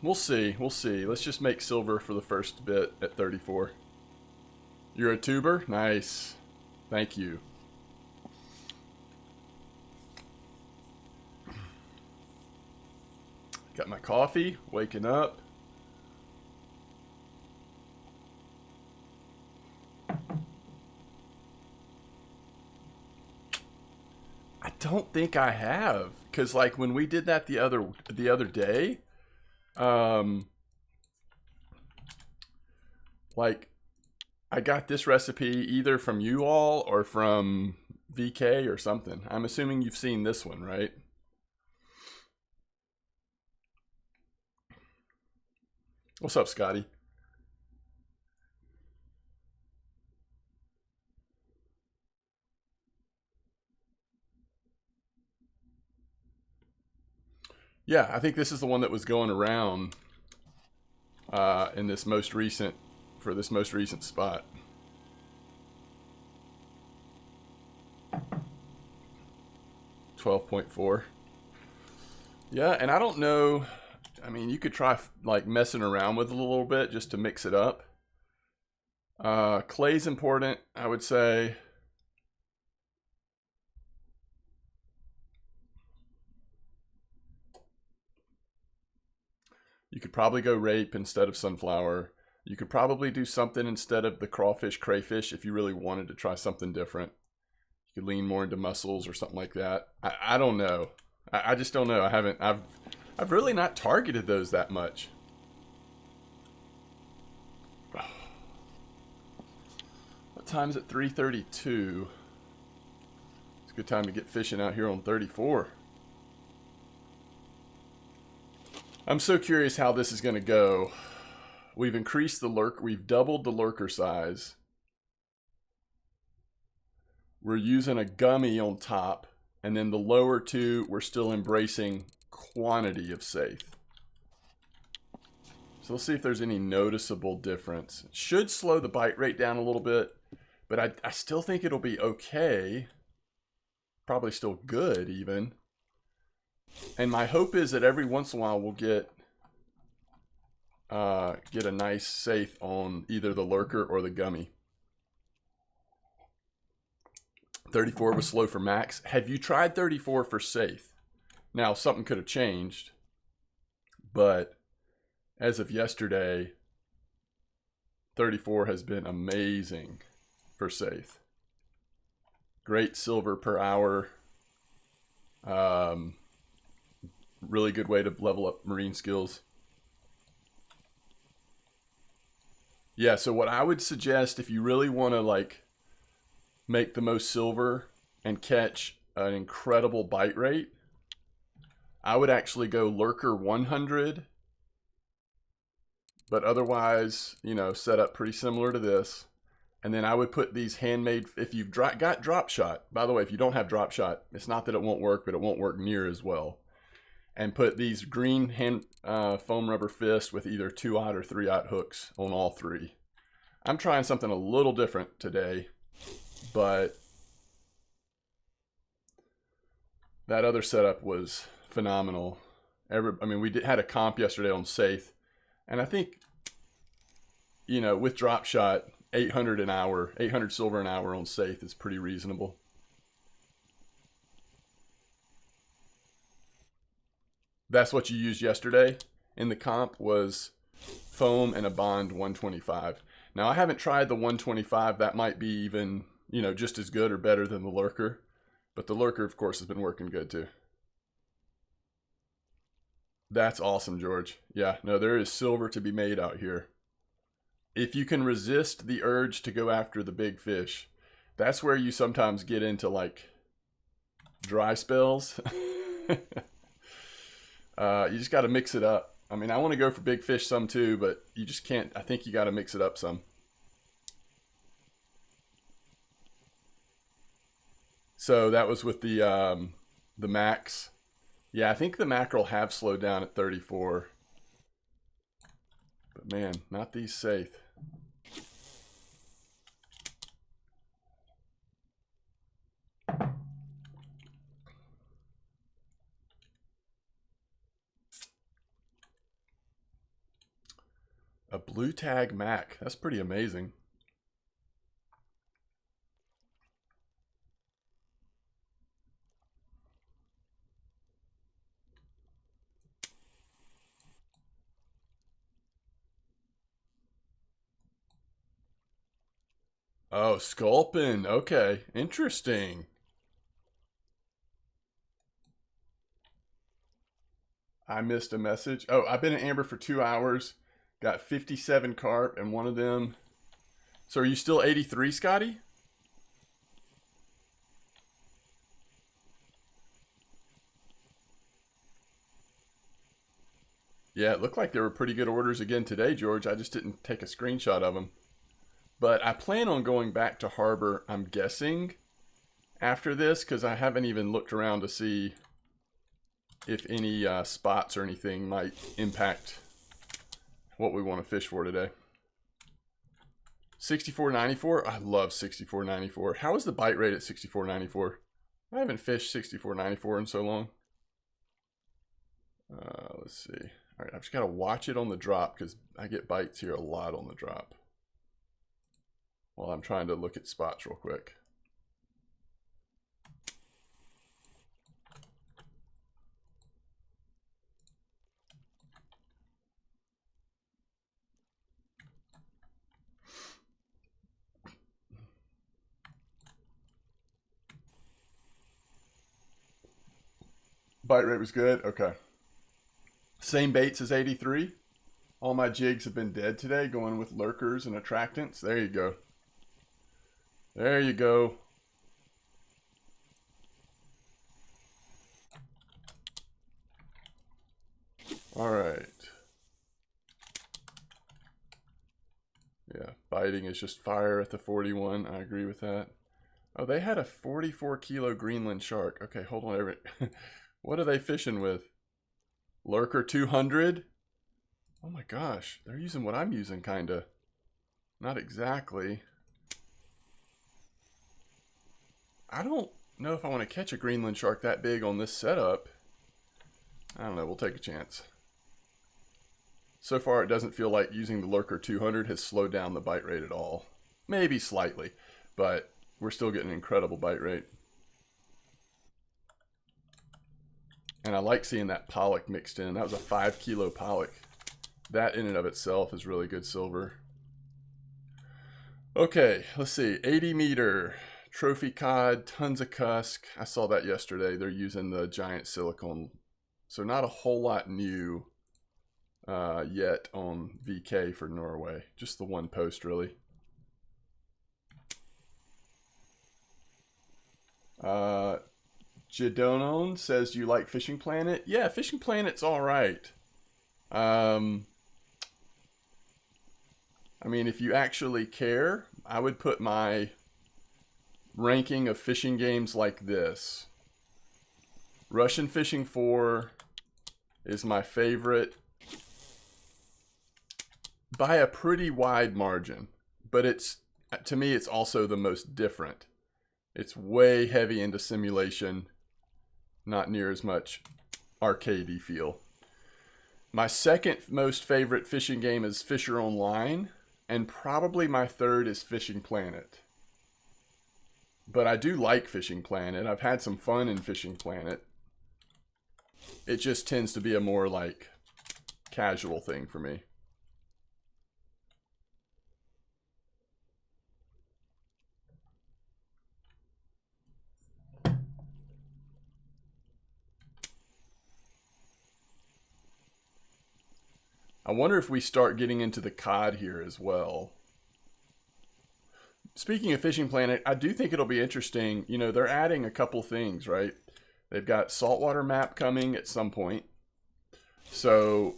We'll see. We'll see. Let's just make silver for the first bit at 34. You're a tuber? Nice. Thank you. Got my coffee. Waking up. I don't think I have, cause like when we did that the other day, um, like I got this recipe either from you all or from VK or something. I'm assuming you've seen this one, right? What's up, Scotty? Yeah, I think this is the one that was going around in this most recent for this most recent spot. 12.4. Yeah, and I don't know. I mean, you could try like messing around with it a little bit just to mix it up. Clay's important, I would say. You could probably go rape instead of sunflower. You could probably do something instead of the crawfish crayfish if you really wanted to try something different. You could lean more into mussels or something like that. I don't know. I just don't know. I've really not targeted those that much. What time is it? 3:32. It's a good time to get fishing out here on 34. I'm so curious how this is going to go. We've increased the lurk. We've doubled the lurker size. We're using a gummy on top, and then the lower two, we're still embracing quantity of safe. So let's see if there's any noticeable difference. It should slow the bite rate down a little bit, but I still think it'll be okay. Probably still good even. And my hope is that every once in a while we'll get a nice safe on either the lurker or the gummy. 34 was slow for max. Have you tried 34 for safe? Now, something could have changed, but as of yesterday, 34 has been amazing for safe. Great silver per hour. Really good way to level up marine skills. Yeah, so what I would suggest if you really want to like make the most silver and catch an incredible bite rate, I would actually go lurker 100, but otherwise, you know, set up pretty similar to this. And then I would put these handmade, if you've got drop shot, by the way, if you don't have drop shot, it's not that it won't work, but it won't work near as well. And put these green hand foam rubber fist with either 2/0 or 3/0 hooks on all three. I'm trying something a little different today, but that other setup was phenomenal. I mean, had a comp yesterday on Safe, and I think, you know, with drop shot, 800 an hour, 800 silver an hour on Safe is pretty reasonable. That's what you used yesterday in the comp was foam and a bond 125. Now I haven't tried the 125. That might be even, you know, just as good or better than the lurker, but the lurker, of course, has been working good too. That's awesome, George. Yeah, no, there is silver to be made out here. If you can resist the urge to go after the big fish, that's where you sometimes get into like dry spells. You just got to mix it up. I mean, I want to go for big fish some too, but you just can't. I think you got to mix it up some. So that was with the max. Yeah, I think the mackerel have slowed down at 34. But man, not these safe. A blue tag Mac. That's pretty amazing. Oh, Sculpin. Okay, interesting. I missed a message. Oh, I've been in Amber for 2 hours. Got 57 carp, and one of them. So are you still 83, Scotty? Yeah, it looked like there were pretty good orders again today, George. I just didn't take a screenshot of them. But I plan on going back to Harbor, I'm guessing, after this, because I haven't even looked around to see if any spots or anything might impact what we want to fish for today. 64.94. I love 64.94. How is the bite rate at 64.94? I haven't fished 64.94 in so long. Let's see. All right, I've just got to watch it on the drop because I get bites here a lot on the drop. While I'm trying to look at spots real quick. Bite rate was good. Okay. Same baits as 83. All my jigs have been dead today, going with lurkers and attractants. There you go. There you go. All right. Yeah, biting is just fire at the 41. I agree with that. Oh, they had a 44 kilo Greenland shark. Okay, hold on. What are they fishing with? Lurker 200? Oh my gosh, they're using what I'm using, kinda. Not exactly. I don't know if I want to catch a Greenland shark that big on this setup. I don't know, we'll take a chance. So far, it doesn't feel like using the Lurker 200 has slowed down the bite rate at all. Maybe slightly, but we're still getting an incredible bite rate. And I like seeing that pollock mixed in. That was a 5 kilo pollock. That in and of itself is really good silver. Okay, let's see. 80 meter. Trophy cod, tons of cusk. I saw that yesterday. They're using the giant silicone. So not a whole lot new yet on VK for Norway. Just the one post, really. Jadonon says, you like Fishing Planet? Yeah, Fishing Planet's all right. I mean, if you actually care, I would put my ranking of fishing games like this. Russian Fishing 4 is my favorite by a pretty wide margin, but it's, to me, it's also the most different. It's way heavy into simulation, not near as much arcadey feel. My second most favorite fishing game is Fisher Online, and probably my third is Fishing Planet. But I do like Fishing Planet. I've had some fun in Fishing Planet. It just tends to be a more like casual thing for me. I wonder if we start getting into the cod here as well. Speaking of Fishing Planet, I do think it'll be interesting. You know, they're adding a couple things, right? They've got saltwater map coming at some point. So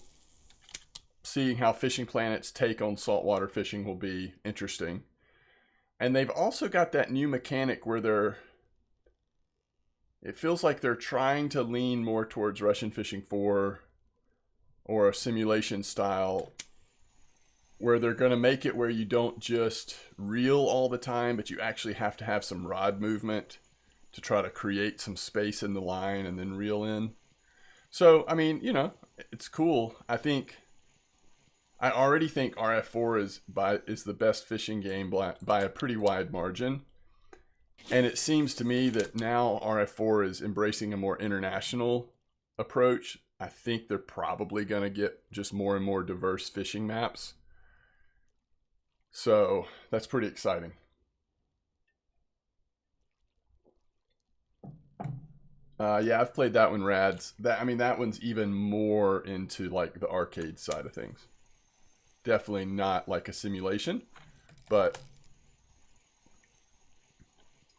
seeing how Fishing Planet's take on saltwater fishing will be interesting. And they've also got that new mechanic where it feels like they're trying to lean more towards Russian Fishing 4 or a simulation style, where they're going to make it where you don't just reel all the time, but you actually have to have some rod movement to try to create some space in the line and then reel in. So, I mean, you know, it's cool. I think I already think RF4 is the best fishing game by a pretty wide margin. And it seems to me that now RF4 is embracing a more international approach. I think they're probably going to get just more and more diverse fishing maps. So that's pretty exciting. Yeah, I've played that one, Rads. That one's even more into like the arcade side of things. Definitely not like a simulation, but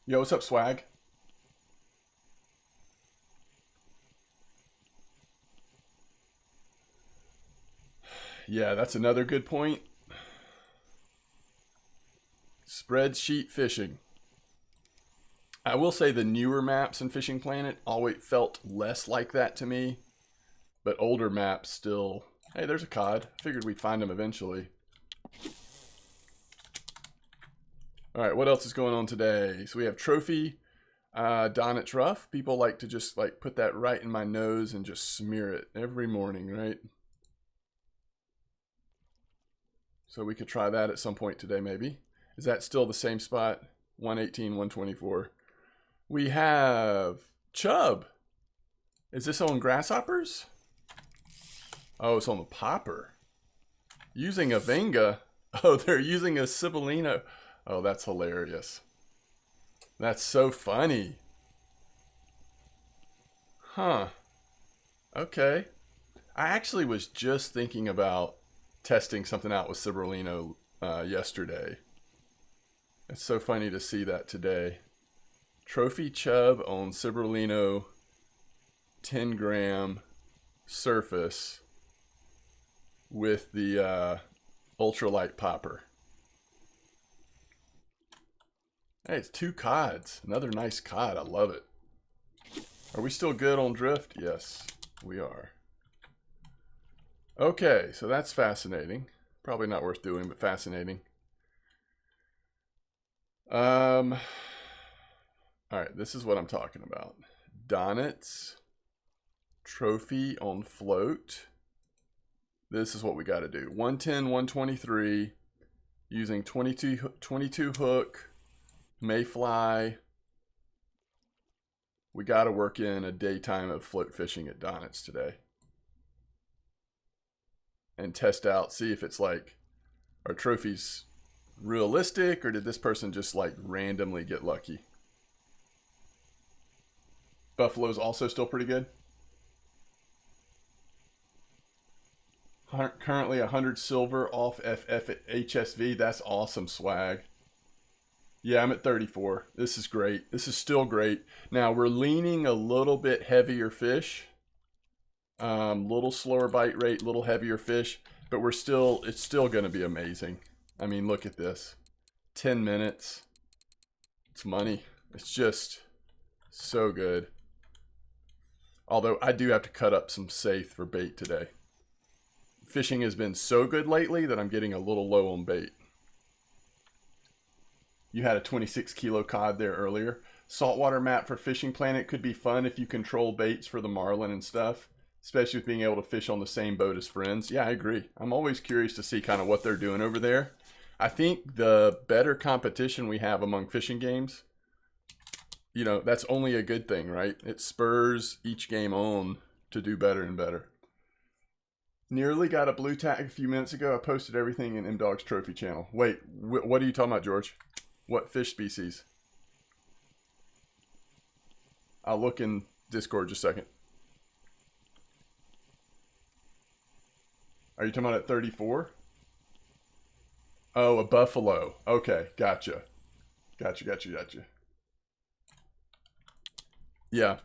yo, what's up, Swag? Yeah, that's another good point. Spreadsheet fishing. I will say the newer maps in Fishing Planet always felt less like that to me, but older maps still. Hey, there's a cod. Figured we'd find him eventually. All right, what else is going on today? So we have Trophy Donit's Rough. People like to just like put that right in my nose and just smear it every morning, right? So we could try that at some point today, maybe. Is that still the same spot? 118, 124. We have Chub. Is this on Grasshoppers? Oh, it's on the Popper. Using a Venga. Oh, they're using a Cibellino. Oh, that's hilarious. That's so funny. Huh. Okay. I actually was just thinking about testing something out with Cibellino yesterday. It's so funny to see that today. Trophy Chub on Cibellino 10 gram surface with the ultralight popper. Hey, it's 2 cods. Another nice cod. I love it. Are we still good on drift? Yes, we are. Okay, so that's fascinating. Probably not worth doing, but fascinating. All right, this is what I'm talking about. Donit's Trophy on float. This is what we got to do. 110, 123, using 22 hook, mayfly. We got to work in a daytime of float fishing at Donit's today. And test out, see if it's like, are trophies realistic or did this person just like randomly get lucky? Buffalo's also still pretty good. Currently 100 silver off FF at HSV. That's awesome, Swag. Yeah, I'm at 34. This is great. This is still great. Now we're leaning a little bit heavier fish. Little slower bite rate, little heavier fish, but it's still going to be amazing. I mean, look at this. 10 minutes. It's money. It's just so good. Although I do have to cut up some safe for bait today. Fishing has been so good lately that I'm getting a little low on bait. You had a 26 kilo cod there earlier. Saltwater map for Fishing Planet could be fun if you control baits for the marlin and stuff, especially with being able to fish on the same boat as friends. Yeah, I agree. I'm always curious to see kind of what they're doing over there. I think the better competition we have among fishing games, you know, that's only a good thing, right? It spurs each game on to do better and better. Nearly got a blue tag a few minutes ago. I posted everything in M-Dog's Trophy channel. Wait, what are you talking about, George? What fish species? I'll look in Discord just a second. Are you talking about at 34? Oh, a buffalo. Okay, gotcha. Gotcha. Yeah.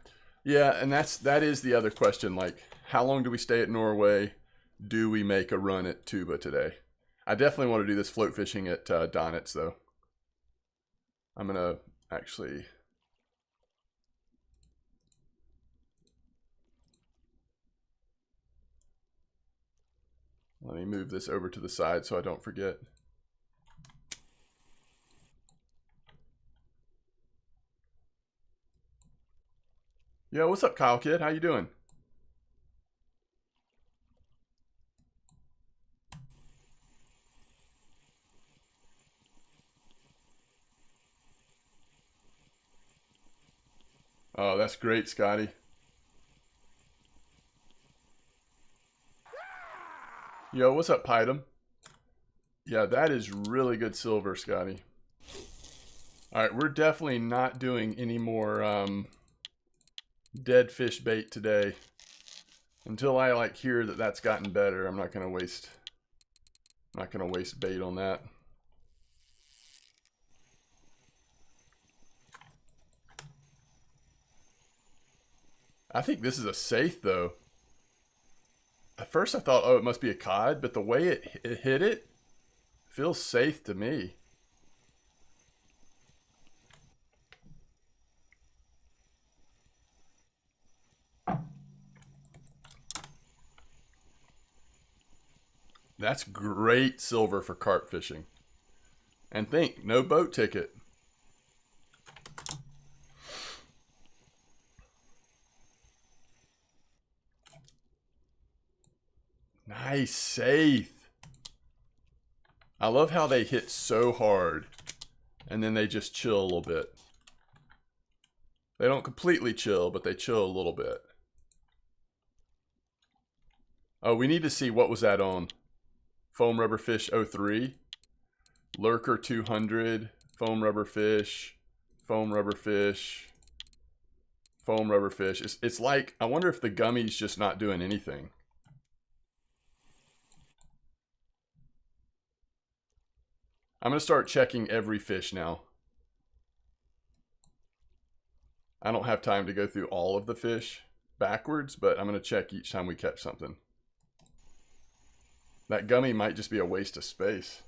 Yeah, and that is the other question. Like, how long do we stay at Norway? Do we make a run at Tuba today? I definitely want to do this float fishing at Donit's, though. I'm going to actually... Let me move this over to the side so I don't forget. Yo, what's up, Kyle Kid? How you doing? Oh, that's great, Scotty. Yo, what's up, Python? Yeah, that is really good silver, Scotty. All right, we're definitely not doing any more dead fish bait today. Until I like hear that that's gotten better, I'm not gonna waste bait on that. I think this is a safe though. At first I thought, oh, it must be a cod, but the way it hit it feels safe to me. That's great silver for carp fishing. And think, no boat ticket. Nice, safe. I love how they hit so hard and then they just chill a little bit. They don't completely chill, but they chill a little bit. Oh, we need to see what was that on. Foam rubber fish 03, lurker 200, foam rubber fish, foam rubber fish, foam rubber fish. It's like, I wonder if the gummy's just not doing anything. I'm going to start checking every fish now. I don't have time to go through all of the fish backwards, but I'm going to check each time we catch something. That gummy might just be a waste of space.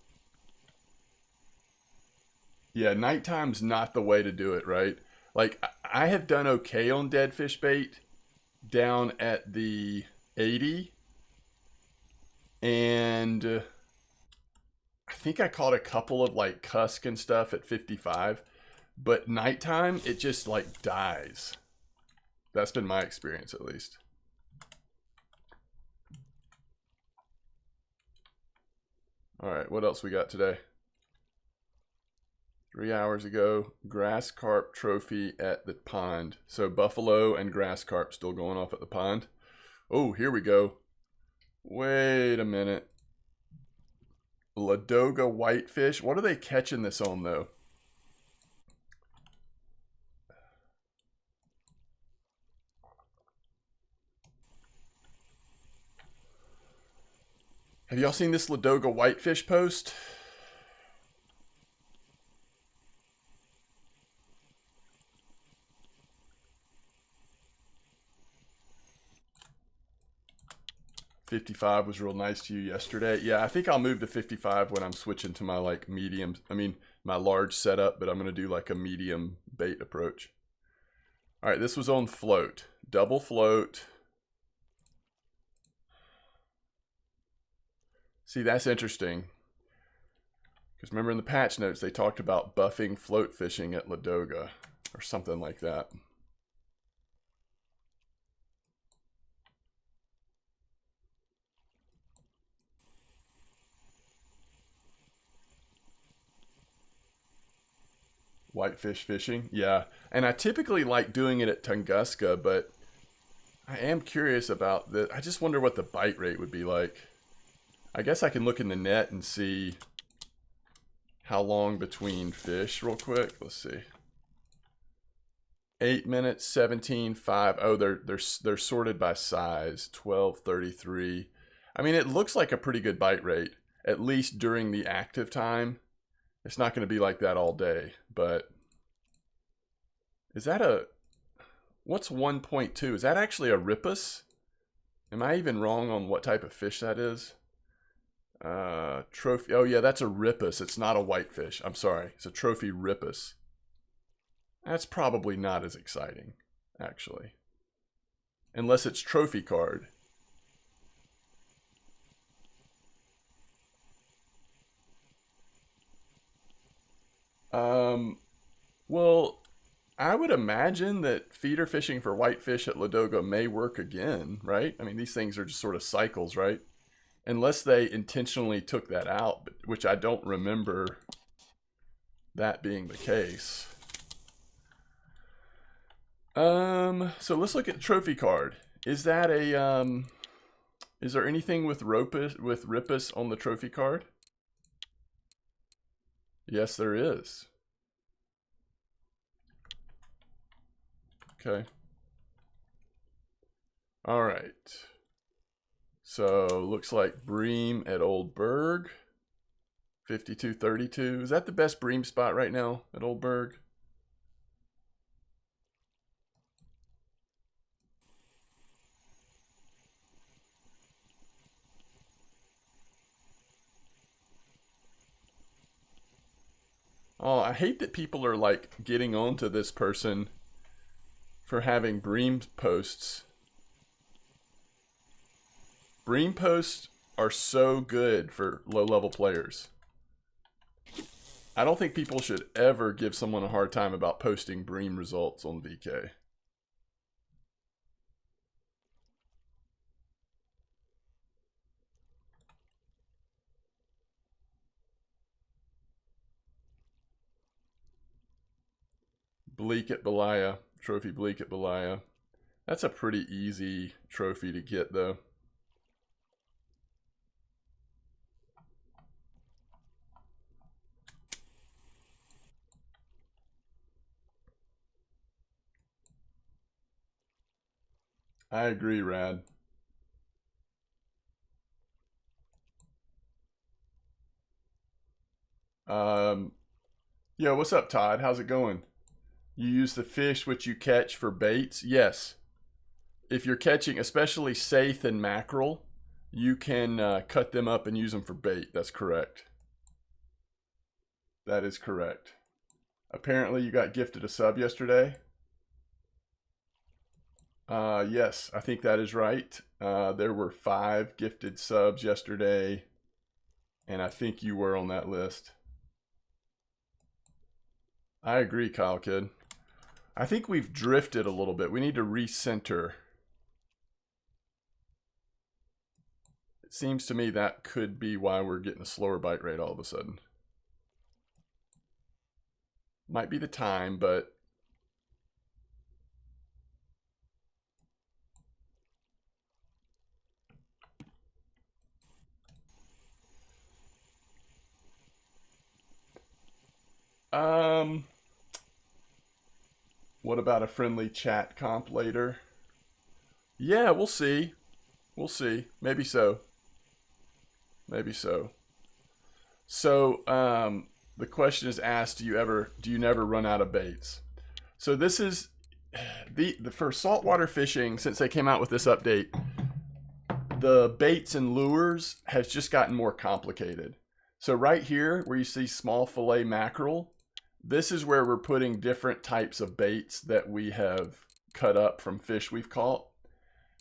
Yeah, nighttime's not the way to do it, right? Like, I have done okay on dead fish bait down at the 80. And I think I caught a couple of like cusk and stuff at 55. But nighttime, it just like dies. That's been my experience at least. All right, what else we got today? 3 hours ago, grass carp trophy at the pond. So buffalo and grass carp still going off at the pond. Oh, here we go. Wait a minute. Ladoga whitefish. What are they catching this on though? Have y'all seen this Ladoga whitefish post? $55 was real nice to you yesterday. Yeah, I think I'll move to 55 when I'm switching to my like medium, my large setup, but I'm going to do like a medium bait approach. All right, this was on float. Double float. See, that's interesting. Because remember in the patch notes, they talked about buffing float fishing at Ladoga or something like that. Whitefish fishing, yeah. And I typically like doing it at Tunguska, but I am curious about I just wonder what the bite rate would be like. I guess I can look in the net and see how long between fish real quick. Let's see. 8 minutes, 17, 5. Oh, they're sorted by size. 12:33. I mean, it looks like a pretty good bite rate, at least during the active time. It's not going to be like that all day, but is that what's 1.2? Is that actually a rippus? Am I even wrong on what type of fish that is? Trophy. Oh yeah, that's a rippus. It's not a whitefish. I'm sorry. It's a trophy rippus. That's probably not as exciting, actually. Unless it's trophy card. Well, I would imagine that feeder fishing for whitefish at Ladoga may work again, right? I mean, these things are just sort of cycles, right? Unless they intentionally took that out, which I don't remember that being the case. So let's look at the trophy card. Is that a is there anything with Rippus on the trophy card? Yes, there is. Okay. All right. So looks like Bream at Old Berg. 52-32. Is that the best Bream spot right now at Old Berg? Oh, I hate that people are like getting onto this person for having Bream posts. Bream posts are so good for low-level players. I don't think people should ever give someone a hard time about posting Bream results on VK. Bleak at Belaya. Trophy Bleak at Belaya. That's a pretty easy trophy to get, though. I agree, Rad. Yo, what's up, Todd? How's it going? You use the fish which you catch for baits? Yes. If you're catching, especially saithe and mackerel, you can cut them up and use them for bait. That's correct. That is correct. Apparently, you got gifted a sub yesterday. Yes, I think that is right. There were 5 gifted subs yesterday, and I think you were on that list. I agree, Kyle Kid. I think we've drifted a little bit. We need to recenter. It seems to me that could be why we're getting a slower bite rate all of a sudden. Might be the time, but what about a friendly chat comp later? Yeah, we'll see. We'll see. Maybe so. Maybe so. So, the question is asked: do you never run out of baits? So this is the for saltwater fishing. Since they came out with this update, the baits and lures has just gotten more complicated. So right here, where you see small fillet mackerel, this is where we're putting different types of baits that we have cut up from fish we've caught.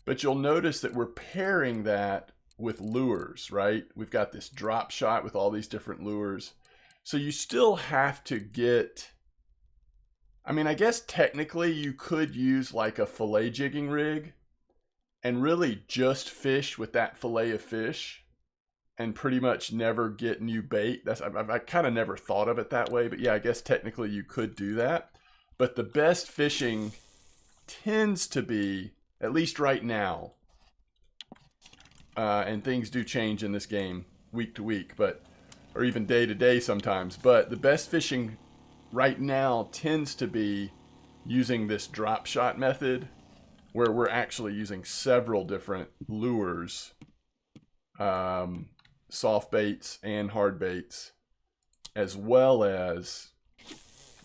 But you'll notice that we're pairing that with lures, right? We've got this drop shot with all these different lures. So you still have to get, I mean, I guess technically you could use like a fillet jigging rig and really just fish with that fillet of fish and pretty much never get new bait. I kind of never thought of it that way, but yeah, I guess technically you could do that. But the best fishing tends to be, at least right now, and things do change in this game week to week, but or even day to day sometimes. But the best fishing right now tends to be using this drop shot method, where we're actually using several different lures, soft baits and hard baits, as well as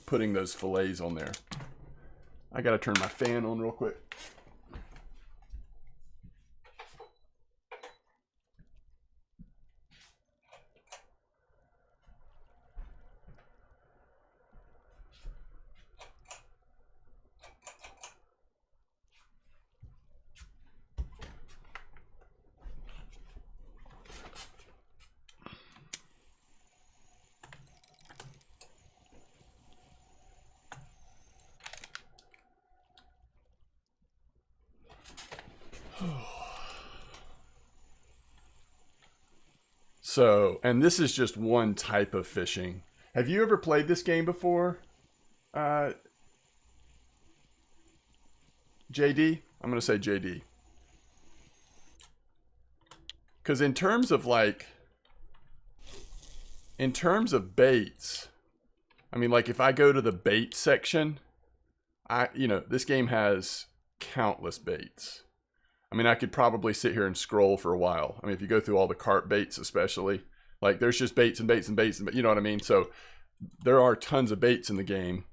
putting those fillets on there. I gotta turn my fan on real quick. So, and this is just one type of fishing. Have you ever played this game before? JD? I'm going to say JD. Because in terms of baits, I mean, like if I go to the bait section, this game has countless baits. I mean, I could probably sit here and scroll for a while. I mean, if you go through all the carp baits, especially, like there's just baits and baits and baits, and you know what I mean? So there are tons of baits in the game.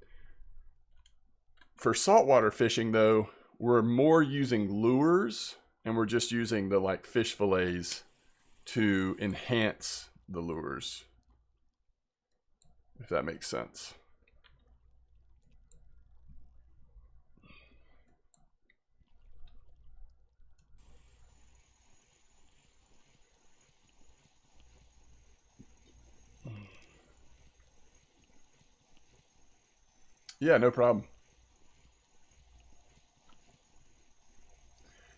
For saltwater fishing, though, we're more using lures, and we're just using the like fish fillets to enhance the lures, if that makes sense. Yeah, no problem.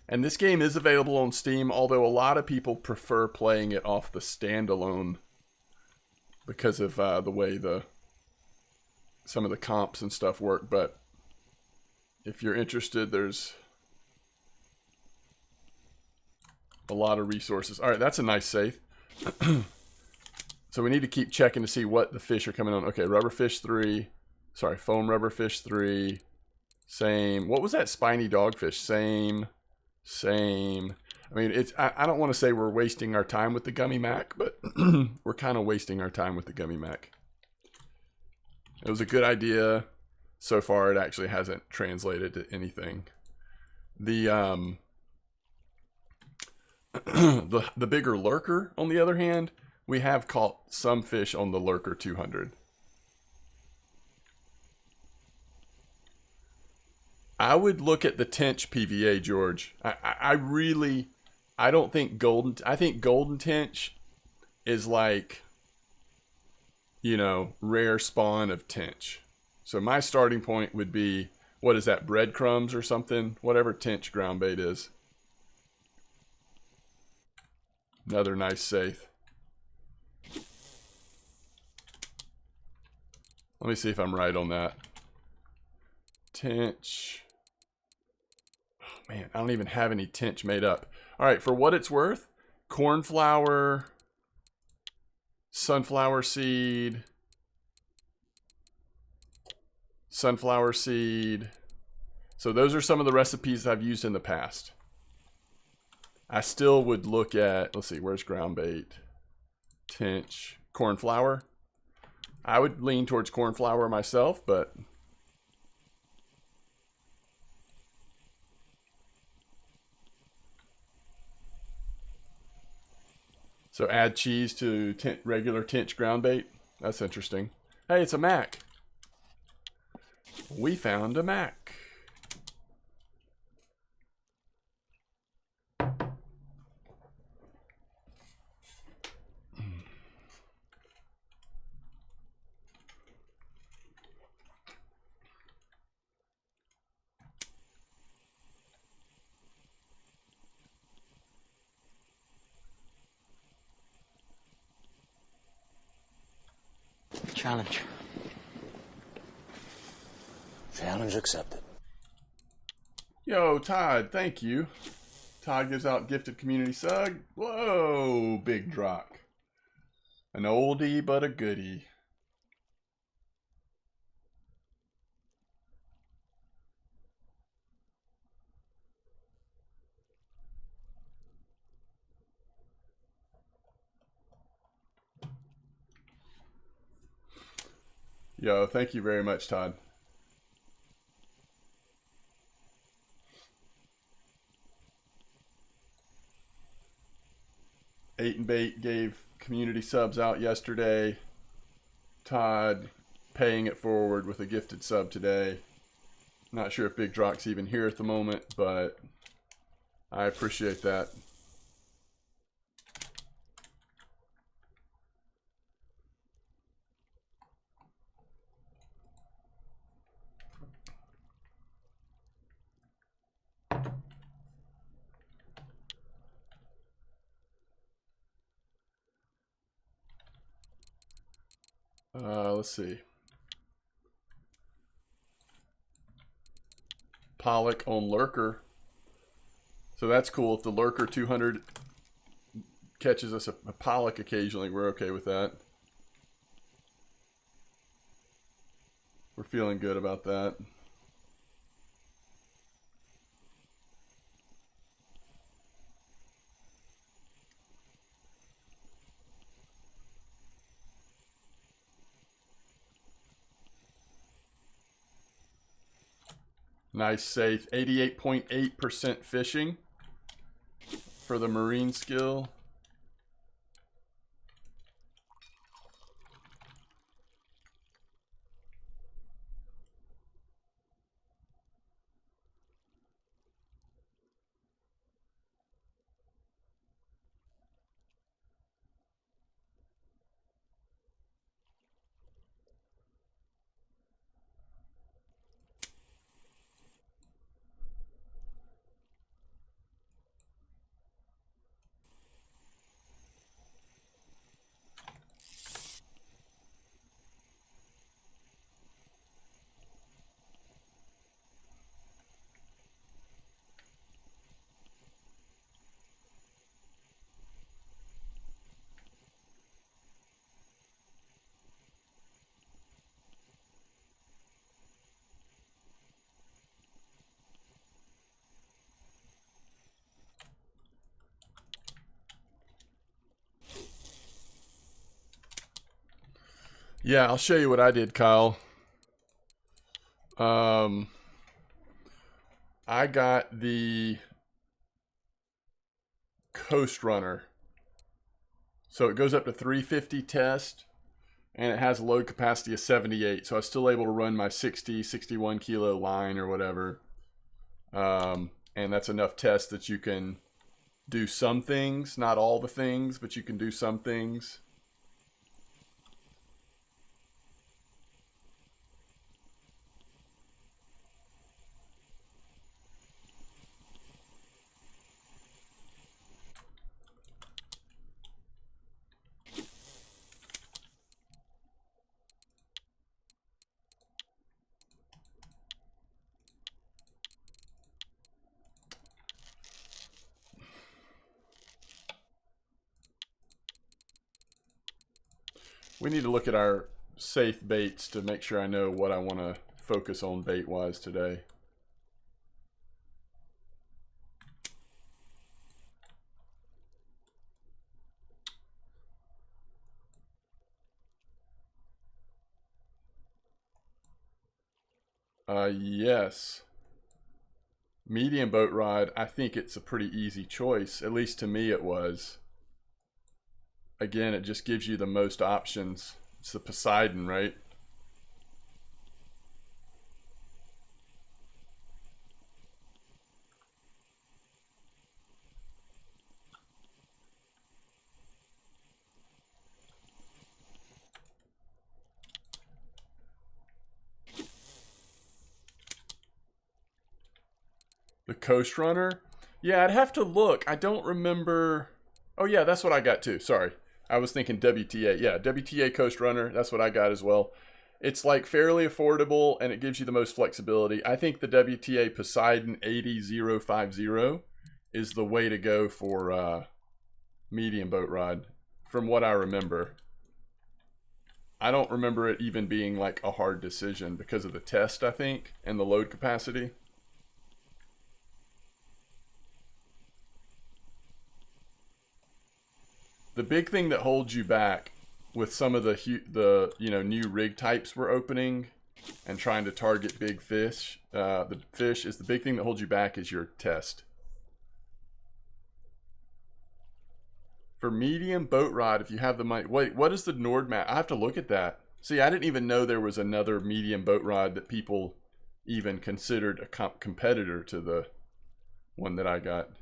And this game is available on Steam, although a lot of people prefer playing it off the standalone because of the way some of the comps and stuff work. But if you're interested, there's a lot of resources. All right, that's a nice safe. So we need to keep checking to see what the fish are coming on. Okay, rubberfish 3. Sorry, foam rubberfish 3. Same. What was that spiny dogfish? Same. I mean, I don't want to say we're wasting our time with the Gummy Mac, but we're kind of wasting our time with the Gummy Mac. It was a good idea. So far, it actually hasn't translated to anything. The the bigger lurker, on the other hand, we have caught some fish on the Lurker 200. I would look at the Tench PVA, George. I don't think I think golden Tench is like, rare spawn of Tench. So my starting point would be, what is that, breadcrumbs or something? Whatever Tench ground bait is. Another nice safe. Let me see if I'm right on that. Tench. Oh, man, I don't even have any Tench made up. All right, for what it's worth, cornflower, sunflower seed. So those are some of the recipes I've used in the past. I still would look at, let's see, where's ground bait? Tench, cornflower. I would lean towards cornflower myself, but so add cheese to regular Tench ground bait. That's interesting. Hey, it's a Mac. We found a Mac. Challenge. Challenge accepted. Yo, Todd, thank you. Todd gives out gifted community sub. Whoa, big drock. An oldie but a goodie. Yo, thank you very much, Todd. Eight and Bait gave community subs out yesterday. Todd paying it forward with a gifted sub today. Not sure if Big Drock's even here at the moment, but I appreciate that. Let's see. pollock on lurker. So that's cool. If the lurker 200 catches us a pollock occasionally, we're okay with that. We're feeling good about that. Nice safe. 88.8% fishing for the marine skill. Yeah, I'll show you what I did, Kyle. I got the Coast Runner. So it goes up to 350 test, and it has a load capacity of 78. So I was still able to run my 60, 61 kilo line or whatever. And that's enough test that you can do some things, not all the things, but you can do some things. We need to look at our safe baits to make sure I know what I want to focus on bait-wise today. Yes. Medium boat rod, I think it's a pretty easy choice. At least to me it was. Again, it just gives you the most options. It's the Poseidon, right? The Coast Runner? Yeah, I'd have to look. I don't remember. Oh, yeah, that's what I got too. Sorry. I was thinking WTA. Yeah, WTA Coast Runner. That's what I got as well. It's like fairly affordable and it gives you the most flexibility. I think the WTA Poseidon 80050 is the way to go for medium boat rod, from what I remember. I don't remember it even being like a hard decision because of the test, I think, and the load capacity. The big thing that holds you back with some of the new rig types we're opening and trying to target big fish, the fish is the big thing that holds you back is your test. For medium boat rod, if you have the money, wait, what is the Nordmat? I have to look at that. See, I didn't even know there was another medium boat rod that people even considered a competitor to the one that I got.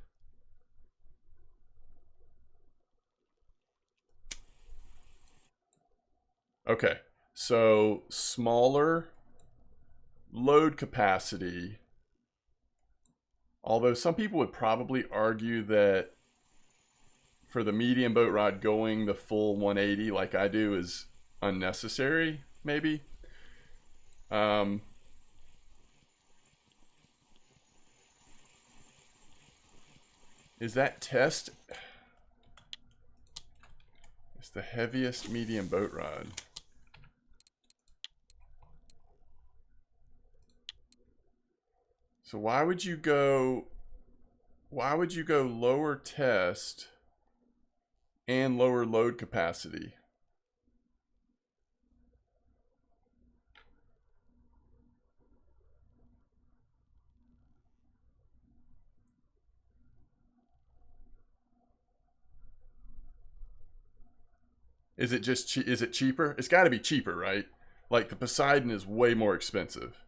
Okay, so smaller load capacity. Although some people would probably argue that for the medium boat rod, going the full 180 like I do is unnecessary, maybe. Is that test? It's the heaviest medium boat rod. So why would you go lower test and lower load capacity? Is it just is it cheaper? It's got to be cheaper, right? Like the Poseidon is way more expensive.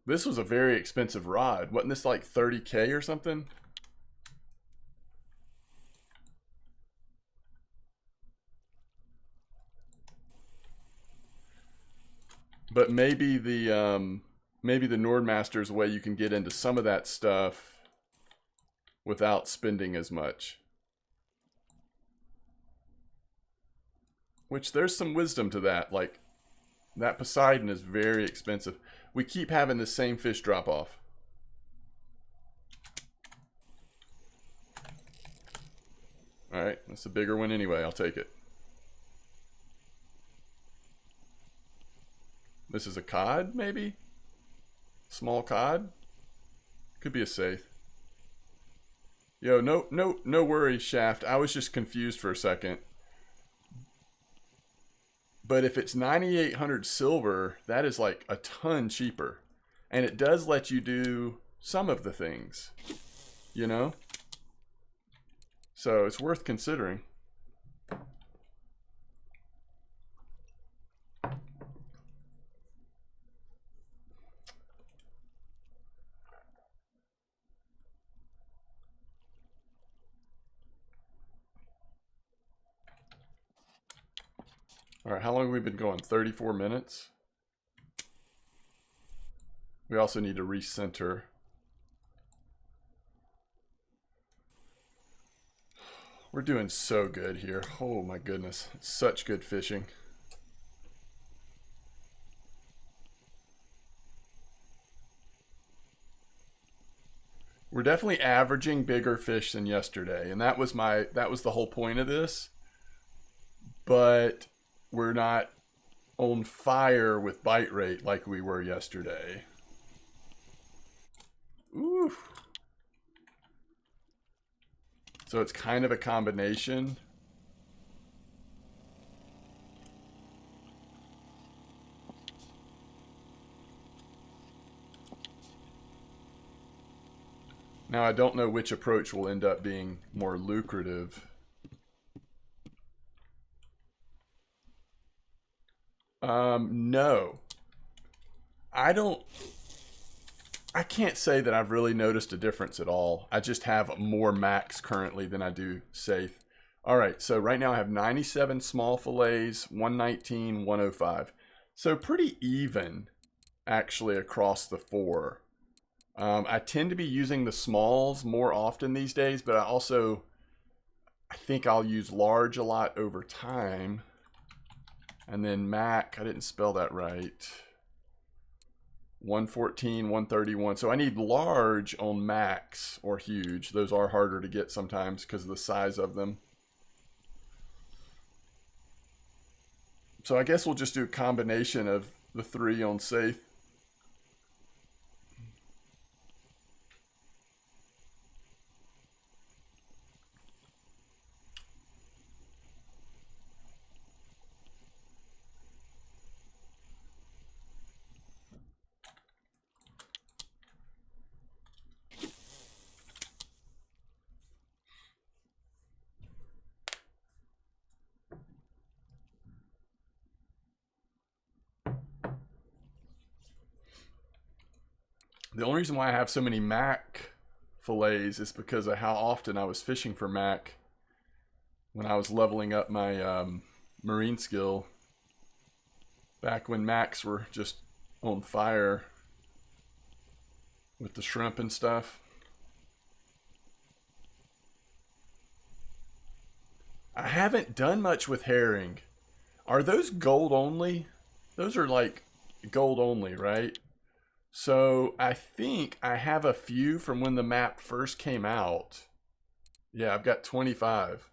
This was a very expensive rod. Wasn't this like 30K or something? But maybe the Nordmaster is a way you can get into some of that stuff without spending as much. Which there's some wisdom to that. Like that Poseidon is very expensive. We keep having the same fish drop off. Alright, that's a bigger one anyway. I'll take it. This is a cod, maybe? Small cod? Could be a saithe. Yo, no worries, Shaft. I was just confused for a second. But if it's 9,800 silver, that is like a ton cheaper. And it does let you do some of the things, you know? So it's worth considering. All right, how long have we been going? 34 minutes? We also need to recenter. We're doing so good here. Oh my goodness. It's such good fishing. We're definitely averaging bigger fish than yesterday, and that was the whole point of this. But we're not on fire with bite rate like we were yesterday. Ooh. So it's kind of a combination. Now I don't know which approach will end up being more lucrative. No. I can't say that I've really noticed a difference at all. I just have more max currently than I do saithe. All right, so right now I have 97 small fillets, 119, 105. So pretty even, actually, across the four. I tend to be using the smalls more often these days, but I think I'll use large a lot over time. And then Mac, I didn't spell that right. 114, 131. So I need large on max or huge. Those are harder to get sometimes because of the size of them. So I guess we'll just do a combination of the three on saithe. The only reason why I have so many Mac fillets is because of how often I was fishing for Mac when I was leveling up my marine skill back when Macs were just on fire with the shrimp and stuff. I haven't done much with herring. Are those gold only? Those are like gold only, right? So I think I have a few from when the map first came out. Yeah, I've got 25.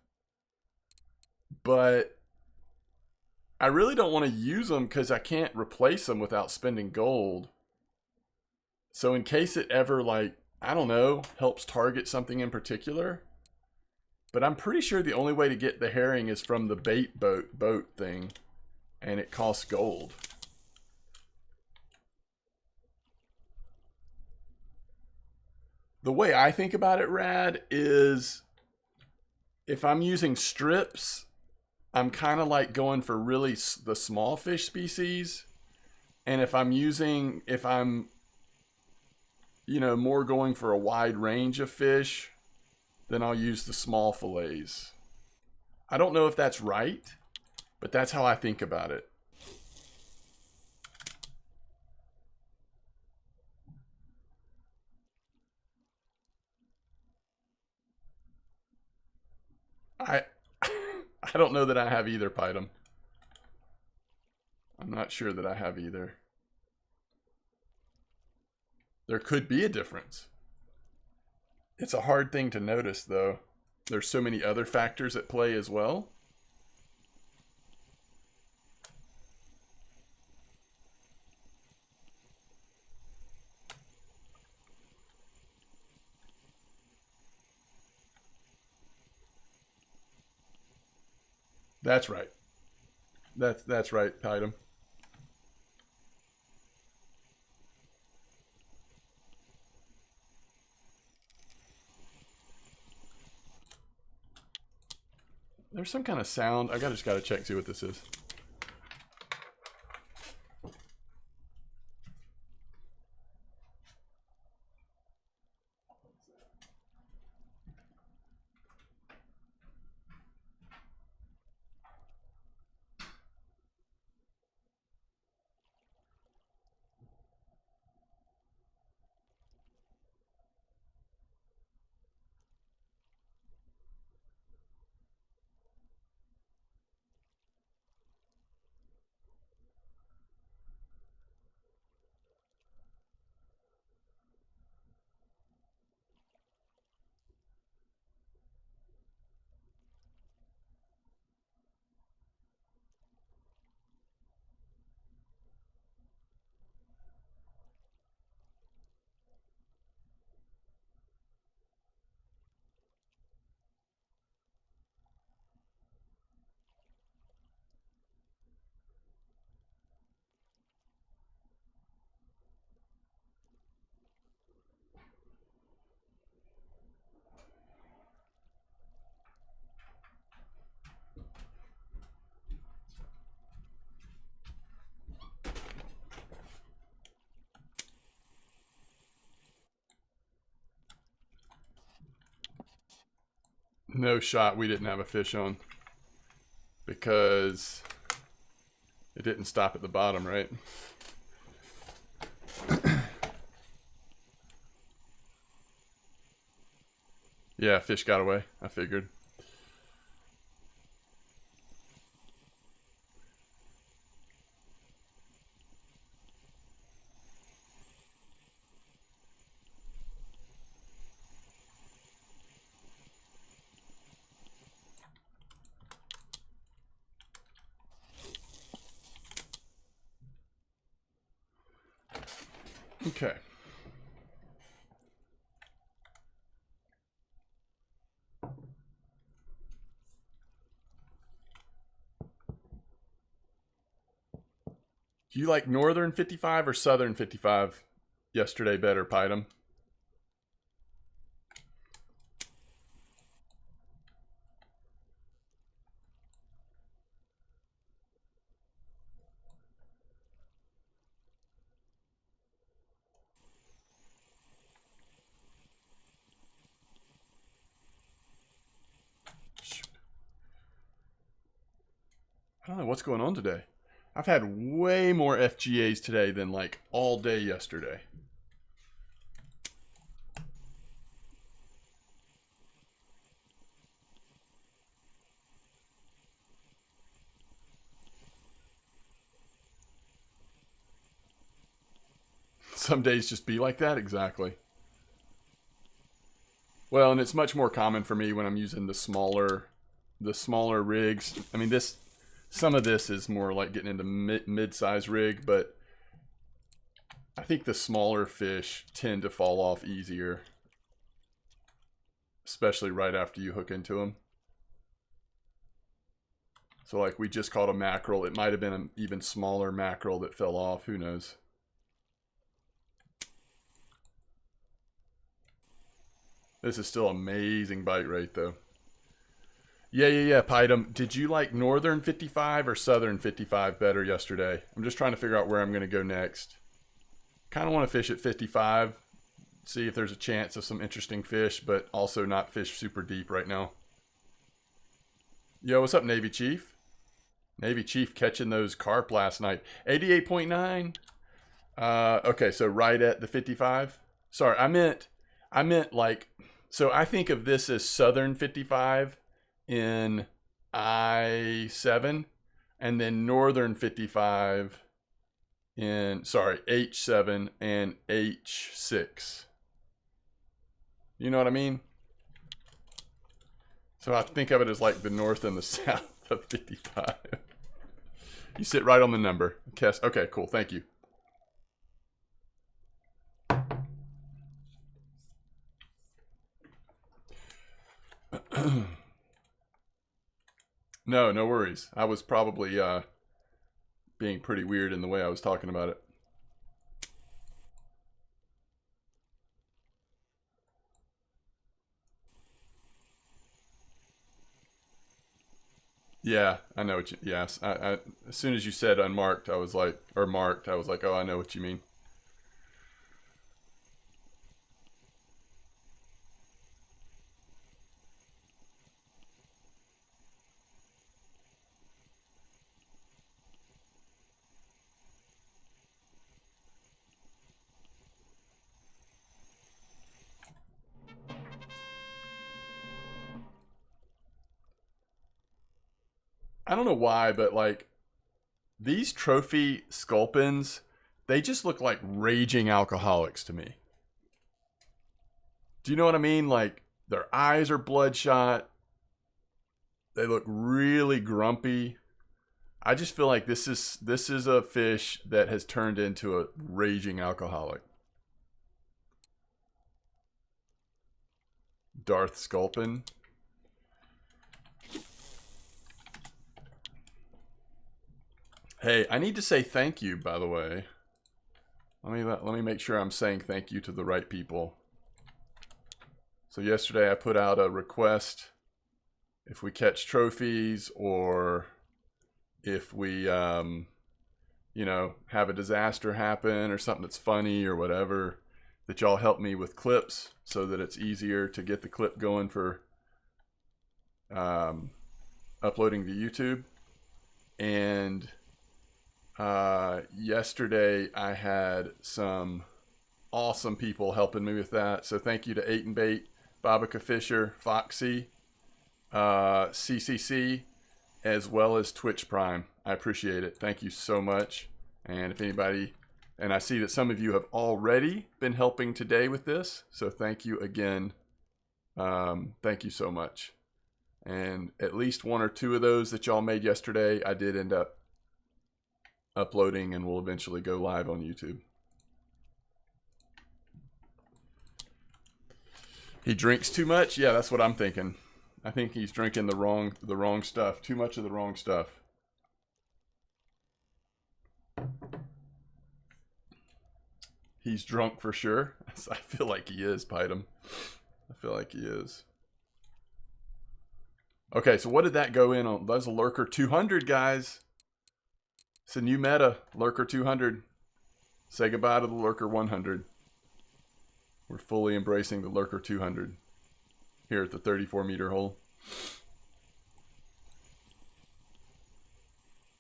But I really don't want to use them because I can't replace them without spending gold. So in case it ever, like, I don't know, helps target something in particular. But I'm pretty sure the only way to get the herring is from the bait boat thing. And it costs gold. The way I think about it, Rad, is if I'm using strips, I'm kind of like going for really the small fish species. And if I'm more going for a wide range of fish, then I'll use the small fillets. I don't know if that's right, but that's how I think about it. I I don't know that I have either, Python. I'm not sure that I have either. There could be a difference. It's a hard thing to notice, though. There's so many other factors at play as well. That's right. That's right, item. There's some kind of sound. I just gotta check, see what this is. No shot we didn't have a fish on. Because it didn't stop at the bottom, right? Yeah, fish got away. I figured. Okay. Do you like Northern 55 or Southern 55 yesterday better, Python? I don't know what's going on today. I've had way more FGAs today than like all day yesterday. Some days just be like that, exactly. Well, and it's much more common for me when I'm using the smaller rigs. I mean, some of this is more like getting into mid-size rig, but I think the smaller fish tend to fall off easier, especially right after you hook into them. So like we just caught a mackerel. It might have been an even smaller mackerel that fell off. Who knows? This is still amazing bite rate though. Yeah, Pydum. Did you like Northern 55 or Southern 55 better yesterday? I'm just trying to figure out where I'm going to go next. Kind of want to fish at 55, see if there's a chance of some interesting fish, but also not fish super deep right now. Yo, what's up, Navy Chief? Navy Chief catching those carp last night. 88.9. Okay, so right at the 55. Sorry, I meant like, so I think of this as Southern 55 in I-7, and then Northern 55 in, sorry, H7 and H6. You know what I mean? So I think of it as like the north and the south of 55. You sit right on the number. Okay, cool. Thank you. No worries. I was probably being pretty weird in the way I was talking about it. Yeah, I know what you. Yes, I as soon as you said unmarked, I was like, or marked, I was like, oh, I know what you mean. I don't know why, but like these trophy sculpins, they just look like raging alcoholics to me. Do you know what I mean? Like their eyes are bloodshot. They look really grumpy. I just feel like this is a fish that has turned into a raging alcoholic. Darth Sculpin. Hey, I need to say thank you, by the way. Let me make sure I'm saying thank you to the right people. So yesterday I put out a request if we catch trophies or if we you know, have a disaster happen or something that's funny or whatever, that y'all help me with clips so that it's easier to get the clip going for uploading to YouTube. And yesterday I had some awesome people helping me with that. So thank you to 8 and Bait, Babica Fisher, Foxy, CCC, as well as Twitch Prime. I appreciate it. Thank you so much. And if anybody, and I see that some of you have already been helping today with this, so thank you again. Thank you so much. And at least 1 or 2 of those that y'all made yesterday, I did end up uploading and will eventually go live on YouTube. He drinks too much? Yeah, that's what I'm thinking. I think he's drinking the wrong stuff. Too much of the wrong stuff. He's drunk for sure. I feel like he is, Pydum. I feel like he is. Okay, so what did that go in on? That's a Lurker 200, guys. It's a new meta, Lurker 200. Say goodbye to the Lurker 100. We're fully embracing the Lurker 200 here at the 34-meter hole.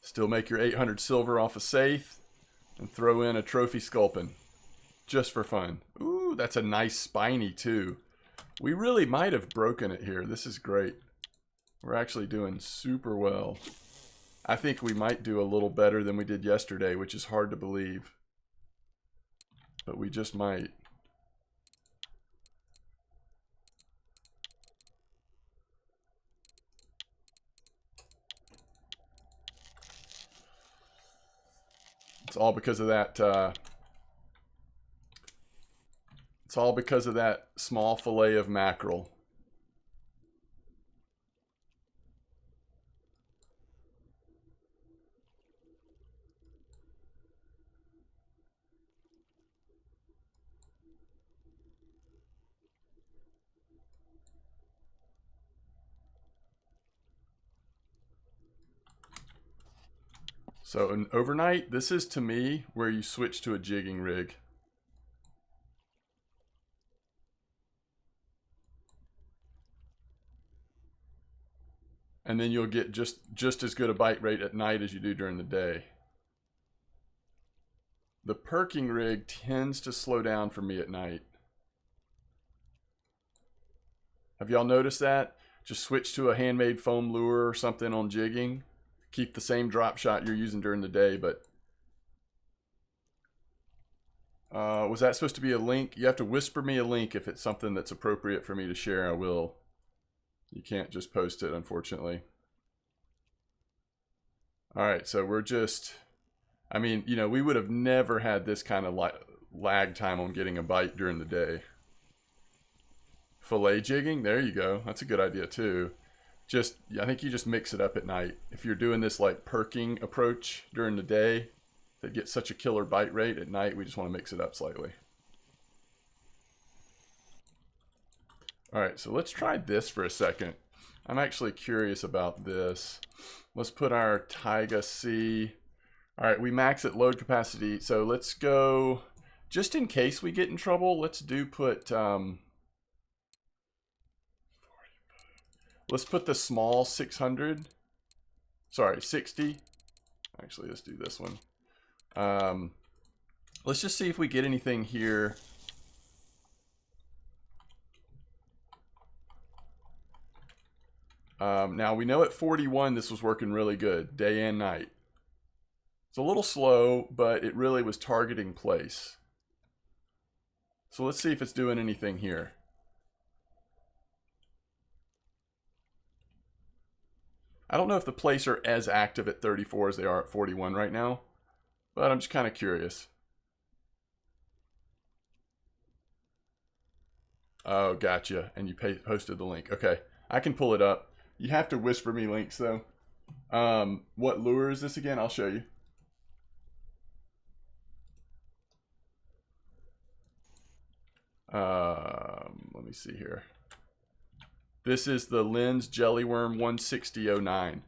Still make your 800 silver off a Saith and throw in a trophy sculpin just for fun. Ooh, that's a nice spiny too. We really might have broken it here. This is great. We're actually doing super well. I think we might do a little better than we did yesterday, which is hard to believe. but we just might. It's all because of that. It's all because of that small fillet of mackerel. So an overnight, this is to me where you switch to a jigging rig. And then you'll get just as good a bite rate at night as you do during the day. The perking rig tends to slow down for me at night. Have y'all noticed that? Just switch to a handmade foam lure or something on jigging. Keep the same drop shot you're using during the day, but... was that supposed to be a link? You have to whisper me a link if it's something that's appropriate for me to share. I will. You can't just post it, unfortunately. All right, so we're just... I mean, you know, we would have never had this kind of lag time on getting a bite during the day. Fillet jigging? There you go. That's a good idea, too. Just, I think you just mix it up at night. If you're doing this, like, perking approach during the day that gets such a killer bite rate, at night we just want to mix it up slightly. Alright, so let's try this for a second. I'm actually curious about this. Let's put our Taiga C. Alright, we max at load capacity. So let's go, just in case we get in trouble, let's put, let's put the small 600. Sorry, 60. Actually, let's do this one. Let's just see if we get anything here. Now we know at 41 this was working really good, day and night. It's a little slow, but it really was targeting place. So let's see if it's doing anything here. I don't know if the plays are as active at 34 as they are at 41 right now, but I'm just kind of curious. Oh, gotcha. And you posted the link. Okay, I can pull it up. You have to whisper me links, though. What lure is this again? I'll show you. Let me see here. This is the Lens Jellyworm 16009.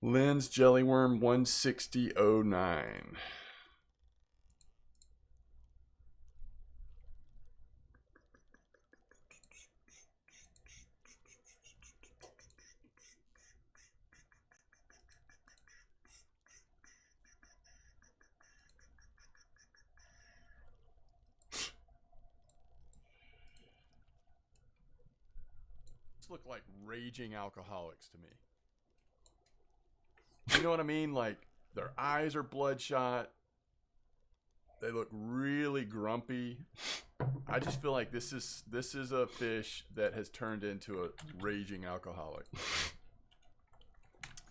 Lens Jellyworm 16009. Look like raging alcoholics to me. You know what I mean? Like, their eyes are bloodshot. They look really grumpy. I just feel like this is a fish that has turned into a raging alcoholic.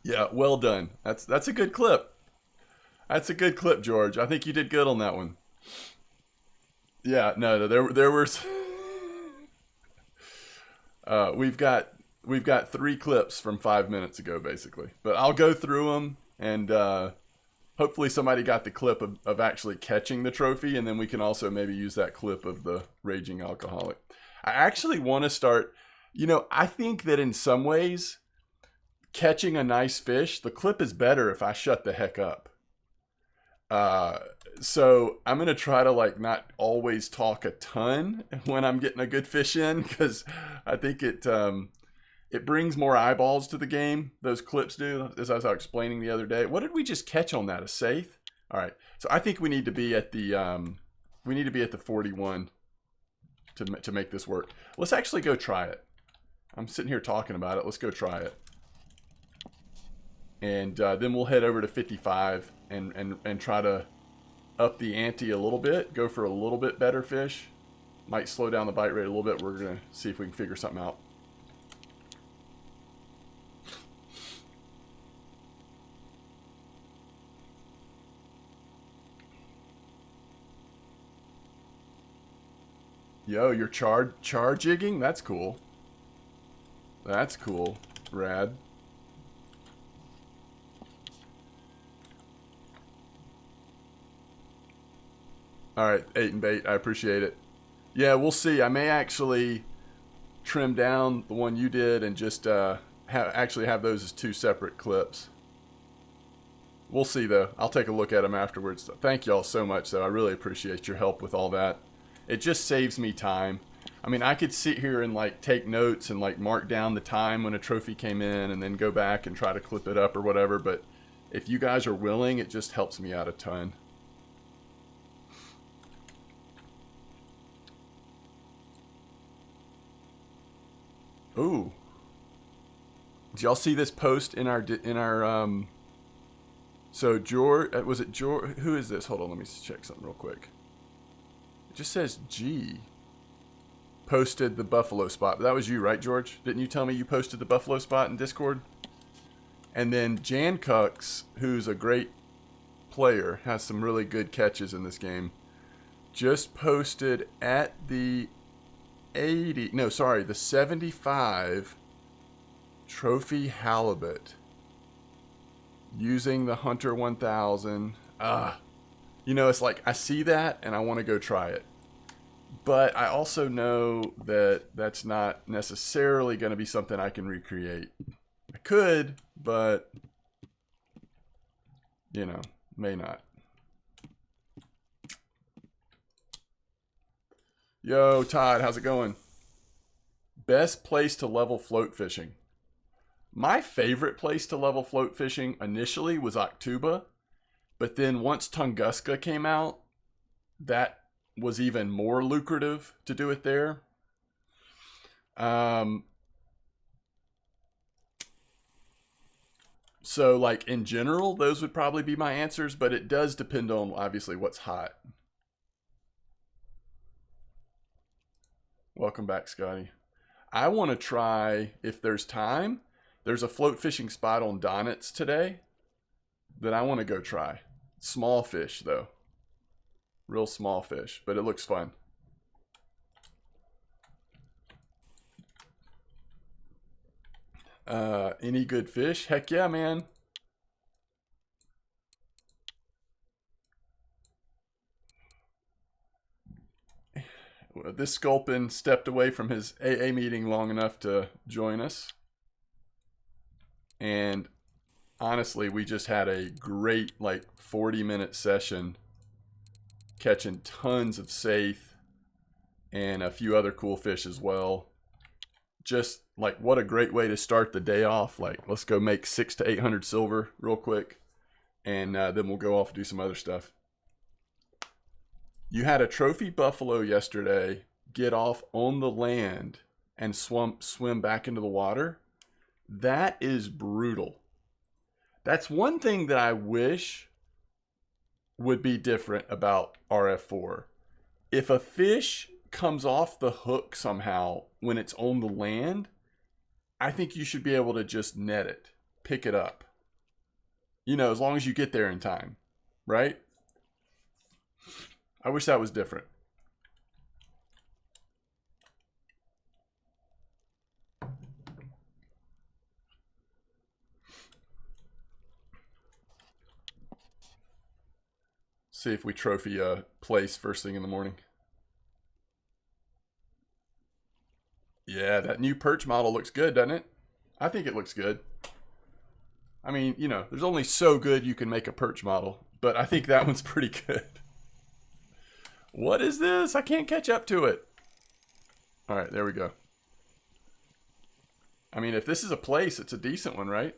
Yeah, well done. That's a good clip. That's a good clip, George. I think you did good on that one. Yeah, no, there were. We've got 3 clips from 5 minutes ago, basically. But I'll go through them, and hopefully somebody got the clip of actually catching the trophy, and then we can also maybe use that clip of the raging alcoholic. I actually want to start, you know, I think that in some ways, catching a nice fish, the clip is better if I shut the heck up. So I'm going to try to like not always talk a ton when I'm getting a good fish in, because I think it brings more eyeballs to the game. Those clips do, as I was explaining the other day. What did we just catch on that? A safe? All right. So I think we need to be at the 41 to make this work. Let's actually go try it. I'm sitting here talking about it. Let's go try it. And then we'll head over to 55 and try to up the ante a little bit, go for a little bit better fish. Might slow down the bite rate a little bit. We're going to see if we can figure something out. Yo, you're char jigging? That's cool. That's cool. Rad. Alright, 8 and bait. I appreciate it. Yeah, we'll see. I may actually trim down the one you did and just actually have those as 2 separate clips. We'll see, though. I'll take a look at them afterwards. Thank y'all so much, though. I really appreciate your help with all that. It just saves me time. I mean, I could sit here and, like, take notes and, like, mark down the time when a trophy came in and then go back and try to clip it up or whatever, but if you guys are willing, it just helps me out a ton. Ooh. Did y'all see this post in our so George, was it George? Who is this? Hold on, let me check something real quick. It just says G. Posted the buffalo spot. That was you, right, George? Didn't you tell me you posted the buffalo spot in Discord? And then Jan Cux, who's a great player, has some really good catches in this game, just posted at the 75 trophy halibut using the Hunter 1000. You know, it's like I see that and I want to go try it, but I also know that that's not necessarily going to be something I can recreate. I could, but you know, may not. Yo, Todd, how's it going? Best place to level float fishing. My favorite place to level float fishing initially was Octuba, but then once Tunguska came out, that was even more lucrative to do it there. So, like, in general, those would probably be my answers, but it does depend on, obviously, what's hot. Welcome back, Scotty. I want to try, if there's time, there's a float fishing spot on Donitz today that I want to go try. Small fish, though. Real small fish, but it looks fun. Any good fish? Heck yeah, man. This Sculpin stepped away from his AA meeting long enough to join us. And honestly, we just had a great, like, 40-minute session catching tons of saithe and a few other cool fish as well. Just, like, what a great way to start the day off. Like, let's go make 600 to 800 silver real quick, and then we'll go off and do some other stuff. You had a trophy buffalo yesterday get off on the land and swim back into the water. That is brutal. That's one thing that I wish would be different about RF4. If a fish comes off the hook somehow when it's on the land, I think you should be able to just net it, pick it up. You know, as long as you get there in time, right? I wish that was different. See if we trophy a place first thing in the morning. Yeah, that new perch model looks good, doesn't it? I think it looks good. I mean, you know, there's only so good you can make a perch model, but I think that one's pretty good. What is this? I can't catch up to it. All right, there we go. I mean, if this is a place, it's a decent one, right?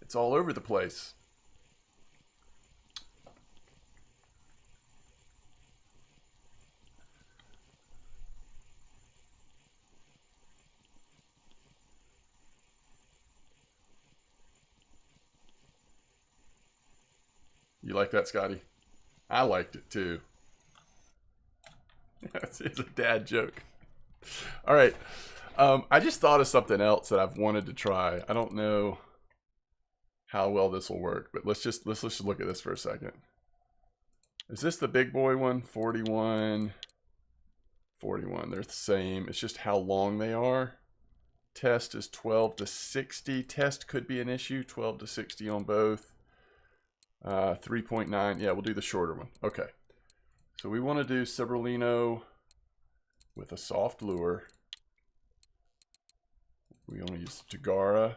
It's all over the place. You like that, Scotty? I liked it too. It's a dad joke. All right. I just thought of something else that I've wanted to try. I don't know how well this will work, but let's just look at this for a second. Is this the big boy one? 41. 41. They're the same. It's just how long they are. Test is 12 to 60. Test could be an issue. 12 to 60 on both. 3.9. Yeah, we'll do the shorter one. Okay. So we want to do Cibberlino with a soft lure. We want to use Tagara.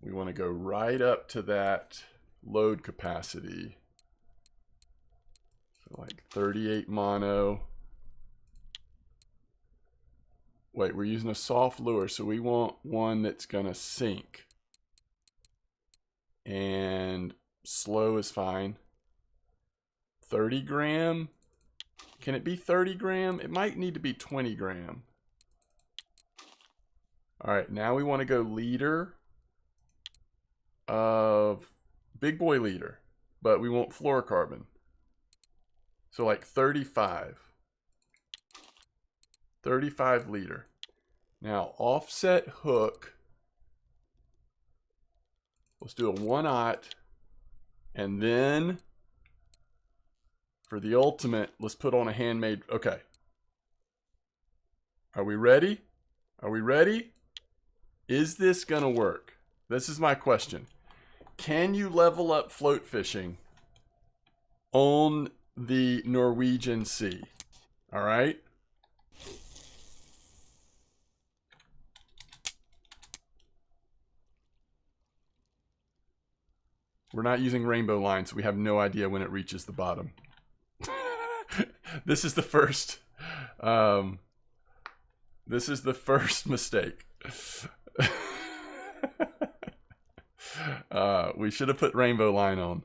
We want to go right up to that load capacity. So like 38 mono. Wait, we're using a soft lure, so we want one that's going to sink. And slow is fine. 30 gram. Can it be 30 gram? It might need to be 20 gram. All right, now we want to go leader of big boy leader, but we want fluorocarbon. So like 35. 35 liter. Now offset hook. Let's do a 1/0. And then for the ultimate, let's put on a handmade. Okay. Are we ready? Are we ready? Is this going to work? This is my question. Can you level up float fishing on the Norwegian Sea? All right. We're not using rainbow line, so we have no idea when it reaches the bottom. This is the first. This is the first mistake. We should have put rainbow line on.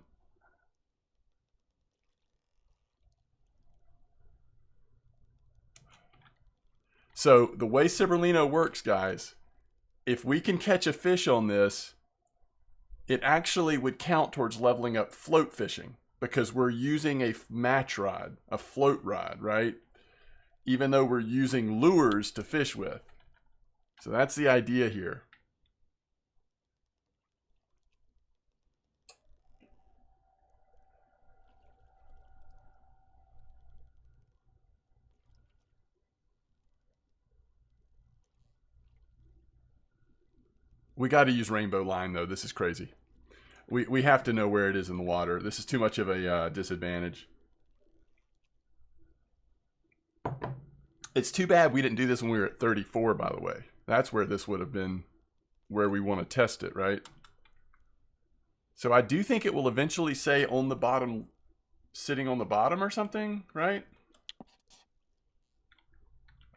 So the way Cibberlino works, guys, if we can catch a fish on this, it actually would count towards leveling up float fishing because we're using a match rod, a float rod, right? Even though we're using lures to fish with. So that's the idea here. We got to use rainbow line, though. This is crazy. We have to know where it is in the water. This is too much of a disadvantage. It's too bad we didn't do this when we were at 34, by the way. That's where this would have been where we want to test it, right? So I do think it will eventually say on the bottom, sitting on the bottom or something, right?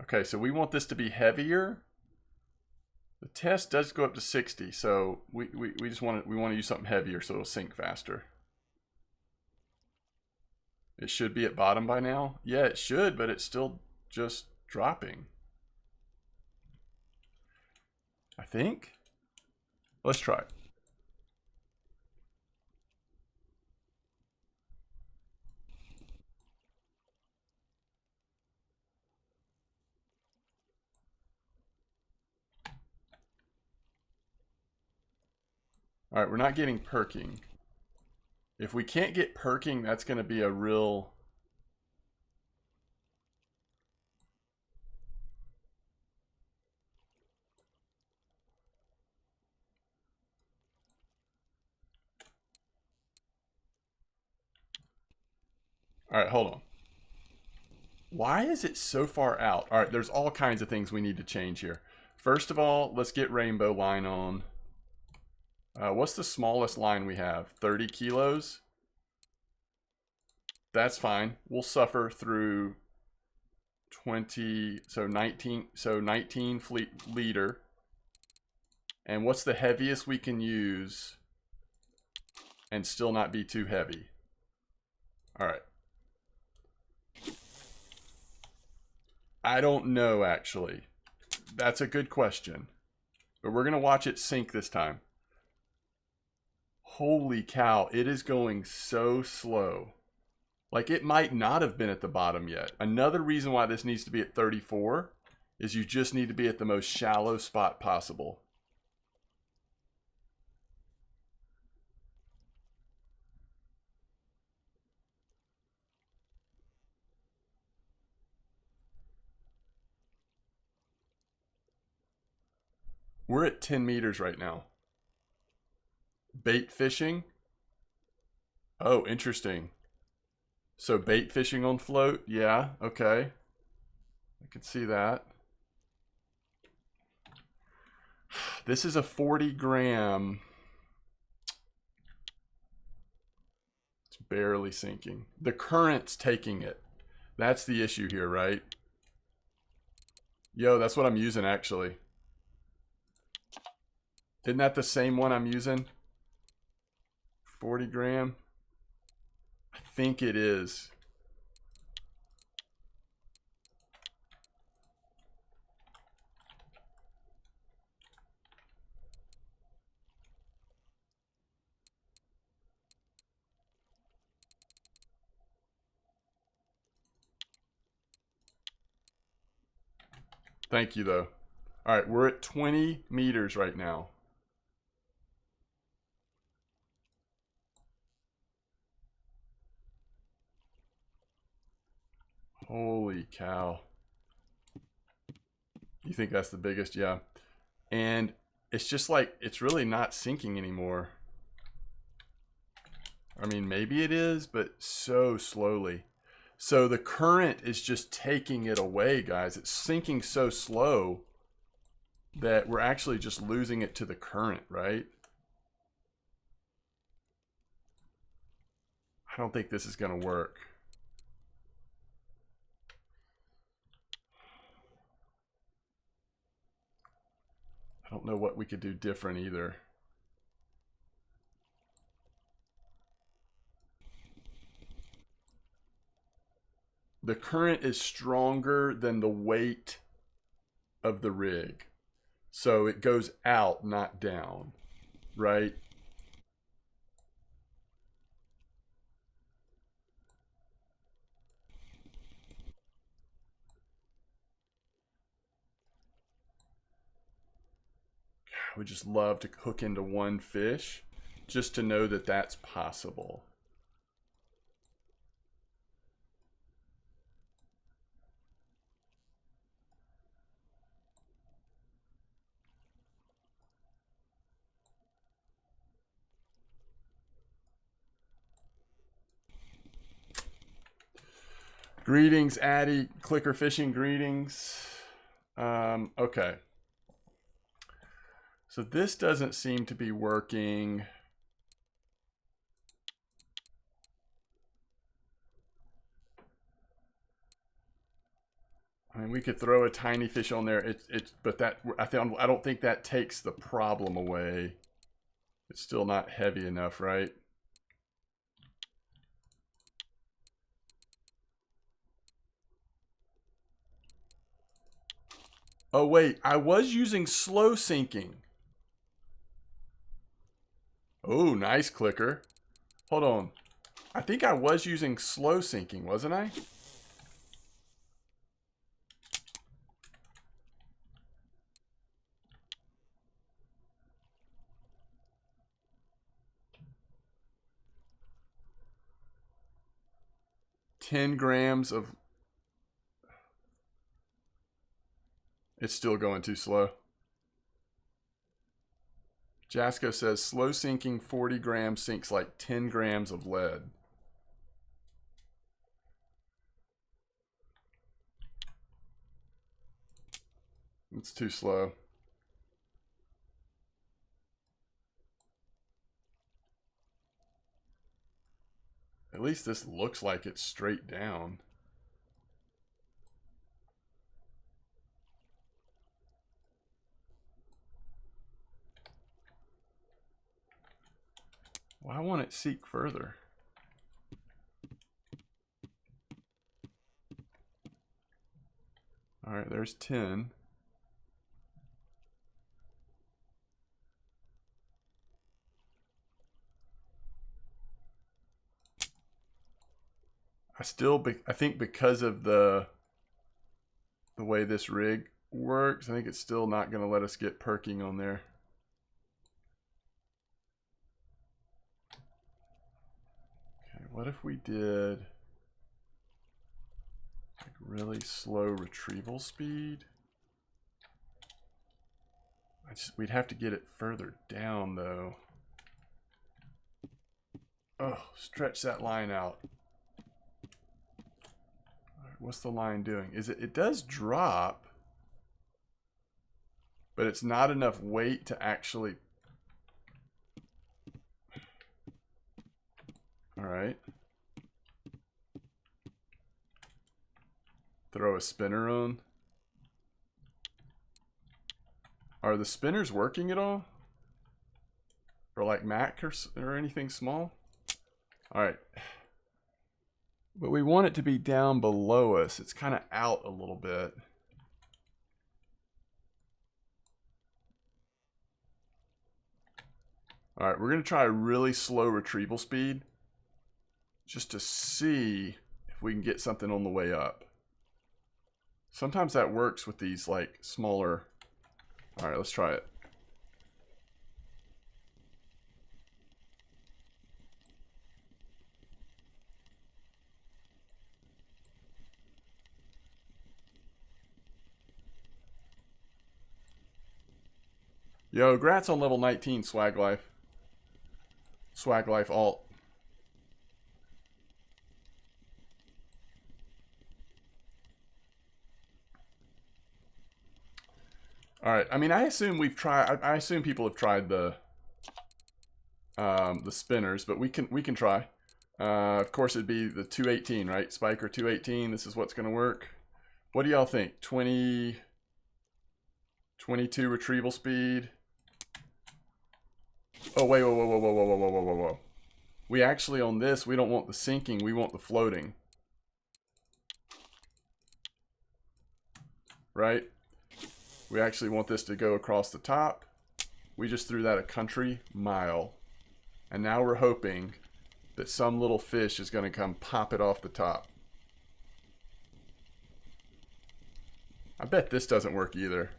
Okay, so we want this to be heavier. The test does go up to 60, so we just want to use something heavier so it'll sink faster. It should be at bottom by now. Yeah, it should, but it's still just dropping. I think. Let's try it. All right, we're not getting perking. If we can't get perking, that's going to be a real... All right, hold on. Why is it so far out? All right, there's all kinds of things we need to change here. First of all, let's get rainbow line on. What's the smallest line we have? 30 kilos? That's fine. We'll suffer through 20, so 19 liter. And what's the heaviest we can use and still not be too heavy? All right. I don't know, actually. That's a good question. But we're going to watch it sink this time. Holy cow, it is going so slow. Like it might not have been at the bottom yet. Another reason why this needs to be at 34 is you just need to be at the most shallow spot possible. We're at 10 meters right now. Bait fishing. Oh, interesting. So bait fishing on float. Yeah, okay. I could see that. This is a 40 gram. It's barely sinking. The current's taking it. That's the issue here, right? Yo, that's what I'm using actually. Isn't that the same one I'm using? 40 gram? I think it is. Thank you though. All right, we're at 20 meters right now. Holy cow. You think that's the biggest? Yeah. And it's just like, it's really not sinking anymore. I mean, maybe it is, but so slowly. So the current is just taking it away, guys. It's sinking so slow that we're actually just losing it to the current, right? I don't think this is going to work. I don't know what we could do different either. The current is stronger than the weight of the rig. So it goes out, not down, right? I would just love to hook into one fish just to know that that's possible. Greetings, Addy. Clicker Fishing, greetings. Okay. So this doesn't seem to be working. I mean, we could throw a tiny fish on there. But that I don't think that takes the problem away. It's still not heavy enough, right? Oh wait, I was using slow sinking. Oh, nice clicker. Hold on. I think I was using slow sinking, wasn't I? $10 grams of... It's still going too slow. Jasco says slow sinking 40 grams sinks like 10 grams of lead. It's too slow. At least this looks like it's straight down. Why won't it seek further? All right, there's 10. I think because of the way this rig works, I think it's still not going to let us get perking on there. Okay, what if we did like really slow retrieval speed? We'd have to get it further down though. Oh, stretch that line out. All right, what's the line doing? It does drop, but it's not enough weight to actually. All right. Throw a spinner on. Are the spinners working at all? Or like Mac or anything small? All right. But we want it to be down below us. It's kind of out a little bit. All right, we're going to try a really slow retrieval speed just to see if we can get something on the way up. Sometimes that works with these like smaller. All right, let's try it. Yo, grats on level 19, Swag Life. Swag Life alt. All right. I mean, I assume we've tried. I assume people have tried the spinners, but we can try. Of course, it'd be the 218, right? Spiker 218. This is what's going to work. What do y'all think? 22 retrieval speed. Oh wait, whoa. We actually on this, we don't want the sinking. We want the floating. Right? We actually want this to go across the top. We just threw that a country mile. And now we're hoping that some little fish is going to come pop it off the top. I bet this doesn't work either.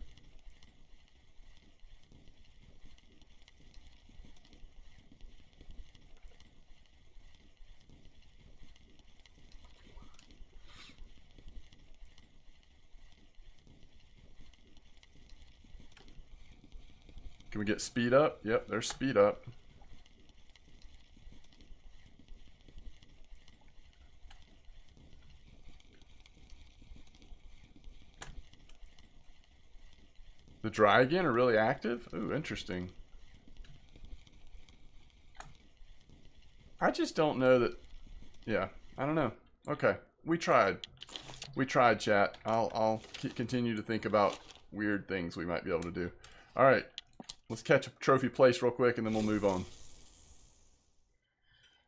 Can we get speed up? Yep, there's speed up. The dry again are really active? Ooh, interesting. I just don't know that. Yeah, I don't know. Okay, we tried. We tried, chat. I'll continue to think about weird things we might be able to do. All right, let's catch a trophy place real quick and then we'll move on.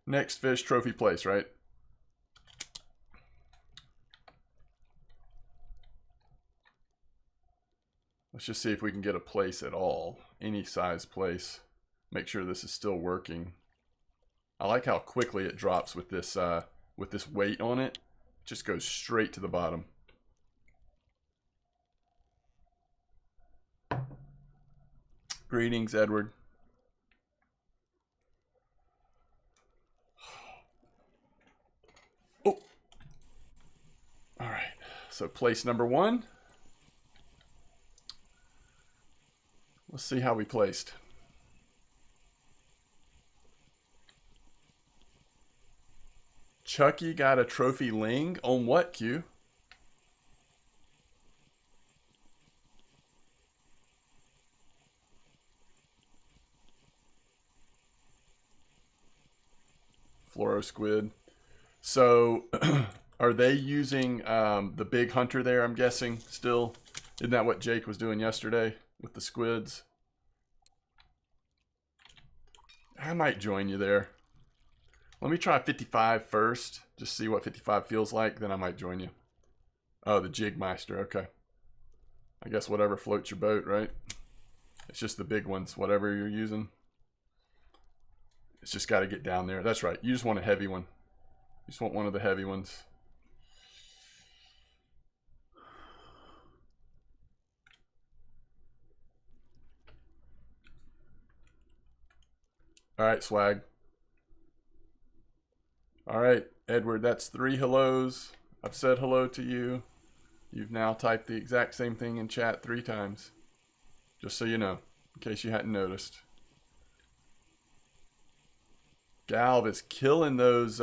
Next fish, trophy place, right? Let's just see if we can get a place at all. Any size place. Make sure this is still working. I like how quickly it drops with this weight on it. It just goes straight to the bottom. Greetings, Edward. Oh. All right. So place number 1. Let's see how we placed. Chucky got a trophy ling on what, Q? Fluoro squid. So, are they using the big hunter there, I'm guessing, still? Isn't that what Jake was doing yesterday with the squids? I might join you there. Let me try 55 first. Just see what 55 feels like. Then I might join you. Oh, the Jigmeister. Okay. I guess whatever floats your boat, right? It's just the big ones. Whatever you're using. It's just got to get down there. That's right. You just want a heavy one. You just want one of the heavy ones. All right, swag. All right, Edward, that's 3 hellos. I've said hello to you. You've now typed the exact same thing in chat 3 times. Just so you know, in case you hadn't noticed. Galv is killing those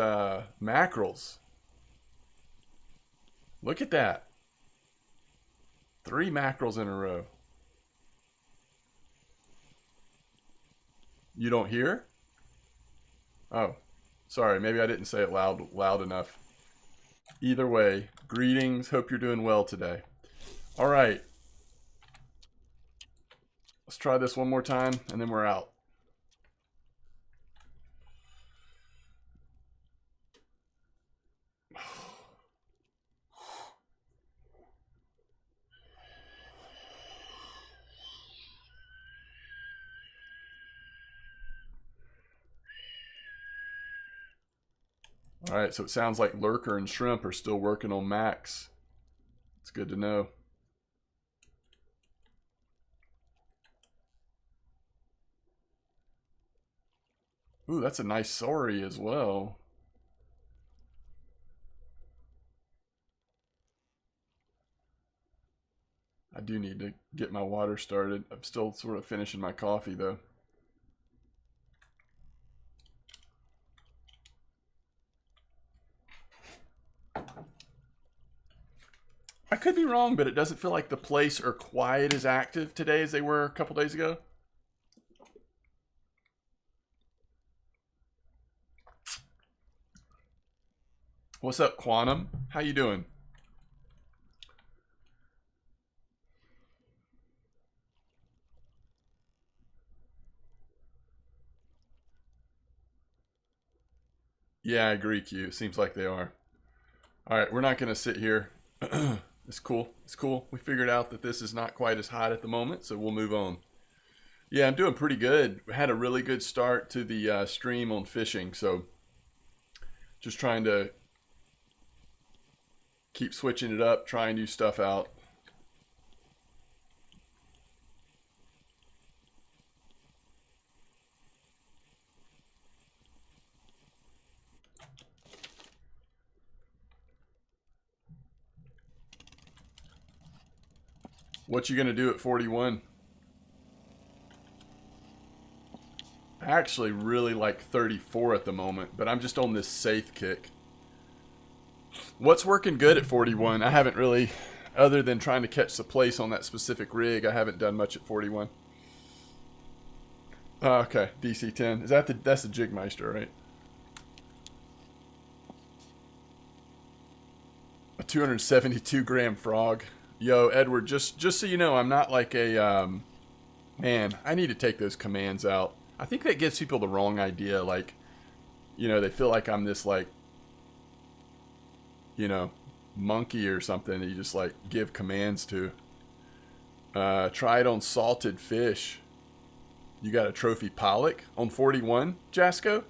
mackerels. Look at that. 3 mackerels in a row. You don't hear? Oh, sorry. Maybe I didn't say it loud enough. Either way, greetings. Hope you're doing well today. All right. Let's try this one more time, and then we're out. All right, so it sounds like Lurker and Shrimp are still working on Max. It's good to know. Ooh, that's a nice sorry as well. I do need to get my water started. I'm still sort of finishing my coffee though. I could be wrong, but it doesn't feel like the place are quite as active today as they were a couple days ago. What's up, Quantum? How you doing? Yeah, I agree, Q. It seems like they are. All right, we're not going to sit here. It's cool. It's cool. We figured out that this is not quite as hot at the moment, so we'll move on. Yeah, I'm doing pretty good. We had a really good start to the stream on fishing, so just trying to keep switching it up, try new stuff out. What you gonna do at 41? I actually really like 34 at the moment, but I'm just on this safe kick. What's working good at 41? I haven't really, other than trying to catch the place on that specific rig, I haven't done much at 41. Oh, okay, DC-10. Is that that's the Jigmeister, right? A 272 gram frog. Yo, Edward, just so you know, I'm not like a, man, I need to take those commands out. I think that gives people the wrong idea. Like, you know, they feel like I'm this, like, you know, monkey or something that you just, like, give commands to. Try it on salted fish. You got a trophy pollock on 41, Jasco?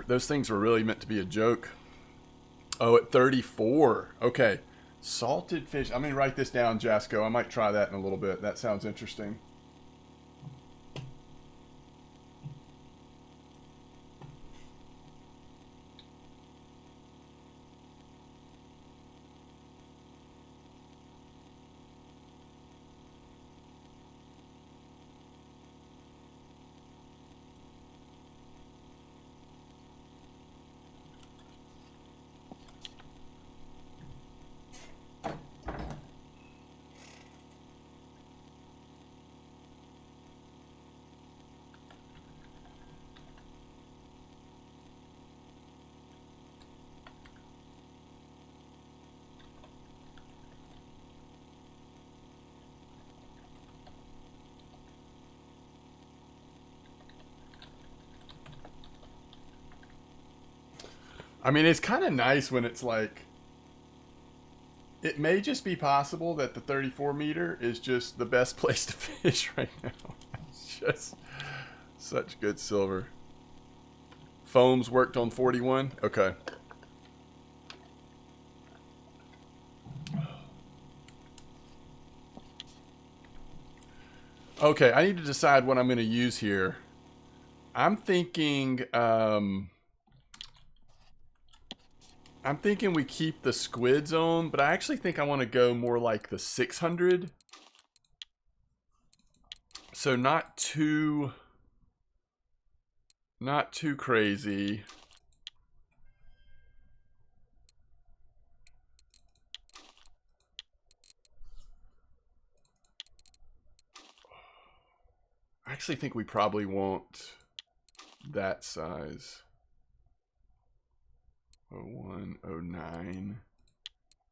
Those things were really meant to be a joke. Oh, at 34. Okay. Salted fish. I'm going to write this down, Jasco. I might try that in a little bit. That sounds interesting. I mean, it's kind of nice when it's like, it may just be possible that the 34 meter is just the best place to fish right now. It's just such good silver. Foams worked on 41. Okay. Okay, I need to decide what I'm going to use here. I'm thinking we keep the squid zone, but I actually think I want to go more like the 600. So not too crazy. I actually think we probably want that size. 01, 09.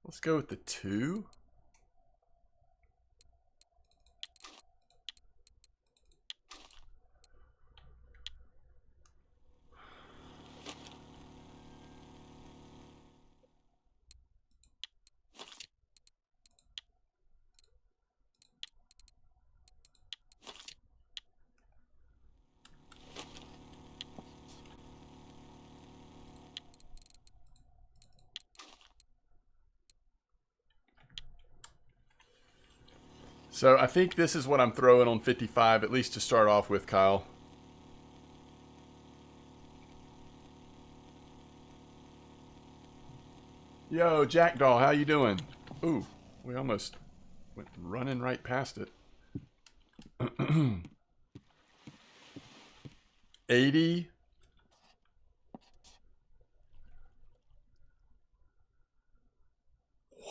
Let's go with the 2. So I think this is what I'm throwing on 55, at least to start off with, Kyle. Yo, Jackdaw, how you doing? Ooh, we almost went running right past it. 80.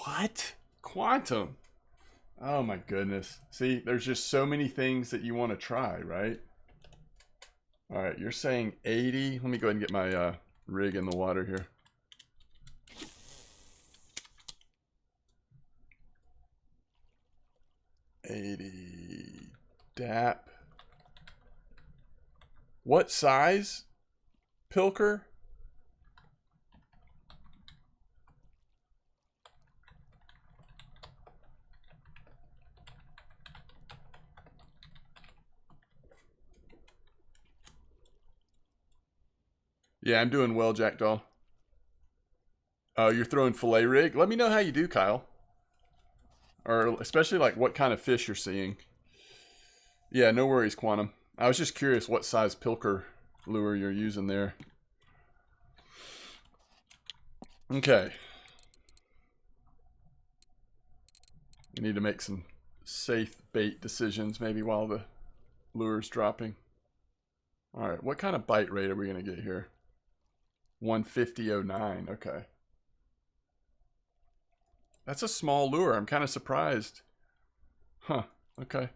What? Quantum. Oh my goodness. See, there's just so many things that you want to try, right? All right, you're saying 80. Let me go ahead and get my rig in the water here. 80. DAP. What size? Pilker? Yeah, I'm doing well, Jackdaw. Oh, you're throwing fillet rig? Let me know how you do, Kyle. Or especially like what kind of fish you're seeing. Yeah, no worries, Quantum. I was just curious what size pilker lure you're using there. Okay. We need to make some safe bait decisions maybe while the lure's dropping. All right, what kind of bite rate are we going to get here? 150.09, okay. That's a small lure. I'm kind of surprised. Huh, okay.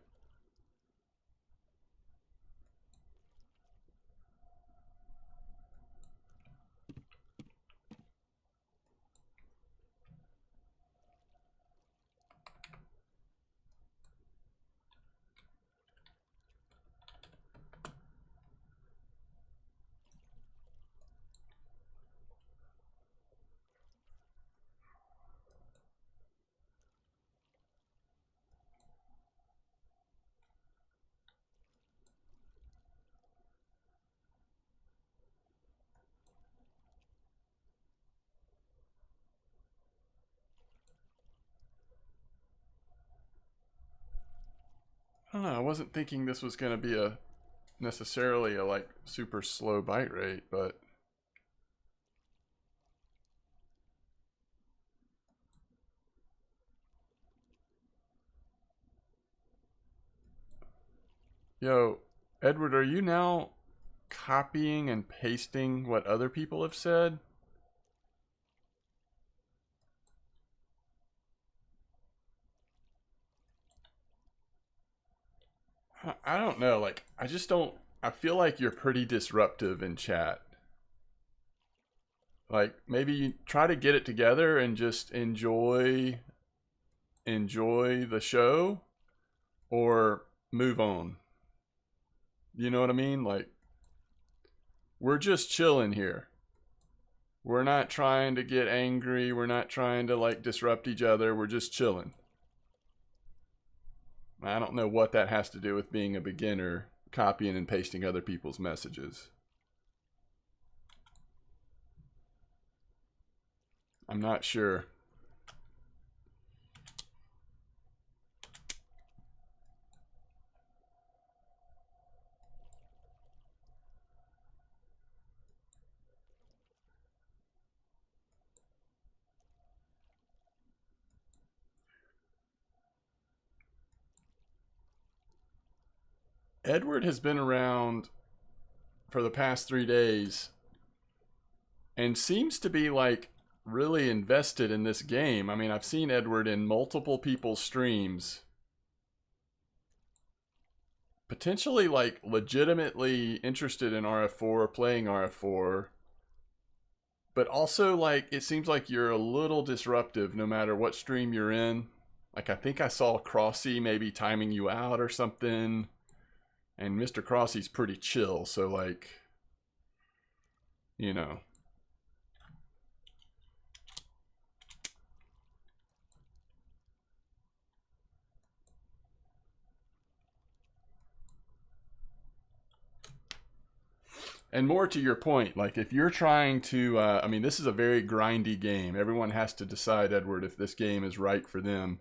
I don't know. I wasn't thinking this was going to be necessarily a like super slow bite rate, but yo, Edward, are you now copying and pasting what other people have said? I don't know. Like, I just don't. I feel like you're pretty disruptive in chat. Like, maybe you try to get it together and just enjoy the show, or move on. You know what I mean? Like, we're just chilling here. We're not trying to get angry. We're not trying to like disrupt each other. We're just chilling. I don't know what that has to do with being a beginner copying and pasting other people's messages. I'm not sure. Edward has been around for the past 3 days and seems to be like really invested in this game. I mean, I've seen Edward in multiple people's streams, potentially like legitimately interested in RF4, playing RF4, but also like it seems like you're a little disruptive no matter what stream you're in. Like I think I saw Crossy maybe timing you out or something, and Mr. Crossy's pretty chill, so like, you know. And more to your point, like if you're trying to, I mean, this is a very grindy game. Everyone has to decide, Edward, if this game is right for them,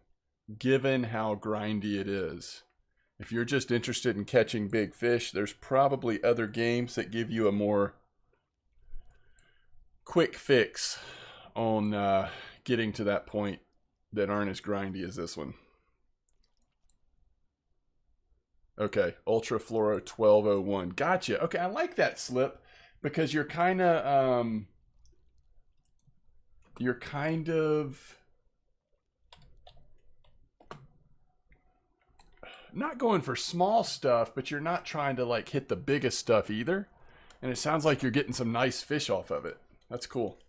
given how grindy it is. If you're just interested in catching big fish, there's probably other games that give you a more quick fix on getting to that point that aren't as grindy as this one. Okay, Ultra Fluoro 1201. Gotcha. Okay, I like that slip because you're kind of not going for small stuff, but you're not trying to like hit the biggest stuff either. And it sounds like you're getting some nice fish off of it. That's cool.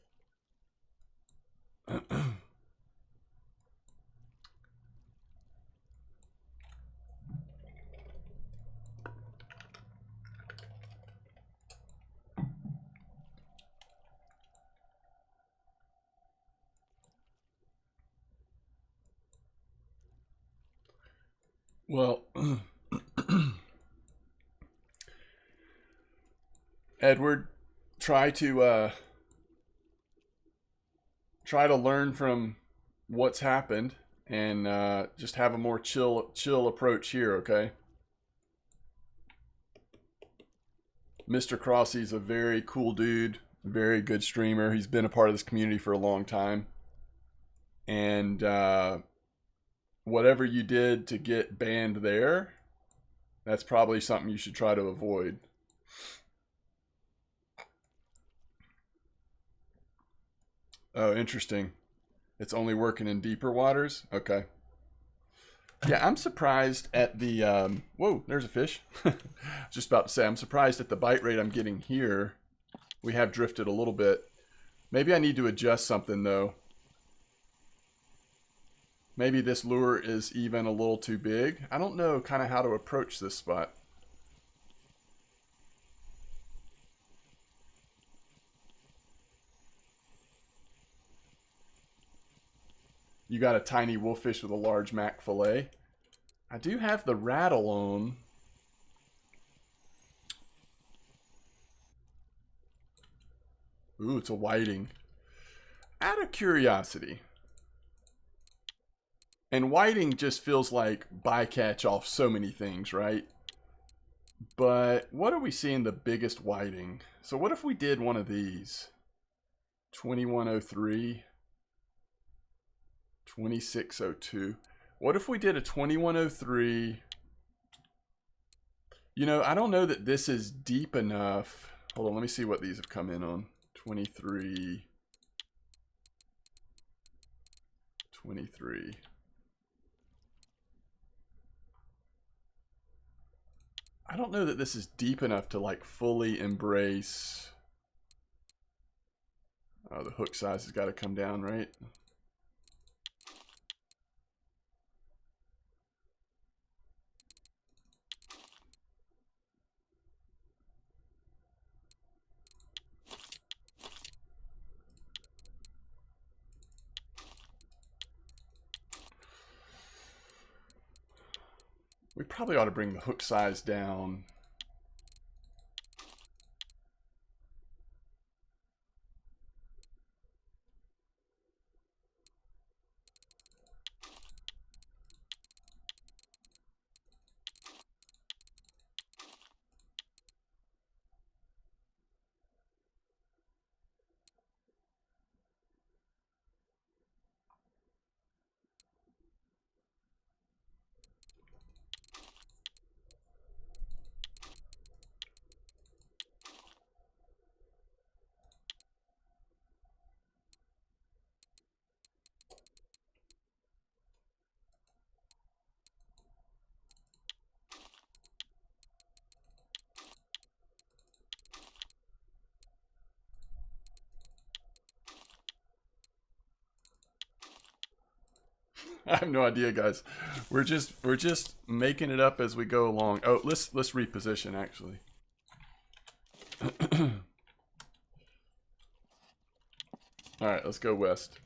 Well, Edward, try to learn from what's happened and just have a more chill approach here, okay? Mr. Crossy's a very cool dude, very good streamer. He's been a part of this community for a long time. And whatever you did to get banned there, that's probably something you should try to avoid. Oh, interesting. It's only working in deeper waters? Okay. Yeah, I'm surprised at the... whoa, there's a fish. Just about to say, I'm surprised at the bite rate I'm getting here. We have drifted a little bit. Maybe I need to adjust something, though. Maybe this lure is even a little too big. I don't know kind of how to approach this spot. You got a tiny wolffish with a large mac fillet. I do have the rattle on. Ooh, it's a whiting. Out of curiosity. And whiting just feels like bycatch off so many things, right? But what are we seeing the biggest whiting? So what if we did one of these? 2103. 2602. What if we did a 2103? You know, I don't know that this is deep enough. Hold on, let me see what these have come in on. 23. 23. I don't know that this is deep enough to like fully embrace. Oh, the hook size has got to come down, right? We probably ought to bring the hook size down. I have no idea, guys. We're just making it up as we go along. Oh, let's reposition actually. All right, let's go west.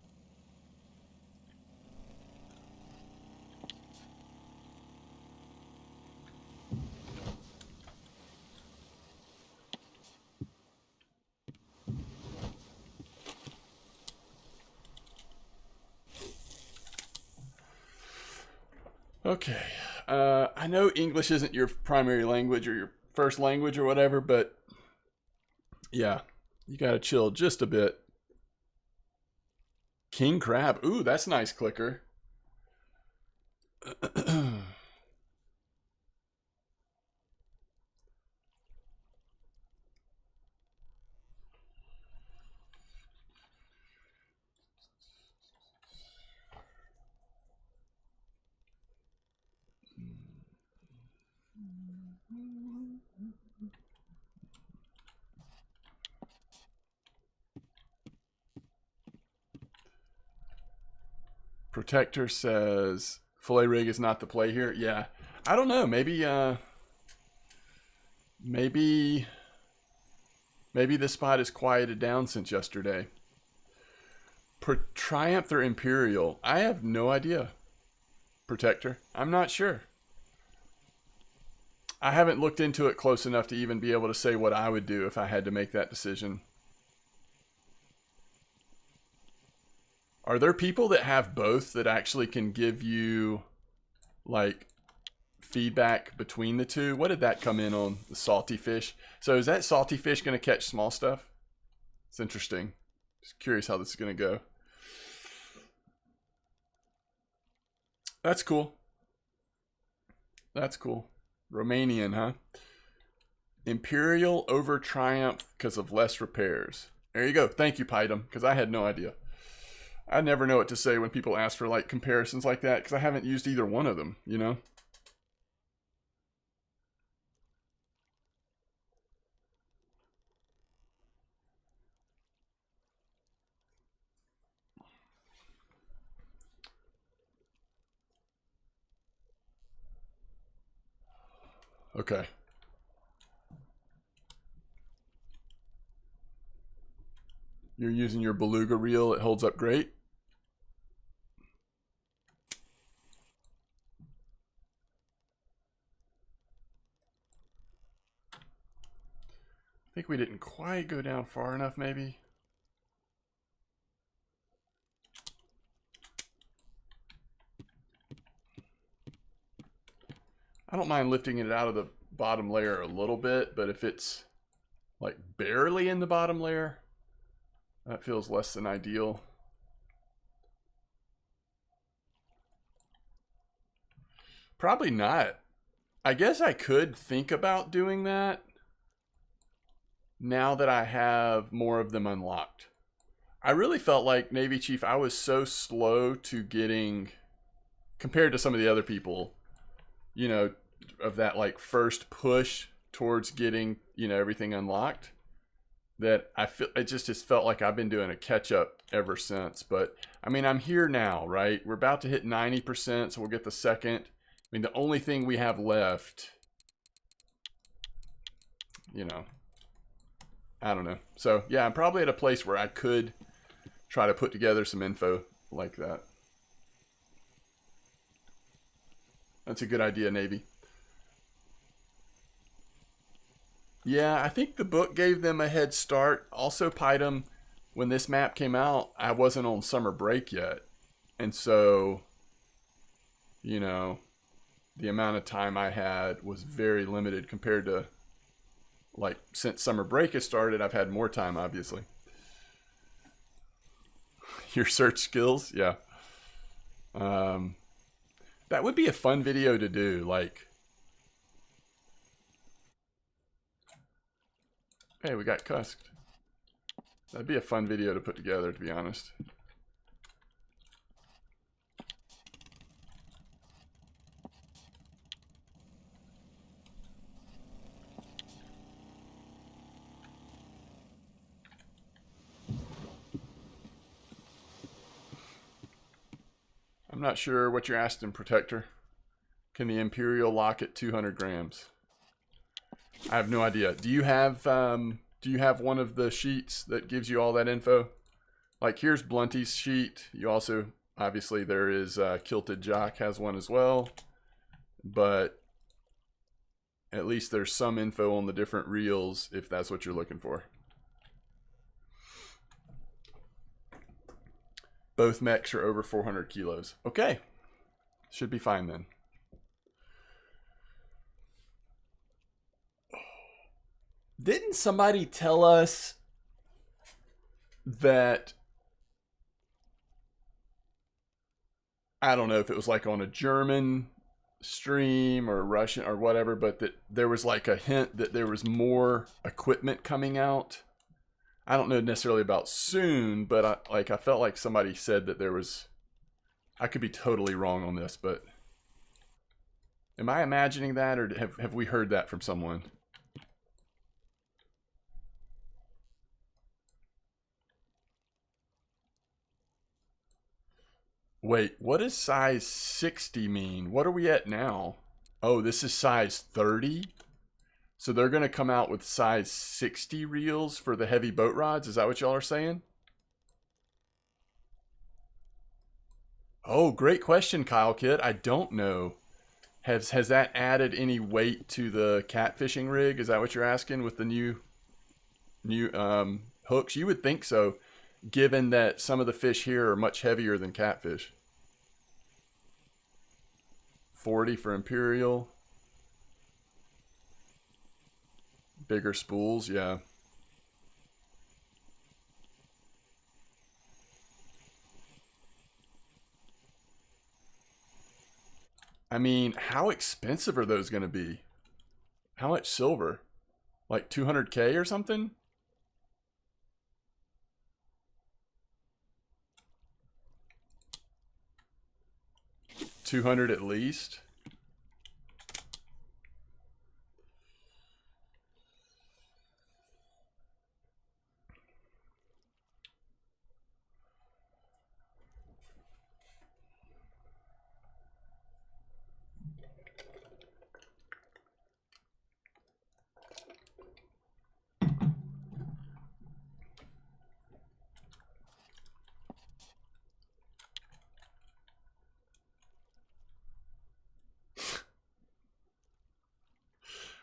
Okay. I know English isn't your primary language or your first language or whatever, but yeah, you gotta chill just a bit. King crab. Ooh, that's nice, clicker. Protector says fillet rig is not the play here. Yeah, I don't know. Maybe this spot is quieted down since yesterday. Triumph or Imperial? I have no idea. Protector, I'm not sure. I haven't looked into it close enough to even be able to say what I would do if I had to make that decision. Are there people that have both that actually can give you like feedback between the two? What did that come in on? The salty fish. So is that salty fish going to catch small stuff? It's interesting. Just curious how this is going to go. That's cool. That's cool. Romanian, huh? Imperial over Triumph because of less repairs. There you go. Thank you, Python, because I had no idea. I never know what to say when people ask for like comparisons like that because I haven't used either one of them, you know? Okay. You're using your beluga reel. It holds up great. I think we didn't quite go down far enough, maybe. I don't mind lifting it out of the bottom layer a little bit, but if it's like barely in the bottom layer, that feels less than ideal. Probably not. I guess I could think about doing that now that I have more of them unlocked. I really felt like Navy Chief, I was so slow to getting, compared to some of the other people, you know, of that like first push towards getting, you know, everything unlocked, that I feel it just felt like I've been doing a catch up ever since. But I mean, I'm here now, right? We're about to hit 90%, so we'll get the second. I mean, the only thing we have left, you know, I don't know. So yeah, I'm probably at a place where I could try to put together some info like that. That's a good idea, Navy. Yeah, I think the book gave them a head start. Also, Python, when this map came out, I wasn't on summer break yet. And so, you know, the amount of time I had was very limited compared to, like, since summer break has started, I've had more time, obviously. Your search skills? Yeah. That would be a fun video to do, like... Hey, we got cusked. That'd be a fun video to put together, to be honest. I'm not sure what you're asking, Protector. Can the Imperial lock at 200 grams? I have no idea. Do you have one of the sheets that gives you all that info? Like here's Blunty's sheet. You also, obviously there is Kilted Jock has one as well. But at least there's some info on the different reels if that's what you're looking for. Both mechs are over 400 kilos. Okay. Should be fine then. Didn't somebody tell us that, I don't know if it was like on a German stream or Russian or whatever, but that there was like a hint that there was more equipment coming out. I don't know necessarily about soon, but I felt like somebody said that there was, I could be totally wrong on this, but am I imagining that, or have we heard that from someone? Wait, what does size 60 mean? What are we at now? Oh, this is size 30? So they're going to come out with size 60 reels for the heavy boat rods? Is that what y'all are saying? Oh, great question, Kyle Kid. I don't know. Has that added any weight to the catfishing rig? Is that what you're asking with the new hooks? You would think so, given that some of the fish here are much heavier than catfish. 40 for Imperial. Bigger spools, yeah. I mean, how expensive are those going to be? How much silver? Like 200K or something? $200 at least?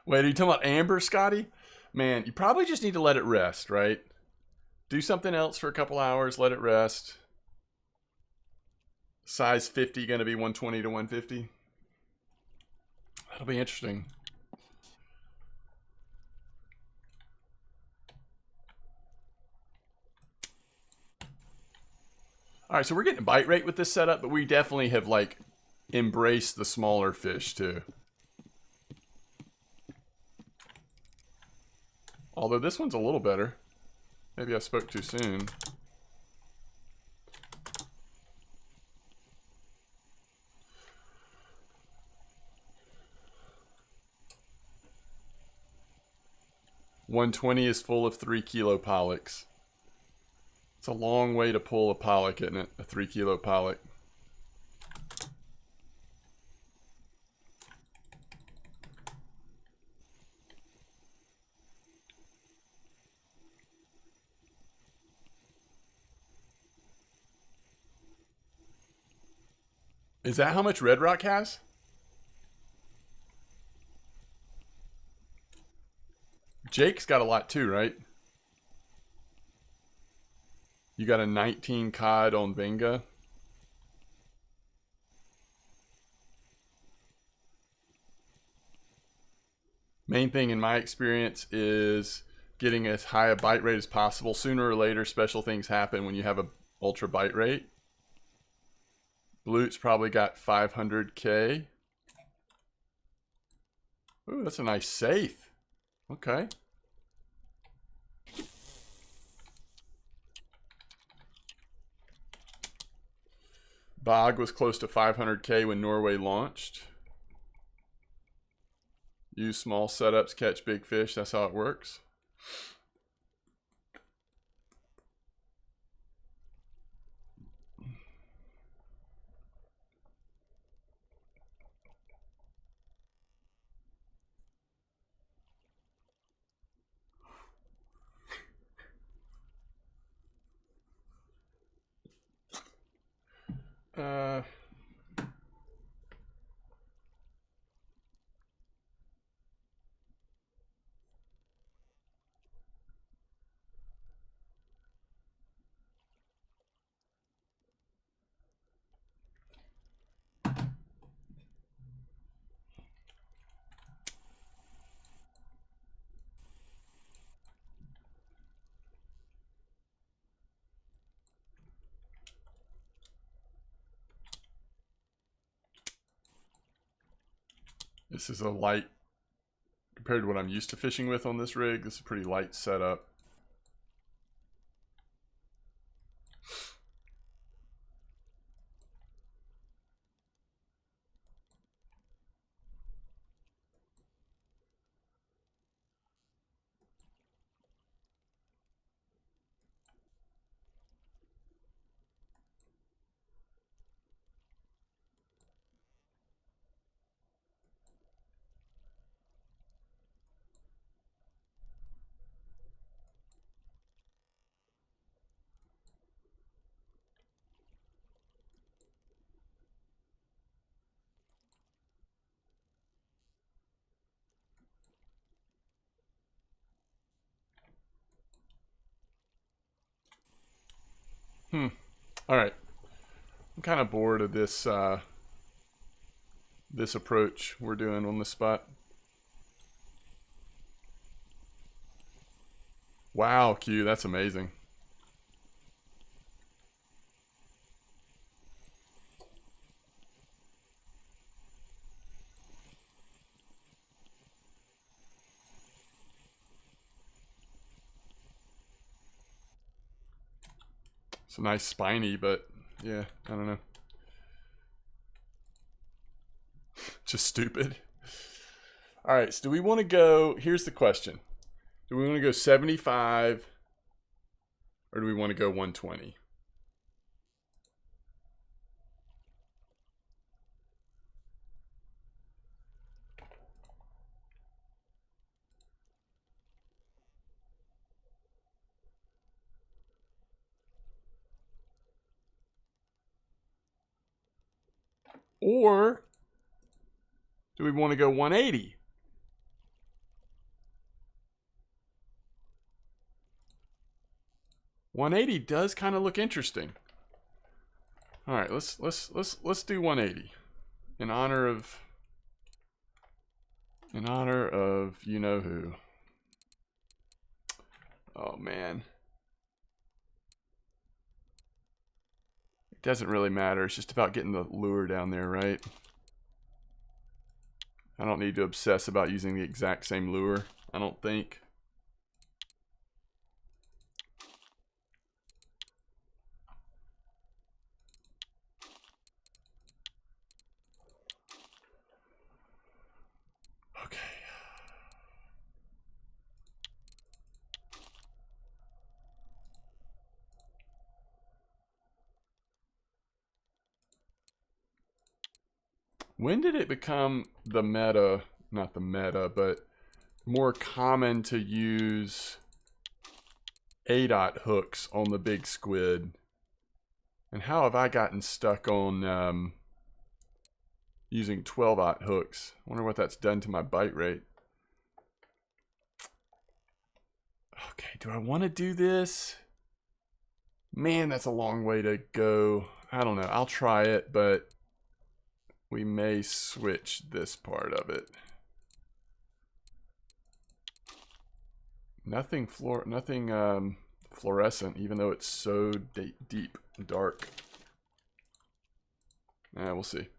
Wait, are you talking about amber, Scotty? Man, you probably just need to let it rest, right? Do something else for a couple hours, let it rest. Size 50 going to be 120 to 150. That'll be interesting. All right, so we're getting a bite rate with this setup, but we definitely have like embraced the smaller fish too. Although this one's a little better. Maybe I spoke too soon. $120 is full of 3 kilo pollocs. It's a long way to pull a pollock, isn't it? A 3 kilo pollock. Is that how much Red Rock has? Jake's got a lot too, right? You got a 19 cod on Venga. Main thing in my experience is getting as high a bite rate as possible. Sooner or later, special things happen when you have a ultra bite rate. Blute's probably got 500K. Ooh, that's a nice safe. Okay. Bog was close to 500K when Norway launched. Use small setups, catch big fish. That's how it works. Uh, this is a light, compared to what I'm used to fishing with on this rig, this is a pretty light setup. All right. I'm kind of bored of this this approach we're doing on the spot. Wow, Q, that's amazing. It's a nice spiny, but yeah, I don't know. Just stupid. All right, so do we want to go? Here's the question: do we want to go 75, or do we want to go 120? Or do we want to go 180? $180 does kind of look interesting. All right, let's do 180 in honor of you know who. Oh man. It doesn't really matter. It's just about getting the lure down there, right? I don't need to obsess about using the exact same lure, I don't think. Okay. When did it become the meta, not the meta, but more common to use A-dot hooks on the big squid? And how have I gotten stuck on using 12-aught hooks? I wonder what that's done to my bite rate. Okay, do I want to do this? Man, that's a long way to go. I don't know. I'll try it, but we may switch this part of it. Nothing fluorescent, even though it's so deep, dark. We'll see.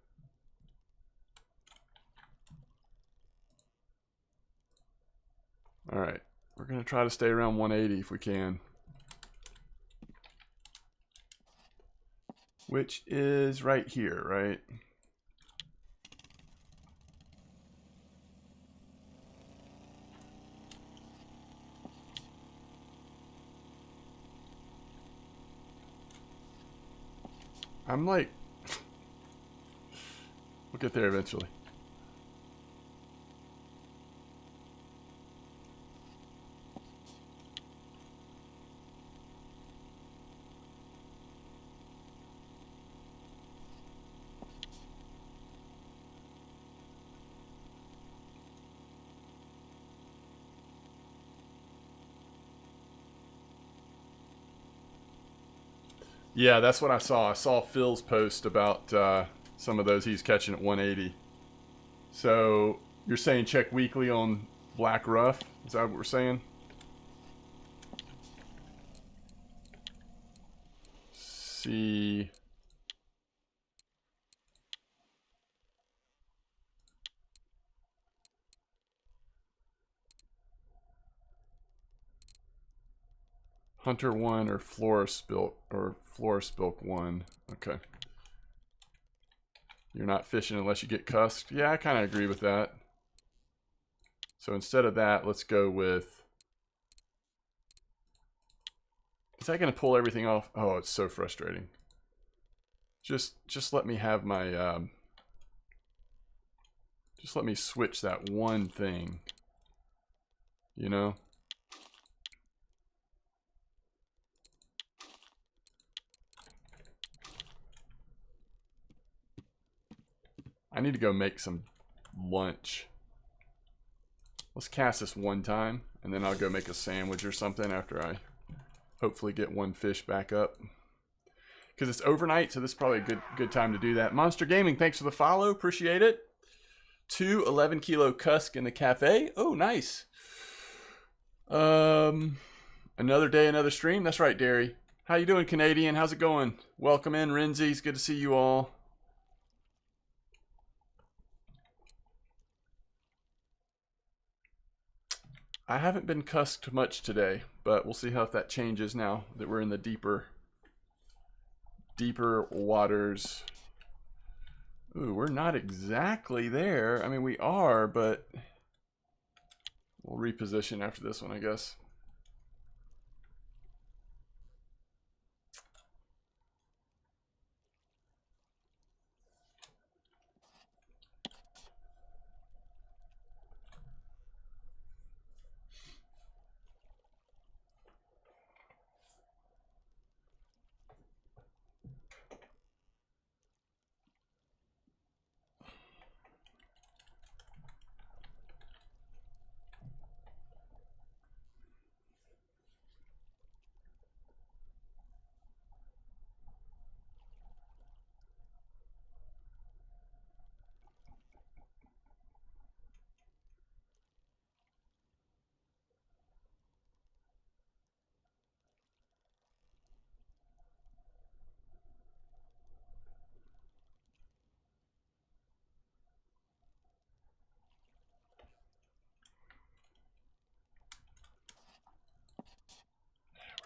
All right, we're gonna try to stay around 180 if we can. Which is right here, right? I'm like, we'll get there eventually. Yeah, that's what I saw. I saw Phil's post about some of those he's catching at 180. So you're saying check weekly on Black Rough? Is that what we're saying? See. Hunter 1 or Florispilk 1. Okay. You're not fishing unless you get cusked. Yeah, I kind of agree with that. So instead of that, let's go with... Is that going to pull everything off? Oh, it's so frustrating. Just let me have my... just let me switch that one thing. You know? I need to go make some lunch. Let's cast this one time, and then I'll go make a sandwich or something after I hopefully get one fish back up. Because it's overnight, so this is probably a good time to do that. Monster Gaming, thanks for the follow. Appreciate it. 2 11-kilo cusk in the cafe. Oh, nice. Another day, another stream. That's right, Derry. How you doing, Canadian? How's it going? Welcome in, Renzi. It's good to see you all. I haven't been cusked much today, but we'll see how that changes now that we're in the deeper waters. Ooh, we're not exactly there. I mean, we are, but we'll reposition after this one, I guess.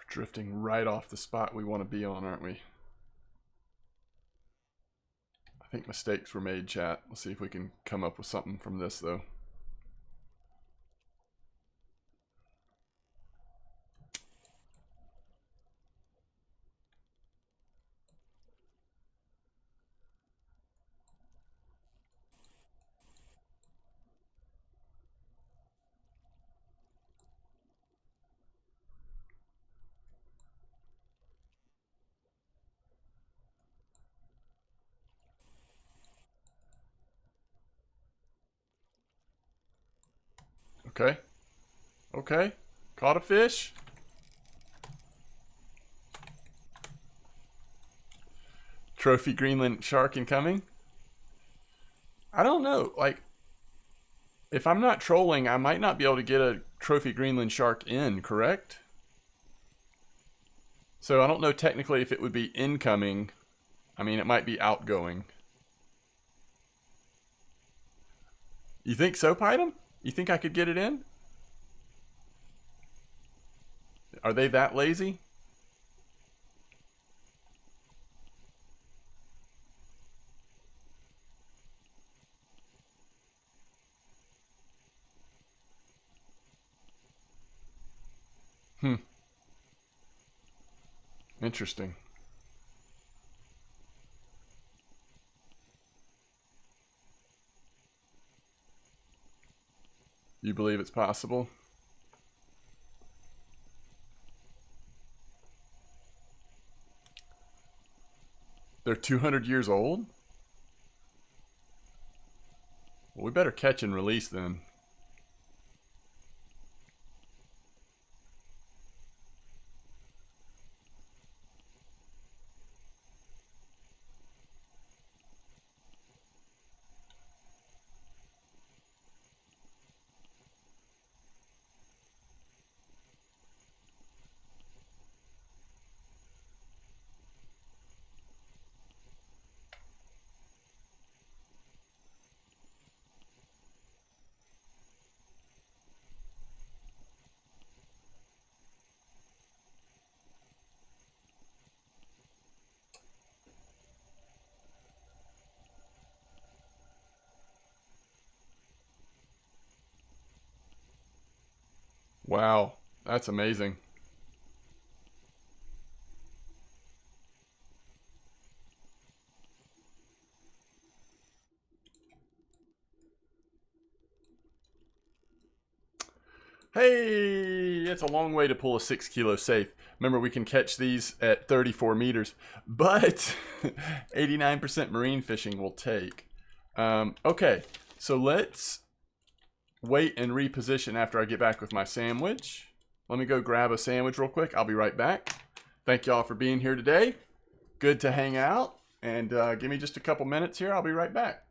Drifting right off the spot we want to be on, aren't we? I think mistakes were made, chat. Let's see if we can come up with something from this, though. Okay. Okay. Caught a fish. Trophy Greenland shark incoming. I don't know. Like, if I'm not trolling, I might not be able to get a Trophy Greenland shark in, correct? So I don't know technically if it would be incoming. I mean, it might be outgoing. You think so, Python? You think I could get it in? Are they that lazy? Interesting. You believe it's possible? They're 200 years old? Well, we better catch and release then. Wow, that's amazing. Hey, it's a long way to pull a 6 kilo safe. Remember, we can catch these at 34 meters, but 89% marine fishing will take. Okay, so let's wait and reposition after I get back with my sandwich. Let me go grab a sandwich real quick. I'll be right back. Thank y'all for being here today. Good to hang out. And give me just a couple minutes here. I'll be right back.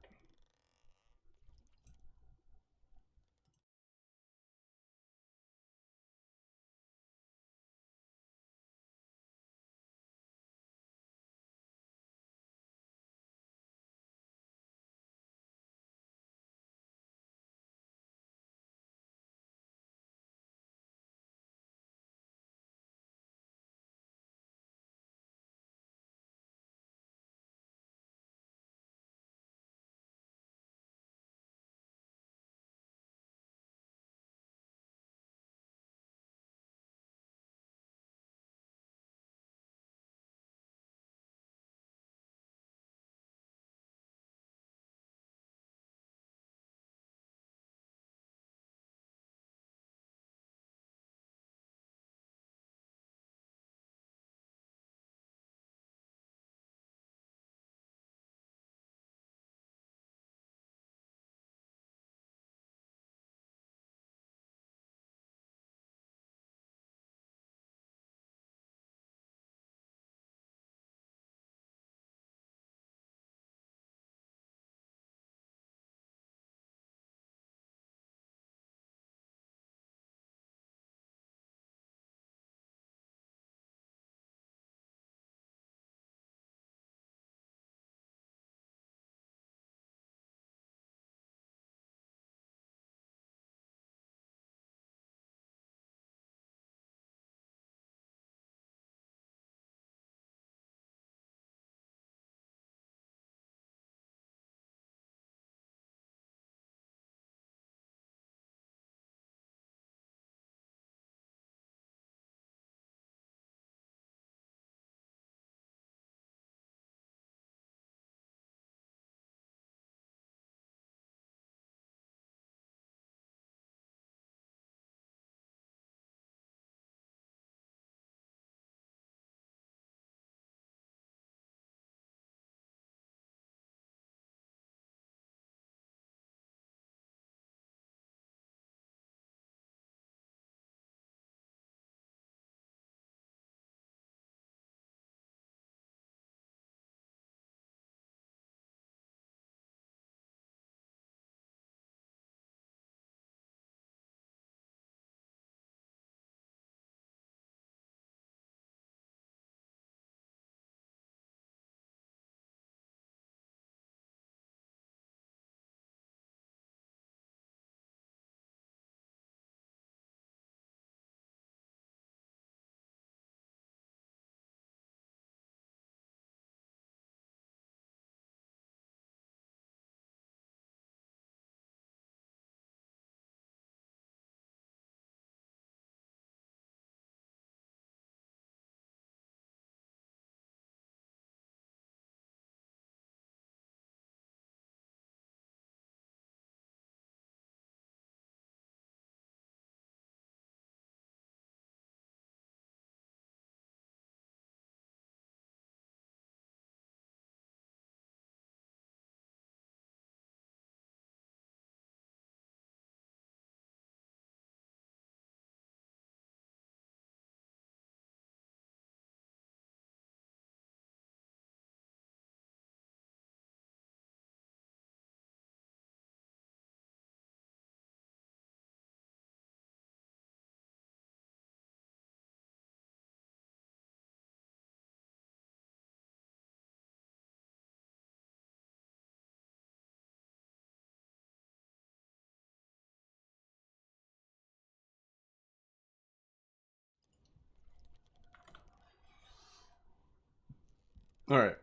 All right.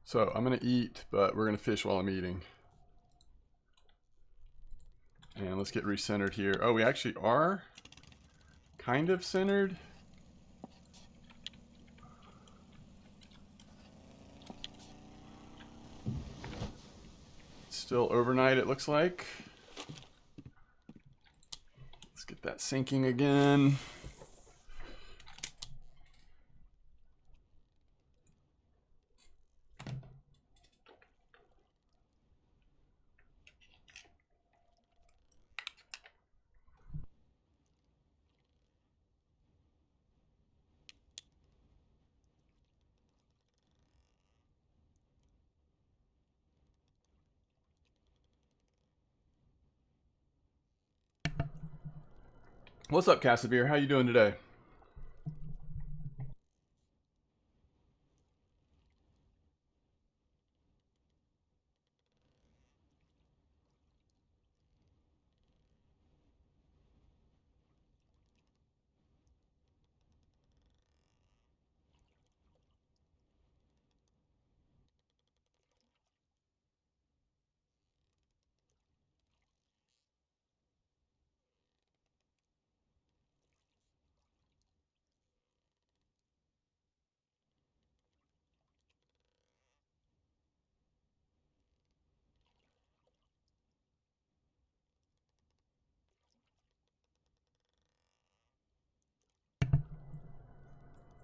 So I'm going to eat, but we're going to fish while I'm eating. And let's get recentered here. Oh, we actually are kind of centered. Still overnight, it looks like. Let's get that sinking again. What's up, Casimir? How you doing today?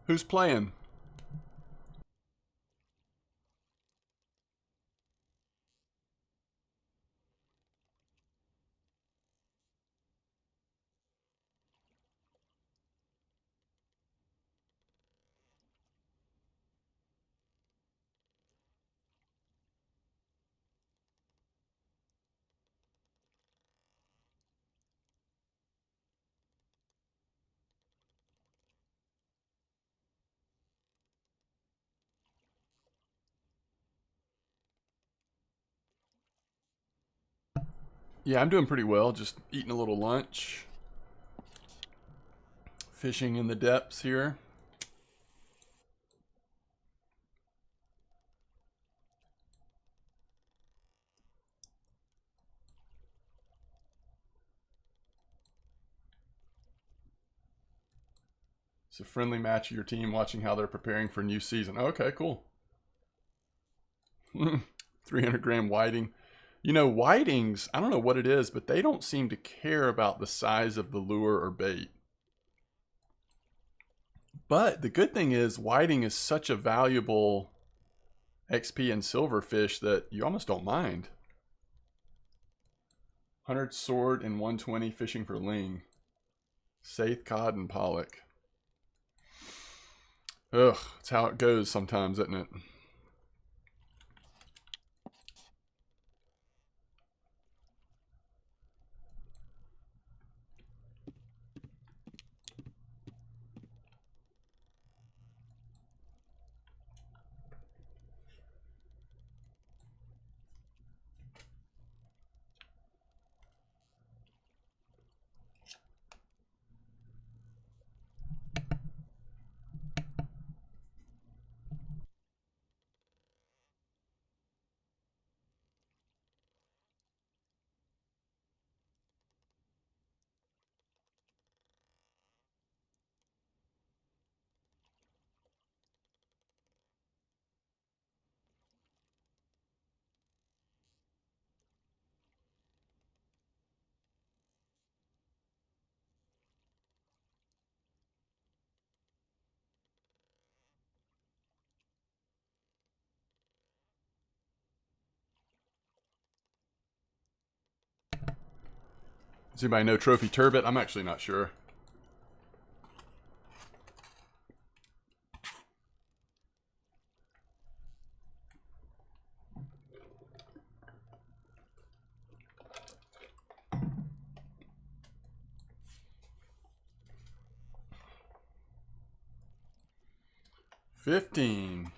Who's playing? Yeah, I'm doing pretty well. Just eating a little lunch. Fishing in the depths here. It's a friendly match of your team watching how they're preparing for new season. Okay, cool. 300 gram whiting. You know, whitings, I don't know what it is, but they don't seem to care about the size of the lure or bait. But the good thing is, whiting is such a valuable XP and silver fish that you almost don't mind. 100 sword and 120 fishing for ling. Saith, cod, and pollock. Ugh, it's how it goes sometimes, isn't it? Does anybody know Trophy Turbot? I'm actually not sure. $15.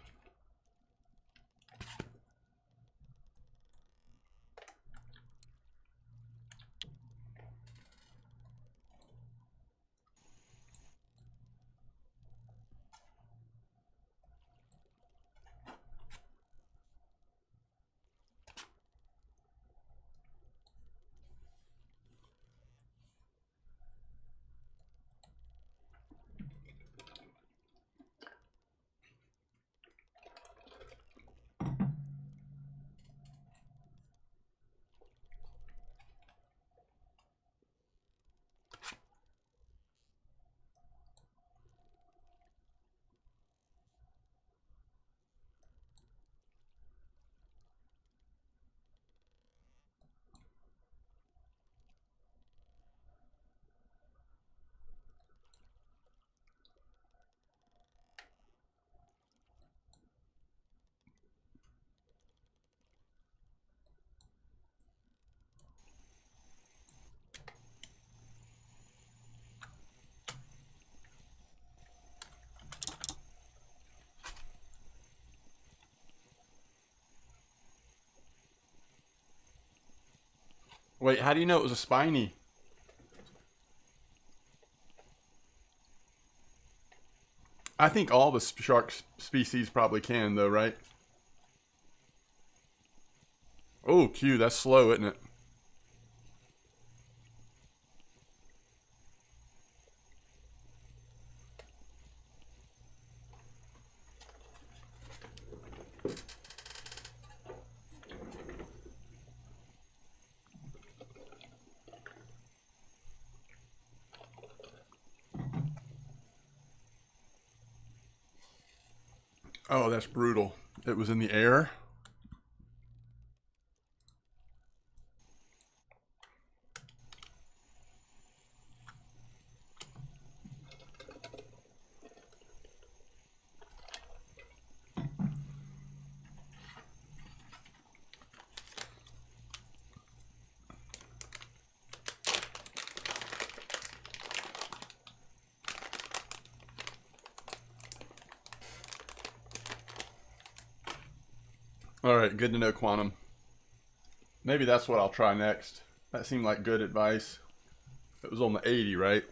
Wait, how do you know it was a spiny? I think all the shark species probably can, though, right? Oh, Q, that's slow, isn't it? Oh, that's brutal. It was in the air? Alright, good to know, Quantum. Maybe that's what I'll try next. That seemed like good advice. It was on the 80, right?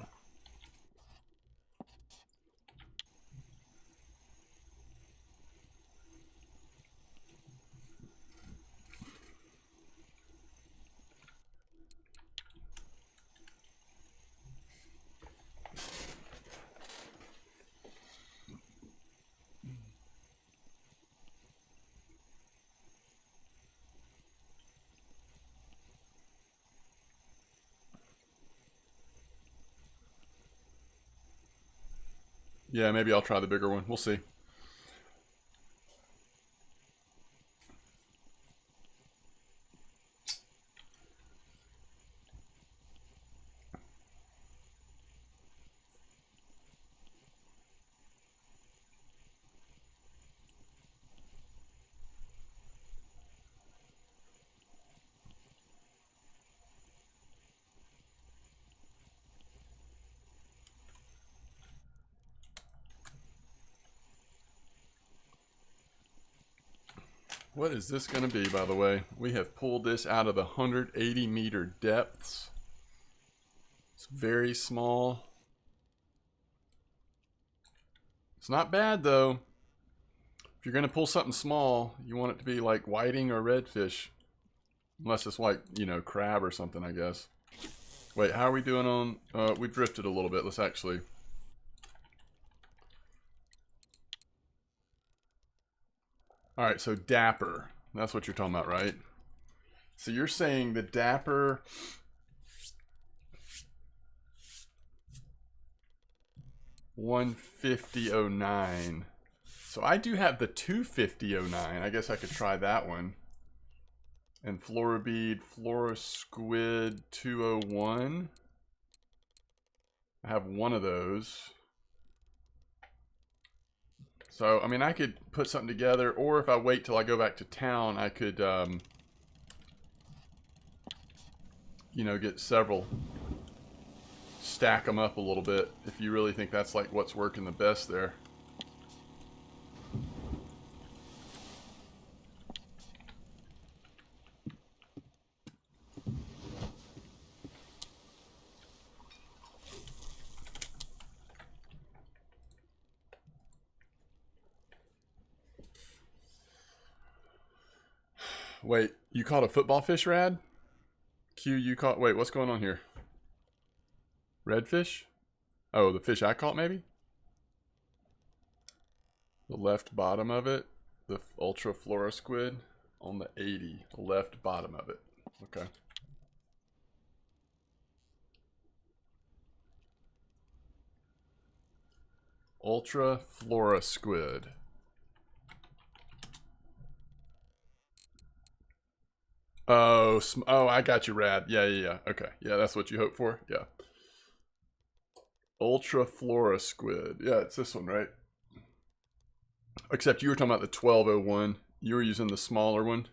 Yeah, maybe I'll try the bigger one. We'll see. What is this going to be, by the way? We have pulled this out of the 180 meter depths. It's very small. It's not bad, though. If you're going to pull something small, you want it to be like whiting or redfish. Unless it's like, you know, crab or something, I guess. Wait, how are we doing on... we drifted a little bit. Let's actually... Alright, so Dapper. That's what you're talking about, right? So you're saying the Dapper... 150.09. So I do have the 250.09. I guess I could try that one. And Florabead, Florisquid 201. I have one of those. So, I mean, I could put something together, or if I wait till I go back to town, I could, you know, get several. Stack them up a little bit, if you really think that's like what's working the best there. Wait, you caught a football fish, Rad? Q, you caught... Wait, what's going on here? Redfish? Oh, the fish I caught, maybe? The left bottom of it. The Ultra Florisquid on the 80. The left bottom of it. Okay. Ultra Florisquid. Oh, I got you, Rad. Yeah. Okay. Yeah, that's what you hope for? Yeah. Ultra Florisquid. Yeah, it's this one, right? Except you were talking about the 1201. You were using the smaller one.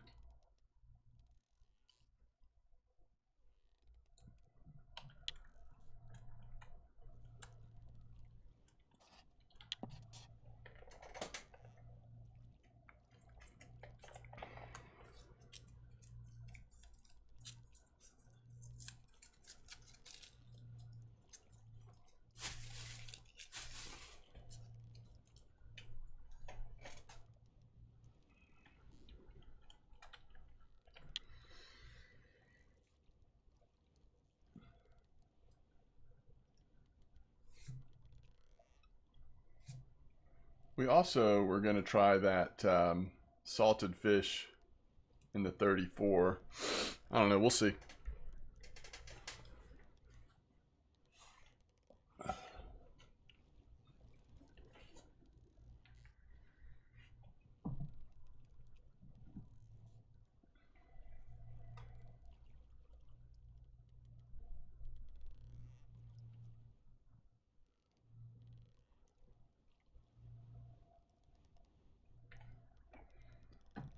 We also were going to try that salted fish in the 34. I don't know. We'll see.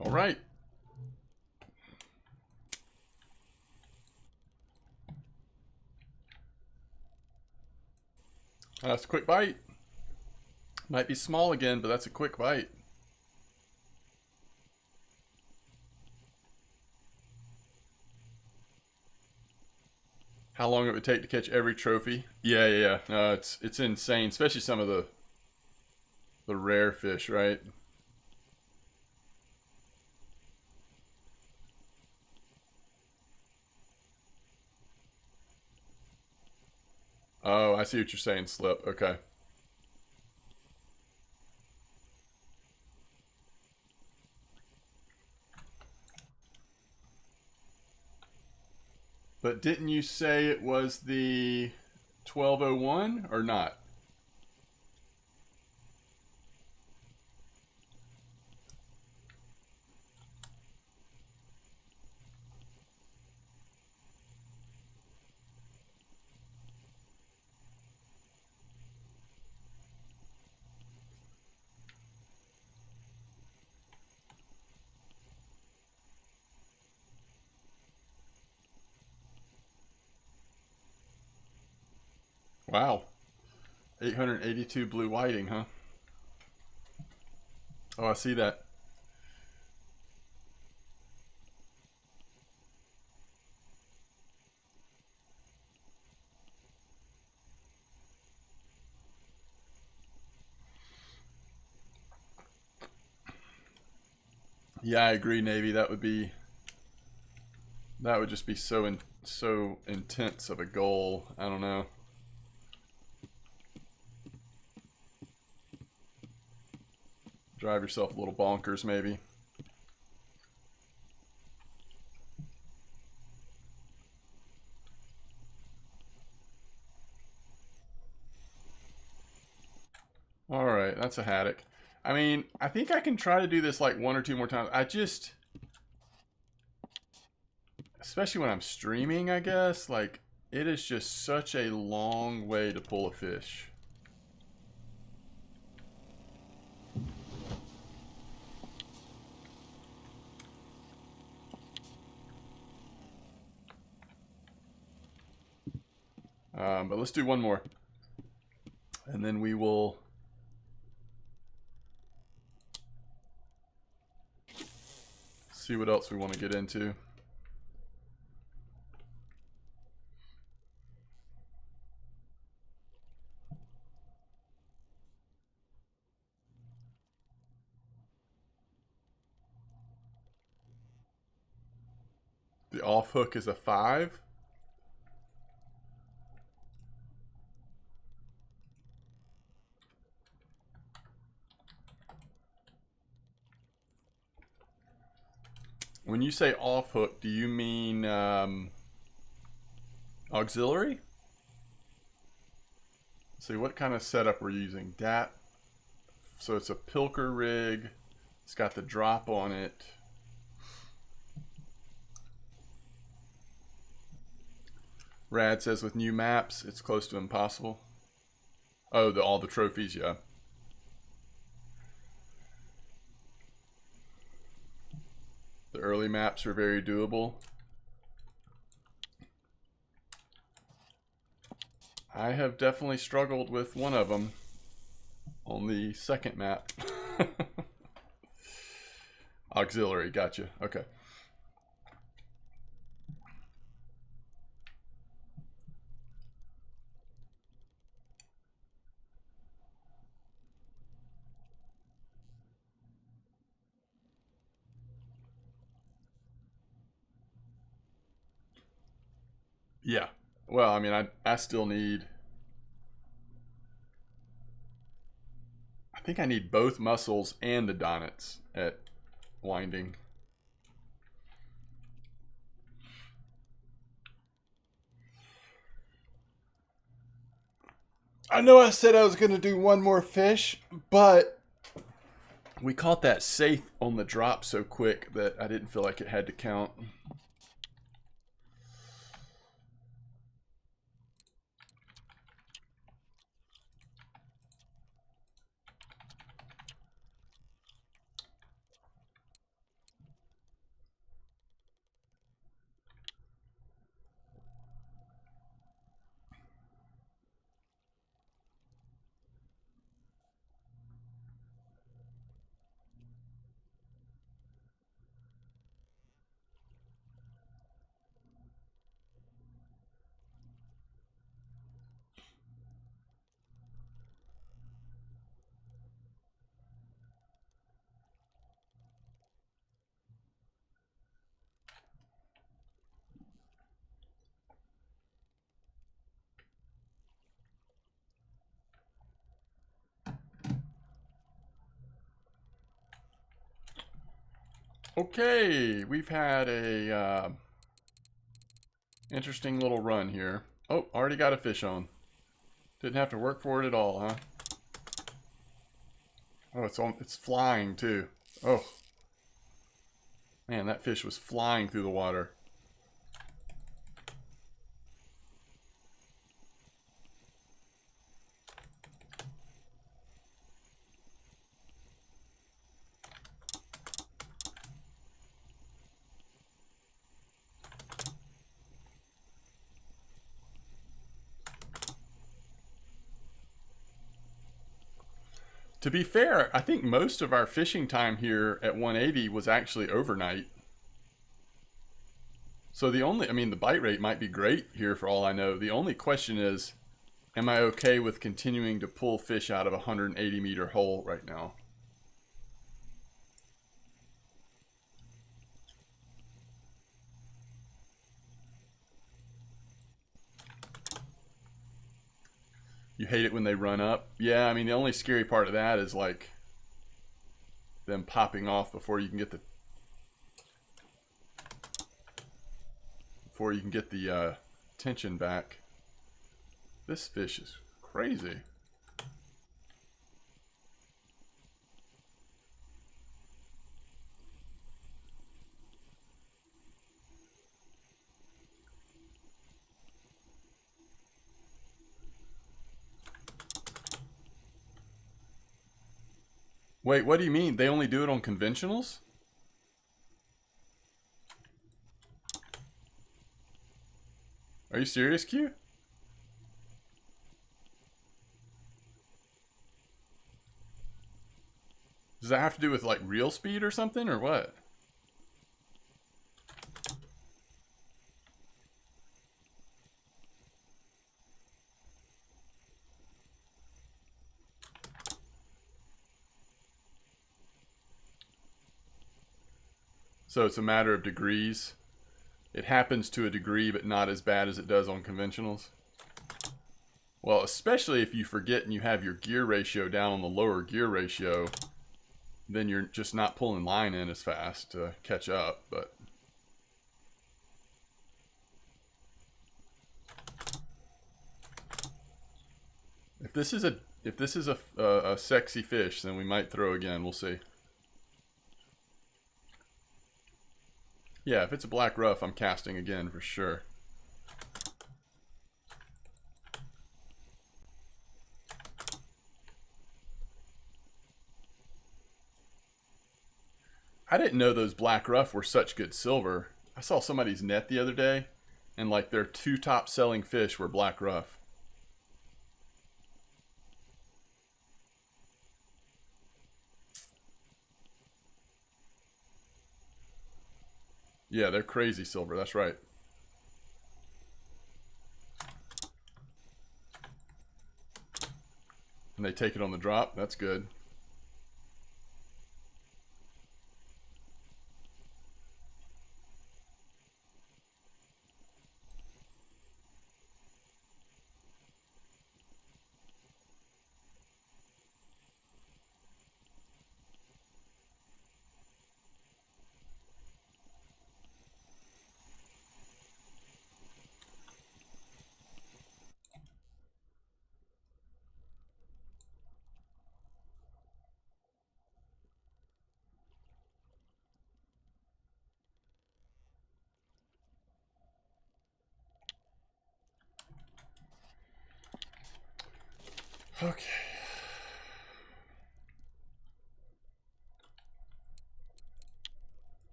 All right. That's a quick bite. Might be small again, but that's a quick bite. How long it would take to catch every trophy? Yeah. No, it's insane, especially some of the rare fish, right? Oh, I see what you're saying, Slip. Okay. But didn't you say it was the 1201 or not? Wow. 882 blue whiting, huh? Oh, I see that. Yeah, I agree, Navy. That would just be so intense of a goal. I don't know. Drive yourself a little bonkers, maybe. All right, that's a haddock. I mean, I think I can try to do this like one or two more times. Especially when I'm streaming, I guess, like, it is just such a long way to pull a fish. But let's do one more. And then we will see what else we want to get into. The off hook is a 5. When you say off hook, do you mean auxiliary? See what kind of setup we're using. Dat. So it's a Pilker rig. It's got the drop on it. Rad says with new maps, it's close to impossible. Oh, all the trophies, yeah. The early maps are very doable. I have definitely struggled with one of them on the second map. Auxiliary, gotcha. Okay. Yeah. Well, I mean, I still need. I think I need both mussels and the Donnets at winding. I know I said I was going to do one more fish, but we caught that safe on the drop so quick that I didn't feel like it had to count. Okay, we've had a interesting little run here. Oh, already got a fish on. Didn't have to work for it at all, huh? Oh, it's flying too. Oh. Man, that fish was flying through the water. To be fair, I think most of our fishing time here at 180 was actually overnight. So I mean, the bite rate might be great here for all I know. The only question is, am I okay with continuing to pull fish out of a 180-meter hole right now? You hate it when they run up? Yeah, I mean, the only scary part of that is like them popping off before you can get the tension back. This fish is crazy. Wait, what do you mean? They only do it on conventionals? Are you serious, Q? Does that have to do with like reel speed or something, or what? So it's a matter of degrees. It happens to a degree, but not as bad as it does on conventionals. Well, especially if you forget and you have your gear ratio down on the lower gear ratio, then you're just not pulling line in as fast to catch up. But if this is a sexy fish, then we might throw again. We'll see. Yeah, if it's a black rough, I'm casting again for sure. I didn't know those black rough were such good silver. I saw somebody's net the other day, and like their two top selling fish were black rough. Yeah, they're crazy silver, that's right. And they take it on the drop, that's good. Okay.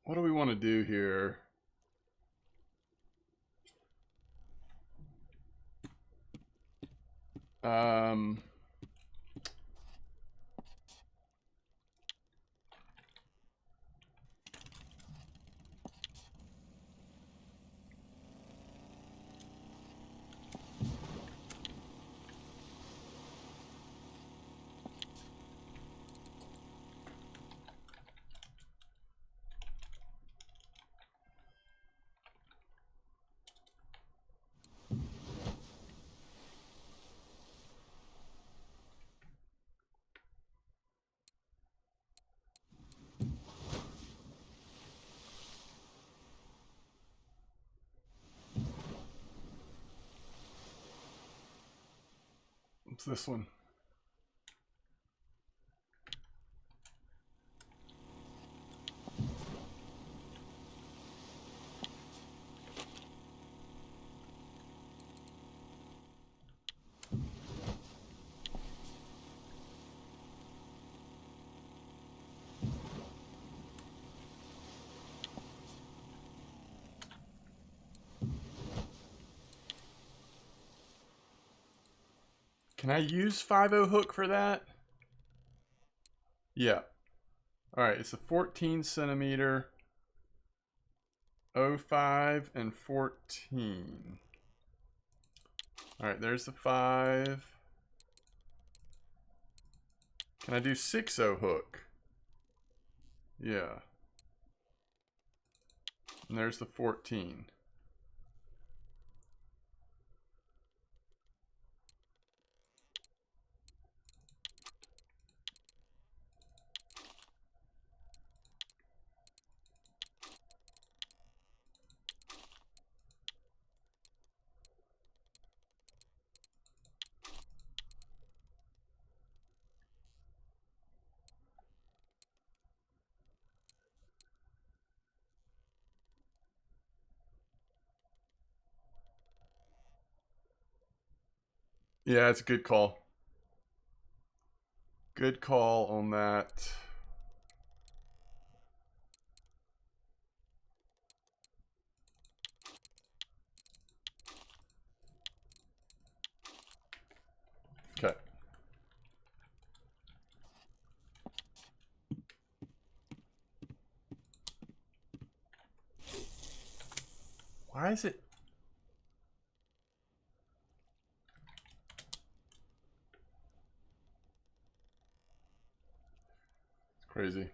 What do we want to do here? Um, what's this one? Can I use 5.0 hook for that? Yeah. All right, it's a 14 centimeter, 05 and 14. All right, there's the 5. Can I do 6.0 hook? Yeah. And there's the 14. Yeah, it's a good call. Good call on that. Okay. Why is it? It's crazy.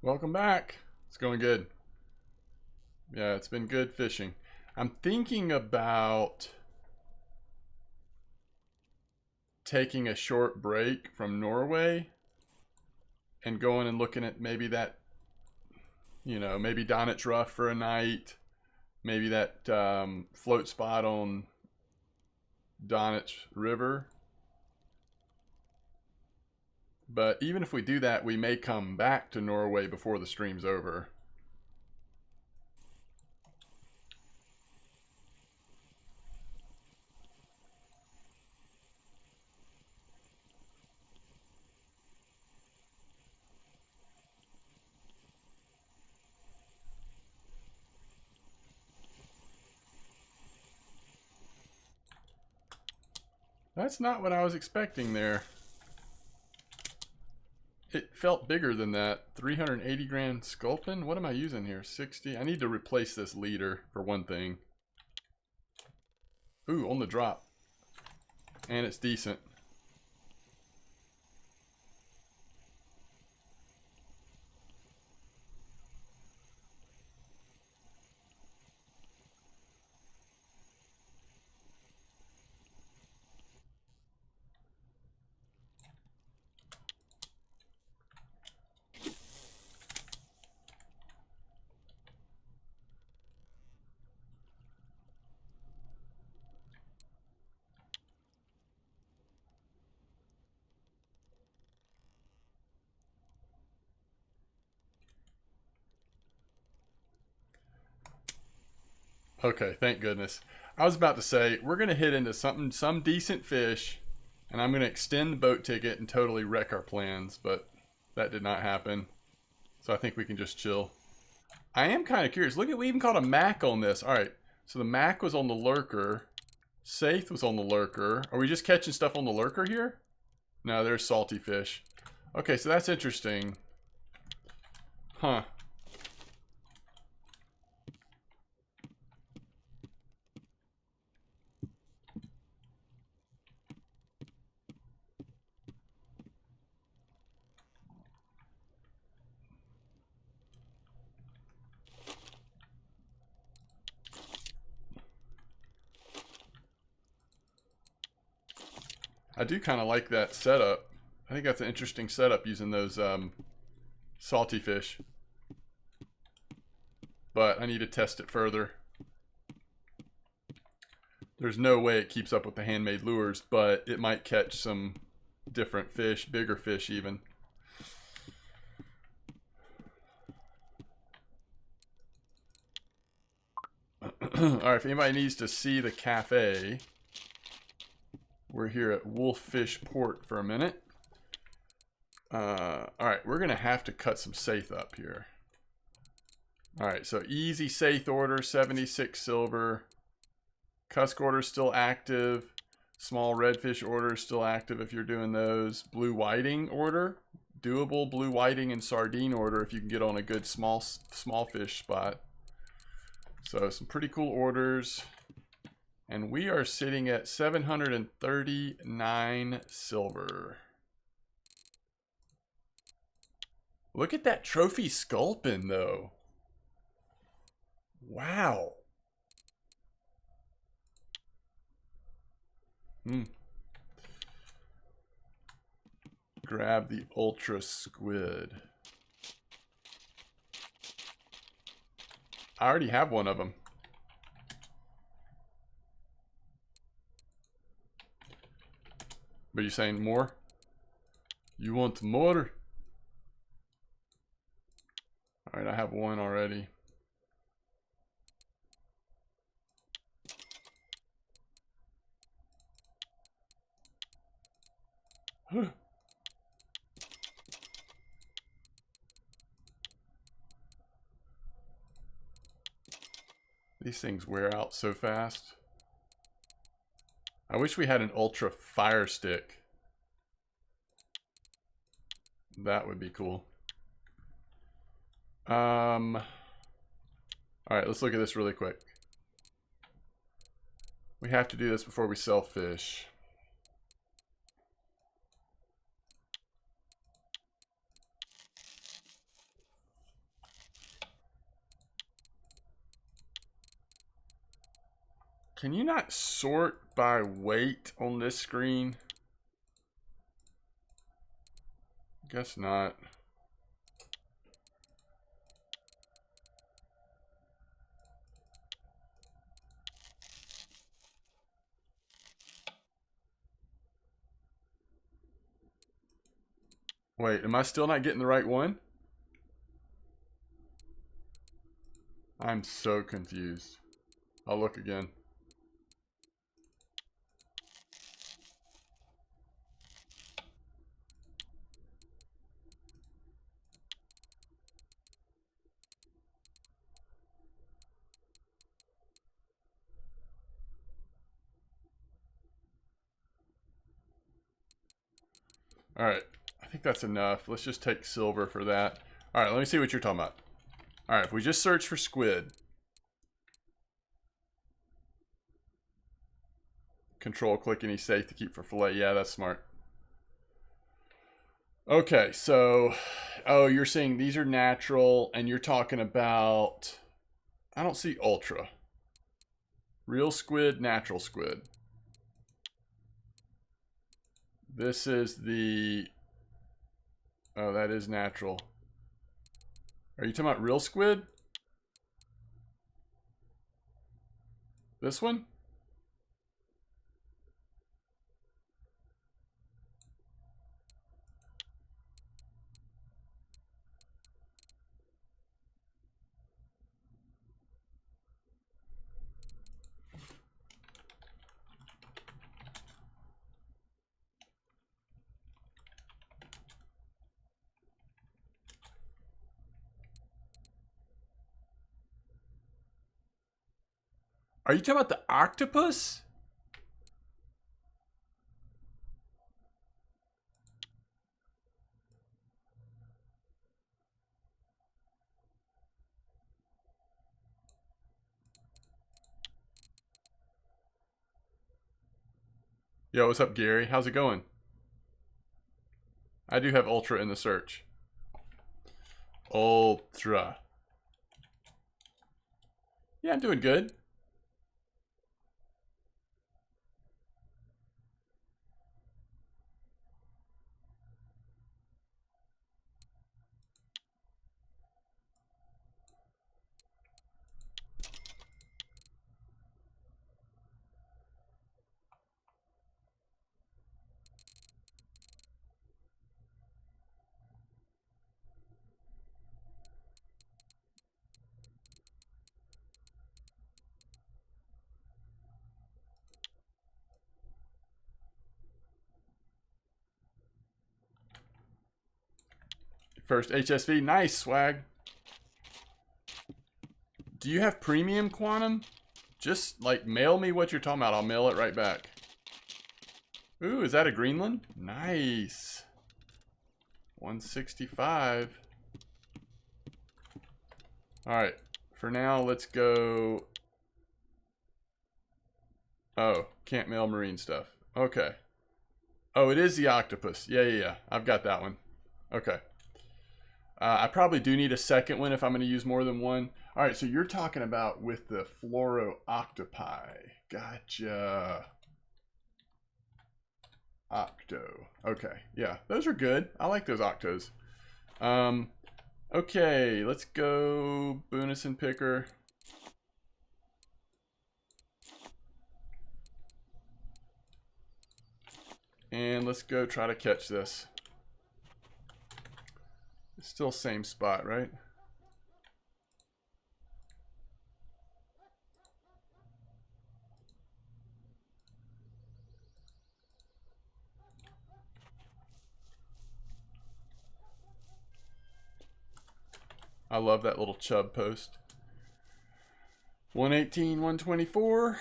Welcome back. It's going good. Yeah, it's been good fishing. I'm thinking about taking a short break from Norway and going and looking at maybe that, maybe Donich Rough for a night, maybe that float spot on Donich River. But even if we do that, we may come back to Norway before the stream's over. That's not what I was expecting there. It felt bigger than that. 380 grand sculpin? What am I using here? 60? I need to replace this leader for one thing. Ooh, on the drop. And it's decent. Okay, thank goodness. I was about to say we're gonna hit into some decent fish, and I'm gonna extend the boat ticket and totally wreck our plans, but that did not happen. So I think we can just chill. I am kind of curious. Look at, we even caught a Mac on this. All right, so the Mac was on the lurker. Saith was on the lurker. Are we just catching stuff on the lurker here? No, there's salty fish. Okay, so that's interesting. Huh. I do kind of like that setup. I think that's an interesting setup using those salty fish. But I need to test it further. There's no way it keeps up with the handmade lures, but it might catch some different fish, bigger fish even. Alright, if anybody needs to see the cafe, we're here at Wolffish Port for a minute. Alright, we're going to have to cut some saith up here. Alright, so easy saith order, 76 silver. Cusk order still active. Small redfish order still active if you're doing those. Blue whiting order, doable. Blue whiting and sardine order if you can get on a good small fish spot. So some pretty cool orders. And we are sitting at 739 silver. Look at that trophy sculpin though. Wow. Grab the ultra squid. I already have one of them. But you're saying more? You want more? Alright, I have one already. These things wear out so fast. I wish we had an ultra fire stick. That would be cool. Alright, let's look at this really quick. We have to do this before we sell fish. Can you not sort by weight on this screen? Guess not. Wait, am I still not getting the right one? I'm so confused. I'll look again. Alright, I think that's enough. Let's just take silver for that. Alright, let me see what you're talking about. Alright, if we just search for squid. Control click any safe to keep for fillet. Yeah, that's smart. Okay, so... Oh, you're saying these are natural, and you're talking about... I don't see ultra. Real squid, natural squid. This is the... Oh, that is natural. Are you talking about real squid? This one? Are you talking about the octopus? Yo, what's up, Gary? How's it going? I do have Ultra in the search. Ultra. Yeah, I'm doing good. First HSV. Nice, swag. Do you have premium Quantum? Just, like, mail me what you're talking about. I'll mail it right back. Ooh, is that a Greenland? Nice. 165. Alright. For now, let's go... Oh, can't mail marine stuff. Okay. Oh, it is the octopus. Yeah. I've got that one. Okay. I probably do need a second one if I'm going to use more than one. All right, so you're talking about with the fluoro octopi. Gotcha. Octo. Okay, yeah, those are good. I like those octos. Okay, let's go Boonison Picker. And let's go try to catch this. It's still same spot, right? I love that little chub post. 118, 124.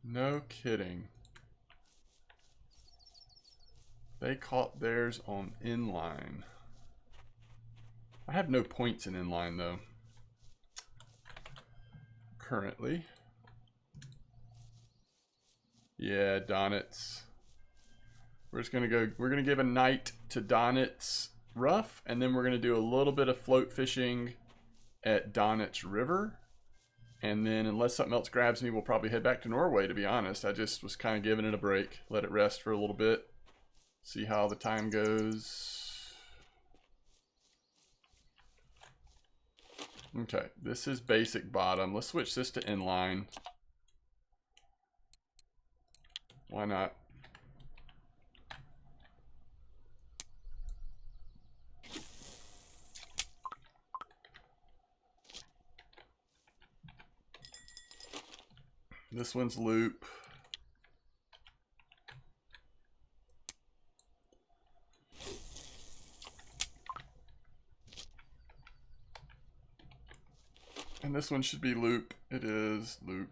No kidding. They caught theirs on inline. I have no points in inline though. Currently. Yeah, Donitz. We're just gonna go, we're gonna give a night to Donitz Rough, and then we're gonna do a little bit of float fishing at Donitz River. And then unless something else grabs me, we'll probably head back to Norway, to be honest. I just was kind of giving it a break. Let it rest for a little bit. See how the time goes. Okay, this is basic bottom. Let's switch this to inline. Why not? This one's loop. And this one should be loop. It is loop.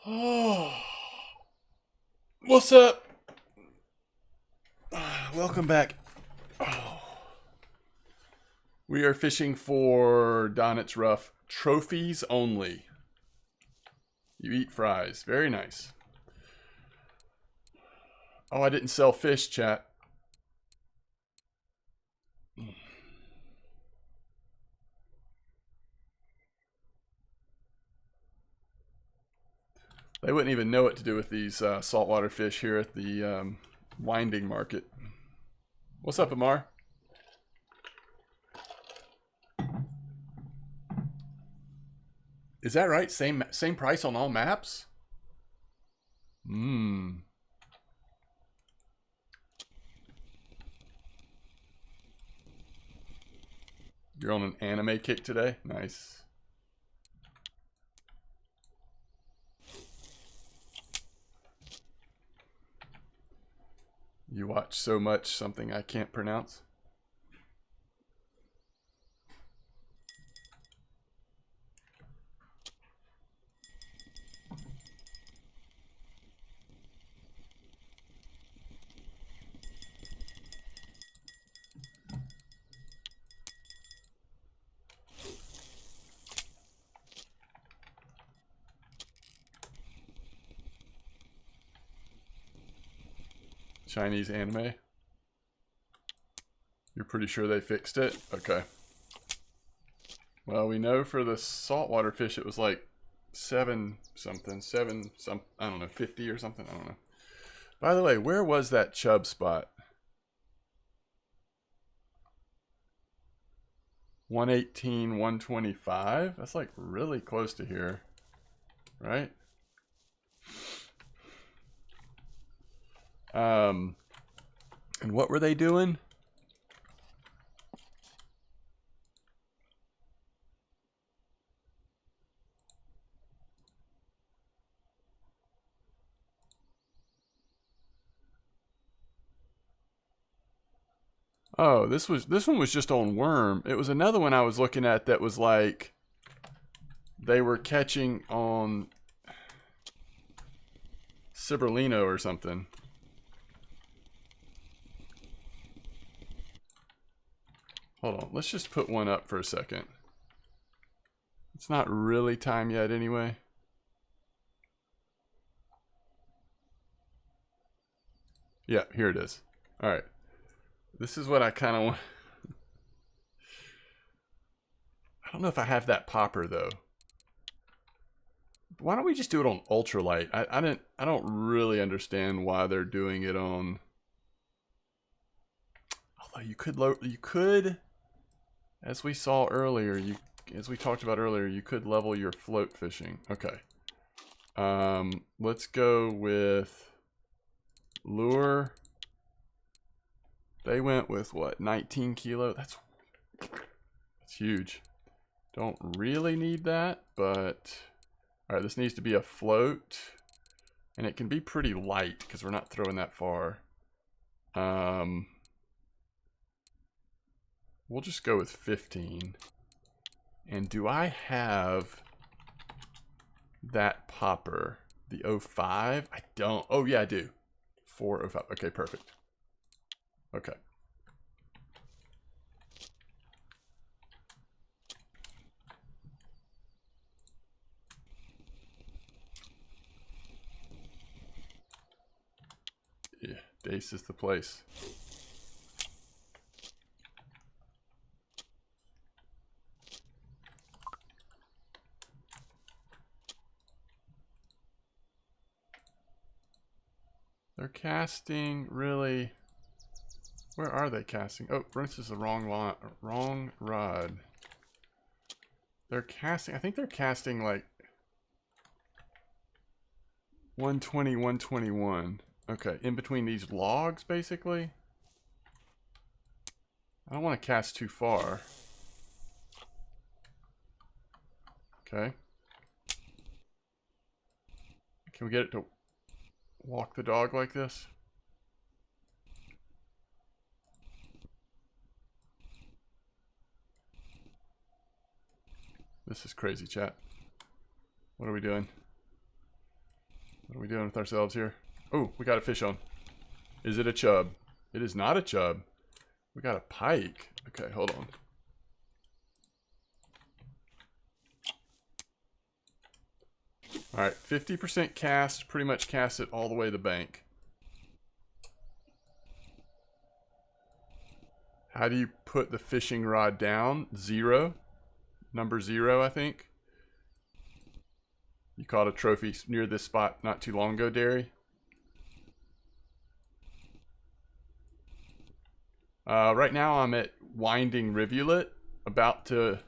Oh, what's up? Welcome back. Oh. We are fishing for Donitz Rough trophies only. You eat fries. Very nice. Oh, I didn't sell fish, chat. They wouldn't even know what to do with these saltwater fish here at the winding market. What's up, Amar? Is that right? Same price on all maps? Mmm. You're on an anime kick today? Nice. You watch so much something I can't pronounce? Chinese anime? You're pretty sure they fixed it? Okay. Well, we know for the saltwater fish it was like 7 something, I don't know, 50 or something, I don't know. By the way, where was that chub spot? 118, 125? That's like really close to here, right? And what were they doing? Oh, this one was just on worm. It was another one I was looking at that was like they were catching on Ciberlino or something. Hold on, let's just put one up for a second. It's not really time yet anyway. Yeah, here it is. All right. This is what I kind of want. I don't know if I have that popper though. Why don't we just do it on ultralight? I don't really understand why they're doing it on. Although you could, as we saw earlier, as we talked about earlier, you could level your float fishing. Okay. Let's go with lure. They went with what, 19 kilo? That's huge. Don't really need that, but all right, this needs to be a float, and it can be pretty light because we're not throwing that far. We'll just go with 15. And do I have that popper, the 05? I don't. Oh yeah, I do. 405. Okay, perfect. Okay. Yeah, Dace is the place. They're casting really. Where are they casting? Oh, this is the wrong rod. They're casting. I think they're casting like 120, 121. Okay, in between these logs, basically. I don't want to cast too far. Okay. Can we get it to walk the dog like this? This is crazy, chat. What are we doing? What are we doing with ourselves here? Oh, we got a fish on. Is it a chub? It is not a chub. We got a pike. Okay, hold on. All right, 50% cast. Pretty much cast it all the way to the bank. How do you put the fishing rod down? 0. Number 0, I think. caught a trophy near this spot not too long ago, Derry. Right now I'm at Winding Rivulet, about to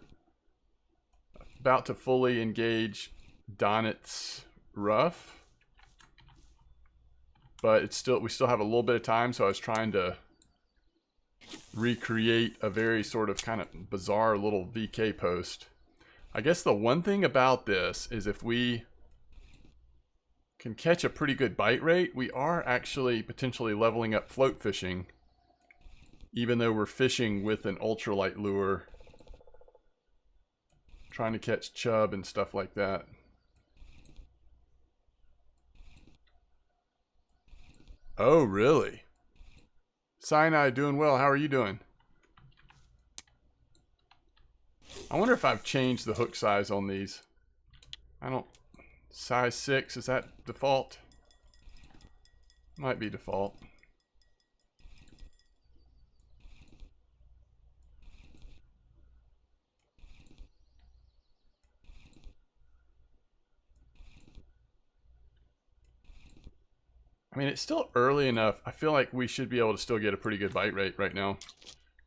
fully engage Donit's Rough. But we still have a little bit of time, so I was trying to recreate a very sort of kind of bizarre little VK post. I guess the one thing about this is if we can catch a pretty good bite rate, we are actually potentially leveling up float fishing, even though we're fishing with an ultralight lure, trying to catch chub and stuff like that. Oh, really? Cyanide, doing well. How are you doing? I wonder if I've changed the hook size on these. I don't... Size 6, is that default? Might be default. I mean, it's still early enough. I feel like we should be able to still get a pretty good bite rate right now.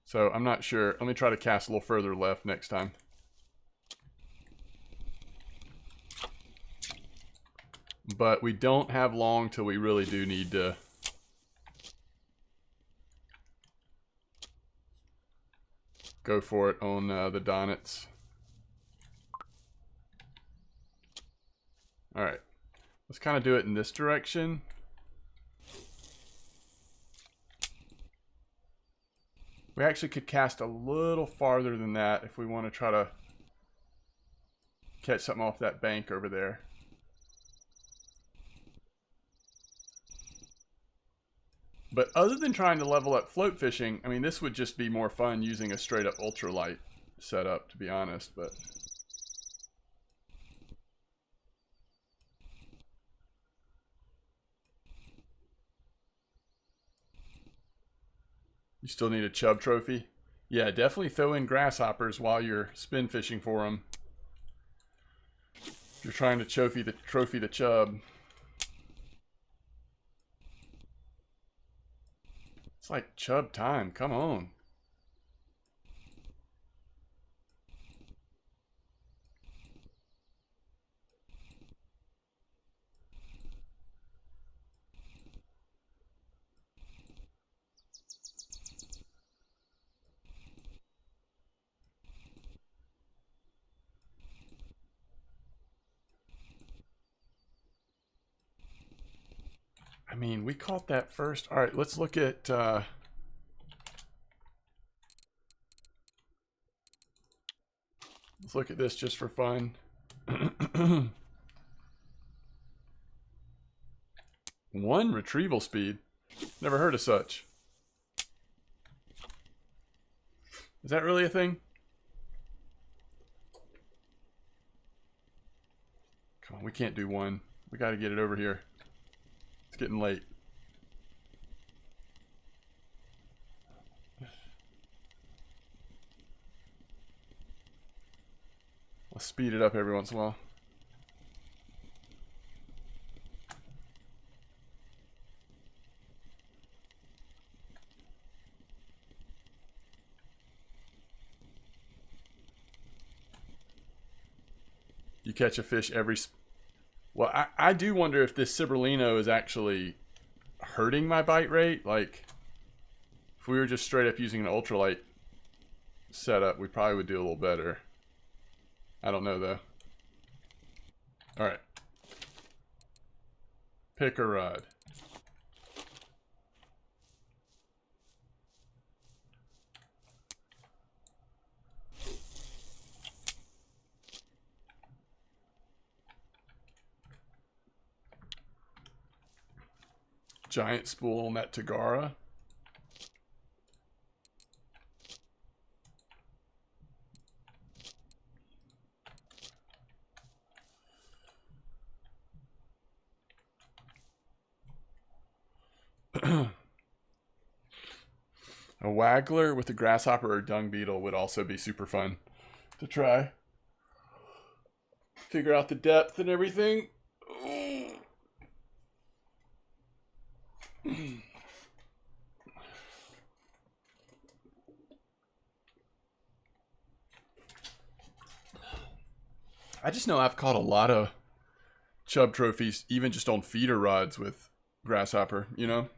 So I'm not sure. Let me try to cast a little further left next time. But we don't have long till we really do need to go for it on the Donits. Alright. Let's kind of do it in this direction. We actually could cast a little farther than that if we want to try to catch something off that bank over there. But other than trying to level up float fishing, I mean, this would just be more fun using a straight up ultralight setup, to be honest, but... You still need a chub trophy? Yeah, definitely throw in grasshoppers while you're spin fishing for them. If you're trying to trophy the chub. It's like chub time, come on. I mean, we caught that first. All right, let's look at... let's look at this just for fun. 1 retrieval speed. Never heard of such. Is that really a thing? Come on, we can't do 1. We got to get it over here. It's getting late. I'll speed it up every once in a while. You catch a fish every... Well, I do wonder if this Ciberlino is actually hurting my bite rate. Like, if we were just straight up using an ultralight setup, we probably would do a little better. I don't know, though. Alright. Pick a rod. Giant spool on that Tagara. A waggler with a grasshopper or dung beetle would also be super fun to try. figure out the depth and everything. I just know I've caught a lot of chub trophies, even just on feeder rods with grasshopper, you know?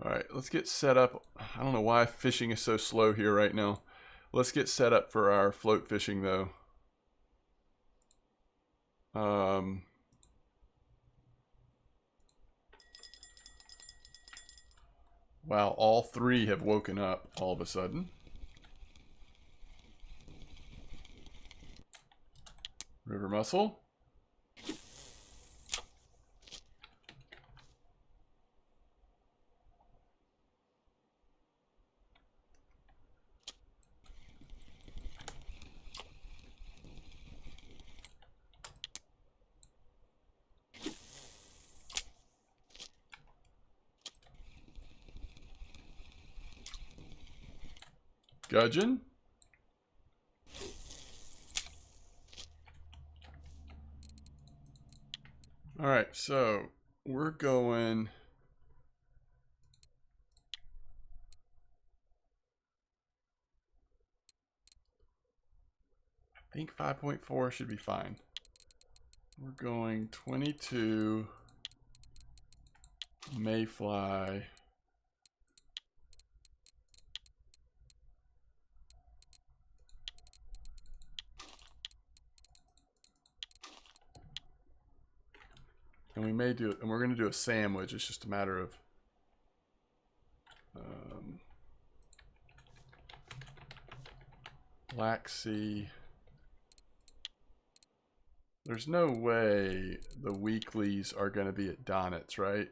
All right, let's get set up. I don't know why fishing is so slow here right now. Let's get set up for our float fishing though. Wow, all three have woken up all of a sudden. River mussel. Gudgeon. All right, so we're going. I think 5.4 should be fine. We're going 22 mayfly. And we may do it, and we're going to do a sandwich. It's just a matter of Black Sea. There's no way the weeklies are going to be at Donitz, right?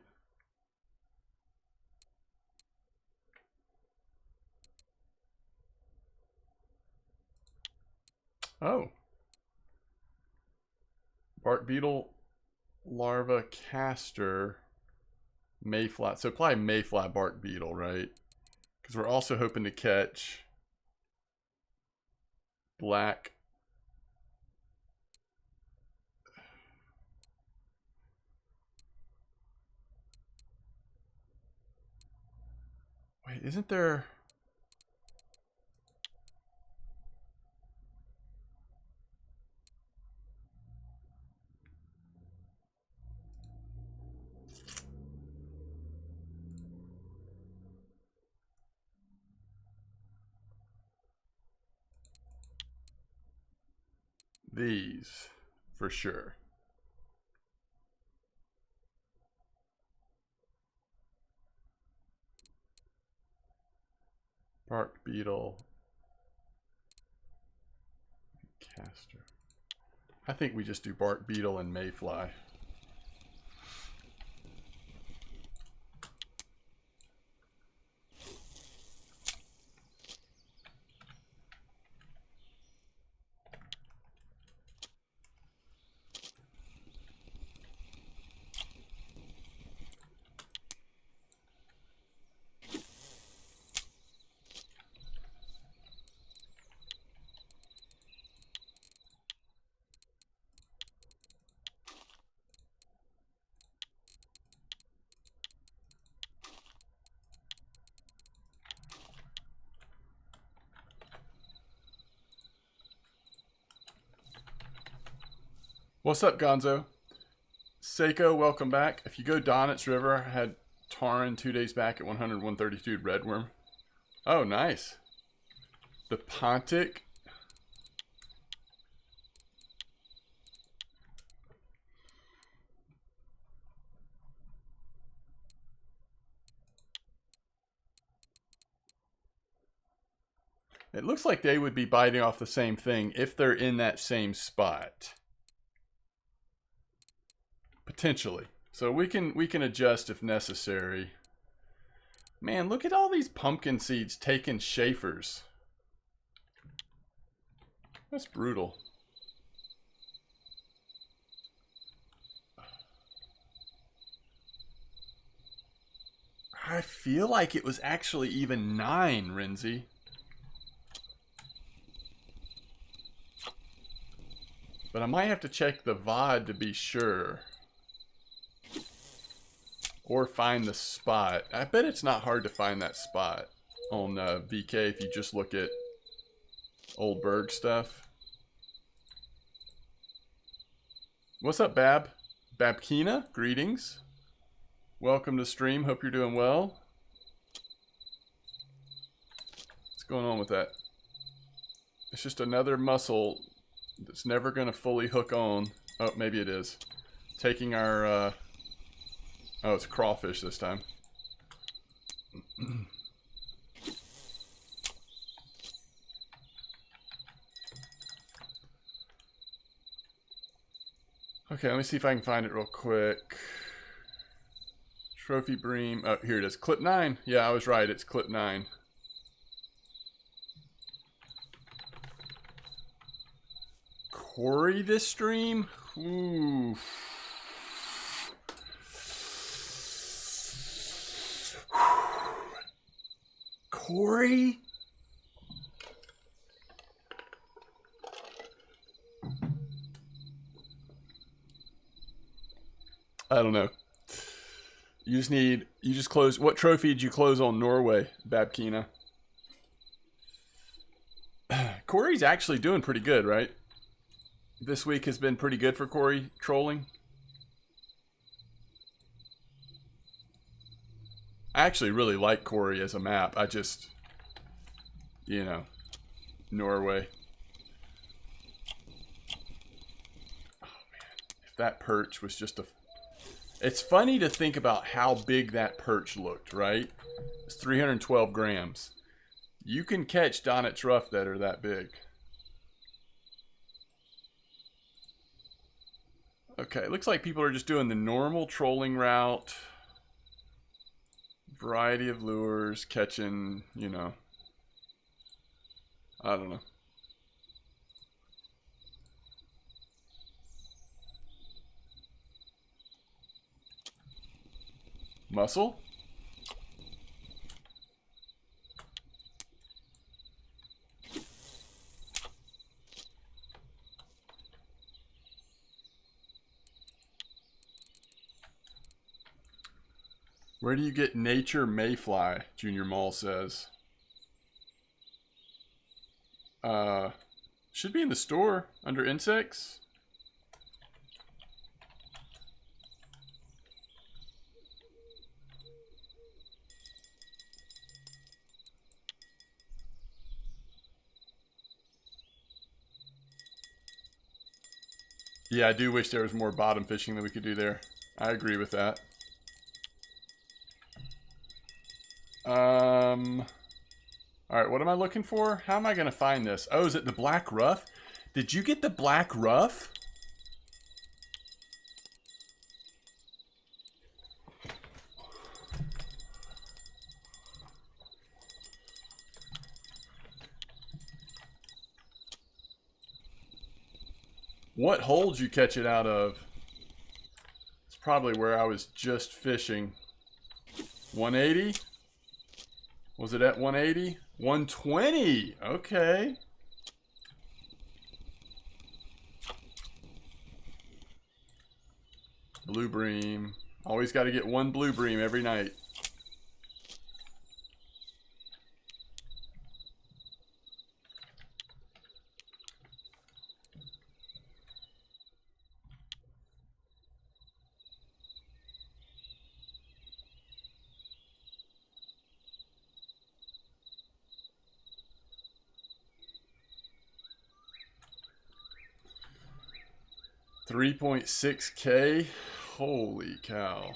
Oh. Bark beetle, larva, castor, mayfly. So probably mayfly bark beetle, right? Because we're also hoping to catch black. Wait, isn't there... These, for sure. Bark beetle. Castor. I think we just do bark beetle and mayfly. What's up, Gonzo? Seiko, welcome back. If you go Donitz River, I had Taran 2 days back at 100, 132 redworm. Oh, nice. The Pontic. It looks like they would be biting off the same thing if they're in that same spot. Potentially. So we can adjust if necessary. Man, look at all these pumpkin seeds taking Schaefer's. That's brutal. I feel like it was actually even 9, Renzi. But I might have to check the VOD to be sure. Or find the spot. I bet it's not hard to find that spot on VK if you just look at old Berg stuff. What's up, Bab? Babkina, greetings. Welcome to stream. Hope you're doing well. What's going on with that? It's just another muscle that's never going to fully hook on. Oh, maybe it is. Taking our... oh, it's crawfish this time. Okay, let me see if I can find it real quick. Trophy Bream. Oh, here it is. Clip 9. Yeah, I was right. It's clip 9. Corey this stream? Ooh. Corey? I don't know. You just close. What trophy did you close on Norway, Babkina? Corey's actually doing pretty good, right? This week has been pretty good for Corey trolling. I actually really like Corey as a map. I just, you know, Norway. Oh man, if that perch was just a... It's funny to think about how big that perch looked, right? It's 312 grams. You can catch Donit's Rough that are that big. Okay, looks like people are just doing the normal trolling route. Variety of lures, catching, you know. I don't know. Muscle? Where do you get nature mayfly? Junior Mall says. Should be in the store under insects. Yeah, I do wish there was more bottom fishing that we could do there. I agree with that. Alright, what am I looking for? How am I going to find this? Oh, is it the black rough? Did you get the black rough? What hole did you catch it out of? It's probably where I was just fishing. 180? Was it at 180? 120! Okay. Blue bream. Always got to get one blue bream every night. $3.6K? Holy cow.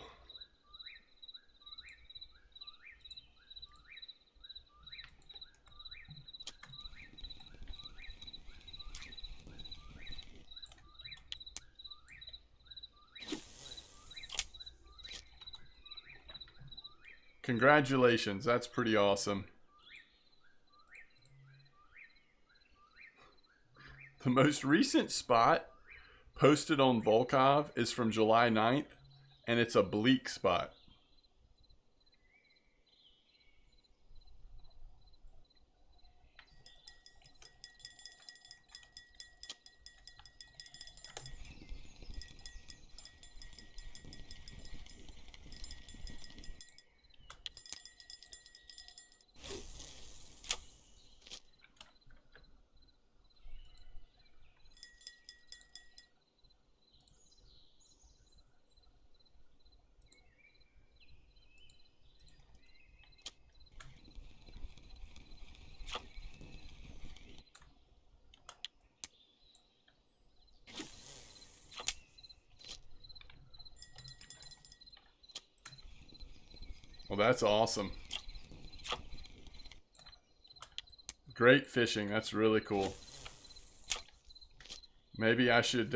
Congratulations. That's pretty awesome. The most recent spot posted on Volkov is from July 9th, and it's a bleak spot. Well, that's awesome. Great fishing. That's really cool. Maybe I should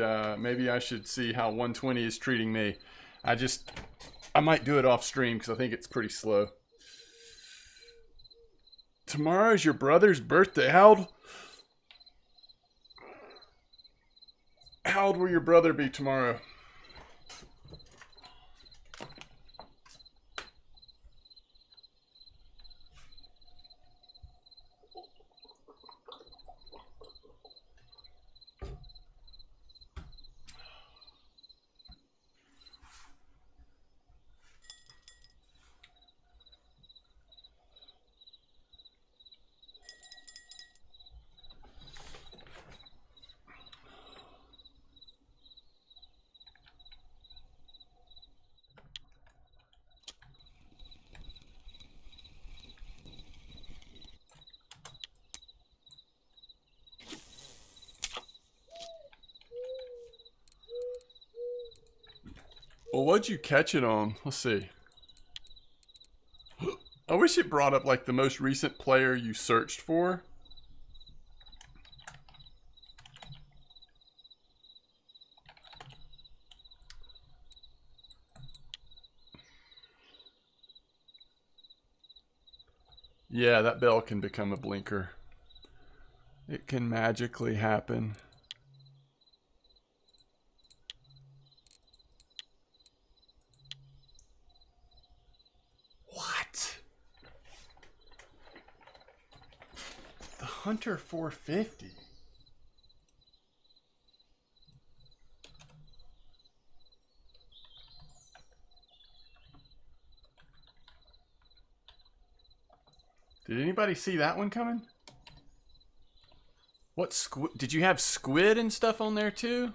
see how 120 is treating me. I might do it off stream because I think it's pretty slow. Tomorrow is your brother's birthday. How old will your brother be tomorrow? Well, what'd you catch it on? Let's see. I wish it brought up like the most recent player you searched for. Yeah, that bell can become a blinker. It can magically happen. What? The Hunter 450. Did anybody see that one coming? What squid? Did you have squid and stuff on there too?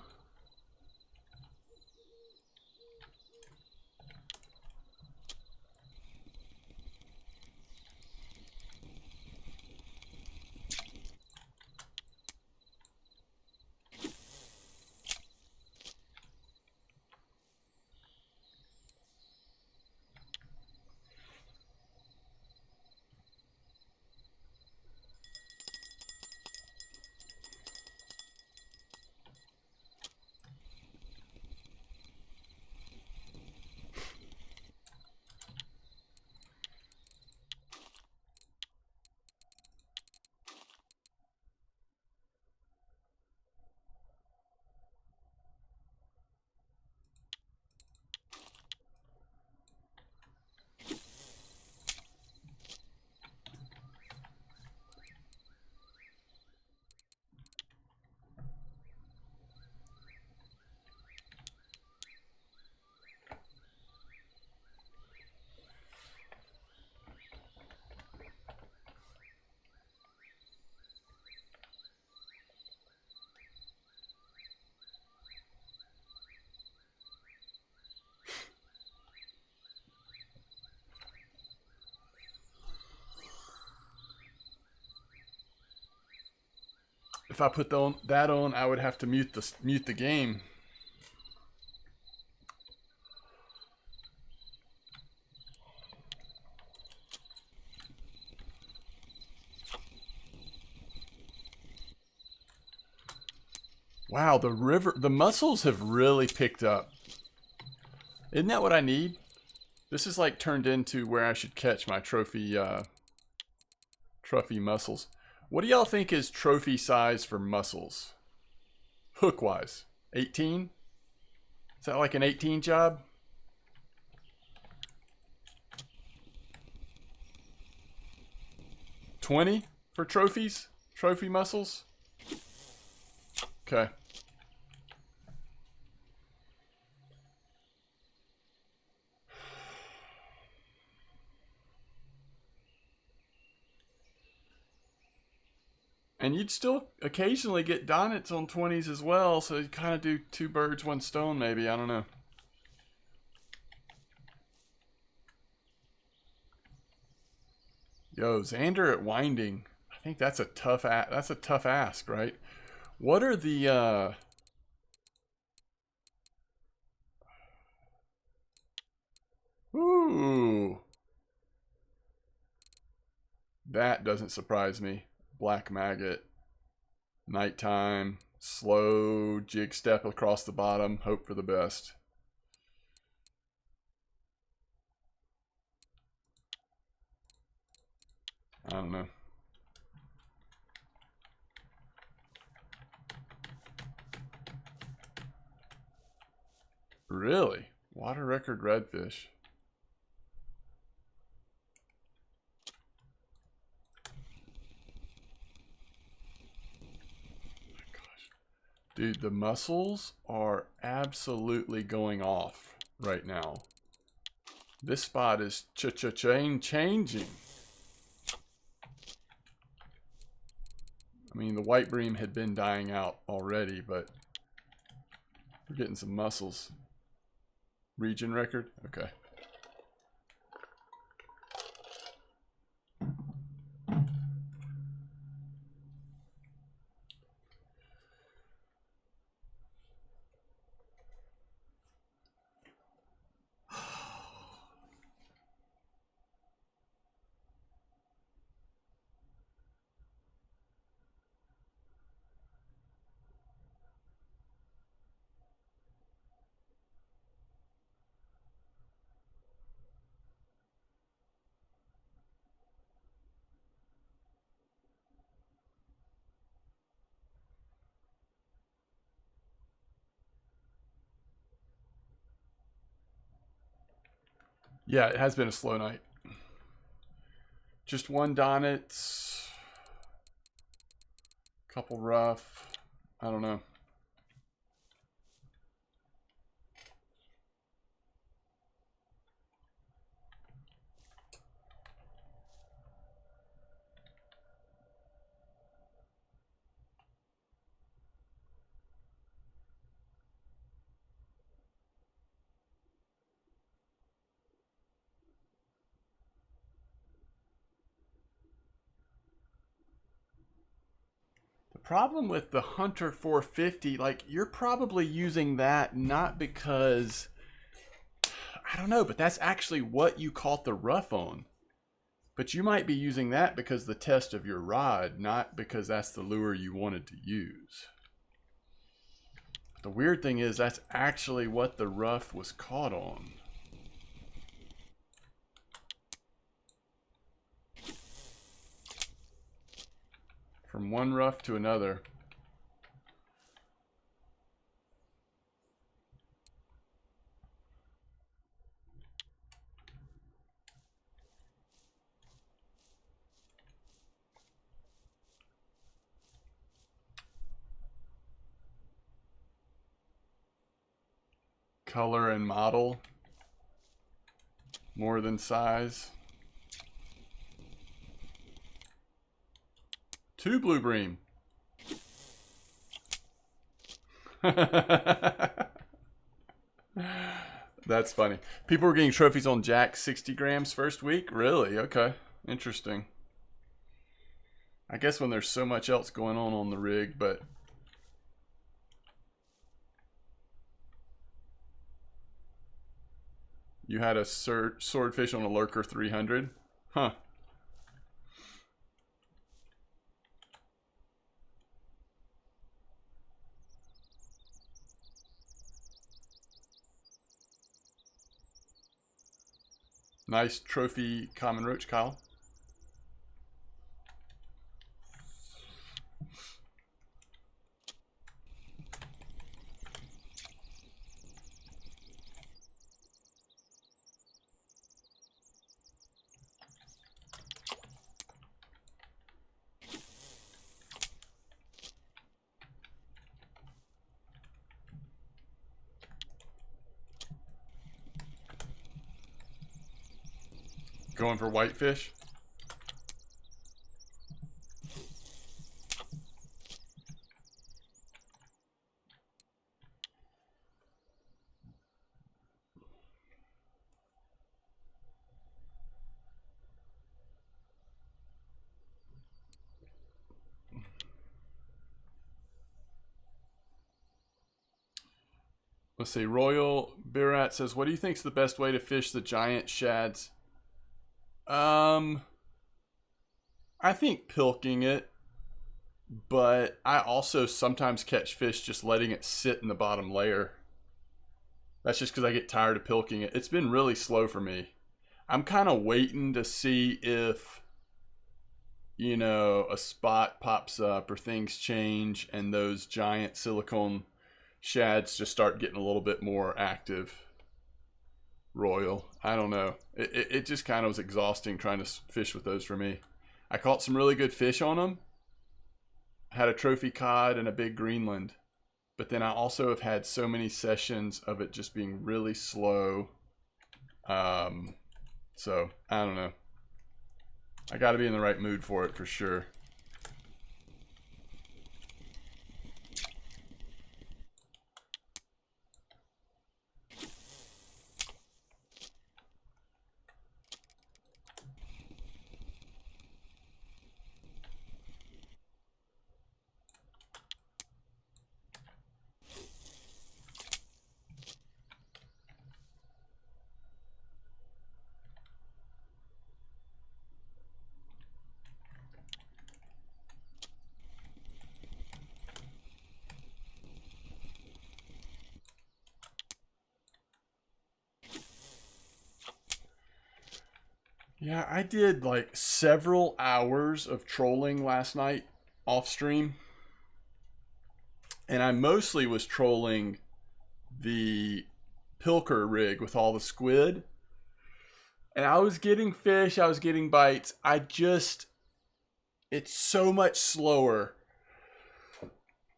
If I put that on, I would have to mute the game. Wow, the mussels have really picked up. Isn't that what I need? This is like turned into where I should catch my trophy mussels. What do y'all think is trophy size for mussels? Hook wise. 18? Is that like an 18 job? $20 for trophies? Trophy mussels? Okay. And you'd still occasionally get Donnets on 20s as well, so you kind of do two birds, one stone maybe, I don't know. Yo, Xander at Winding. I think that's a tough ask, right? What are the Ooh. That doesn't surprise me. Black Maggot. Nighttime. Slow jig step across the bottom. Hope for the best. I don't know. Really? Water record redfish. Dude, the mussels are absolutely going off right now. This spot is changing. I mean, the white bream had been dying out already, but we're getting some mussels. Region record? Okay. Yeah, it has been a slow night. Just one Donnet, couple rough. I don't know. Problem with the Hunter 450, like, you're probably using that not because, I don't know, but that's actually what you caught the rough on. But you might be using that because the test of your rod, not because that's the lure you wanted to use. The weird thing is that's actually what the rough was caught on. From one rough to another. Color and model more than size. 2 blue bream. That's funny. People were getting trophies on Jack 60 grams first week? Really? Okay. Interesting. I guess when there's so much else going on the rig, but you had a swordfish on a lurker 300? Huh. Nice trophy common roach, Kyle. Going for whitefish. Let's see. Royal Birat says, "What do you think is the best way to fish the giant shads?" I think pilking it, but I also sometimes catch fish just letting it sit in the bottom layer. That's just because I get tired of pilking it. It's been really slow for me. I'm kind of waiting to see if, you know, a spot pops up or things change and those giant silicone shads just start getting a little bit more active. Royal, I don't know. It just kind of was exhausting trying to fish with those for me. I caught some really good fish on them. I had a trophy cod and a big Greenland. But then I also have had so many sessions of it just being really slow. So, I don't know. I got to be in the right mood for it for sure. Yeah, I did like several hours of trolling last night off stream. And I mostly was trolling the Pilker rig with all the squid. And I was getting fish, I was getting bites. It's so much slower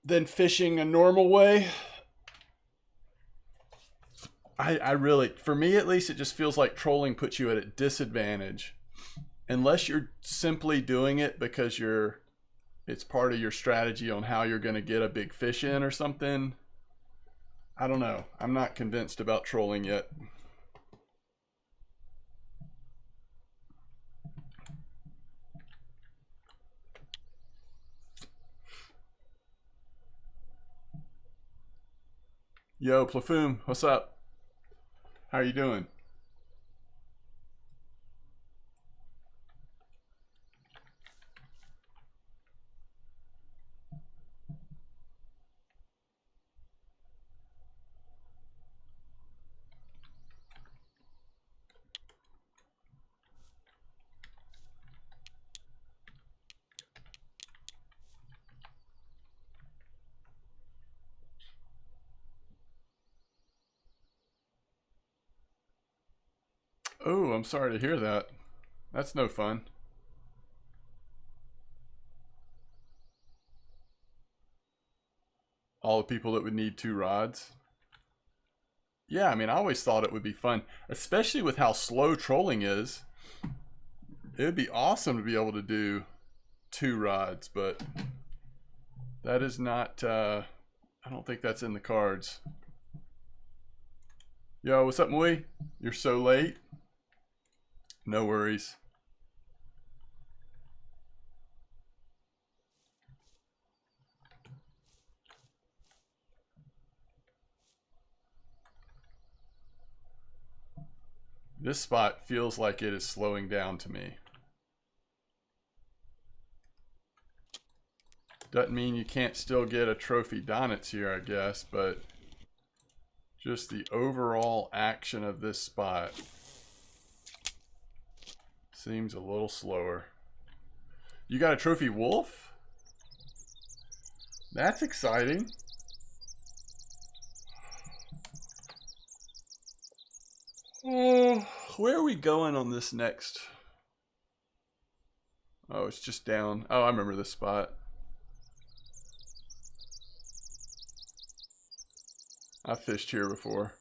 than fishing a normal way. I really, for me at least, it just feels like trolling puts you at a disadvantage. Unless you're simply doing it because it's part of your strategy on how you're going to get a big fish in or something. I don't know. I'm not convinced about trolling yet. Yo, Plafoom, what's up? How are you doing? Oh, I'm sorry to hear that. That's no fun. All the people that would need 2 rods. Yeah, I mean, I always thought it would be fun, especially with how slow trolling is. It would be awesome to be able to do 2 rods, but that is not, I don't think that's in the cards. Yo, what's up, Mui? You're so late. No worries. This spot feels like it is slowing down to me. Doesn't mean you can't still get a trophy Donitz here, I guess, but just the overall action of this spot Seems a little slower. You got a trophy wolf? That's exciting. Oh, where are we going on this next? Oh, it's just down. Oh, I remember this spot. I've fished here before.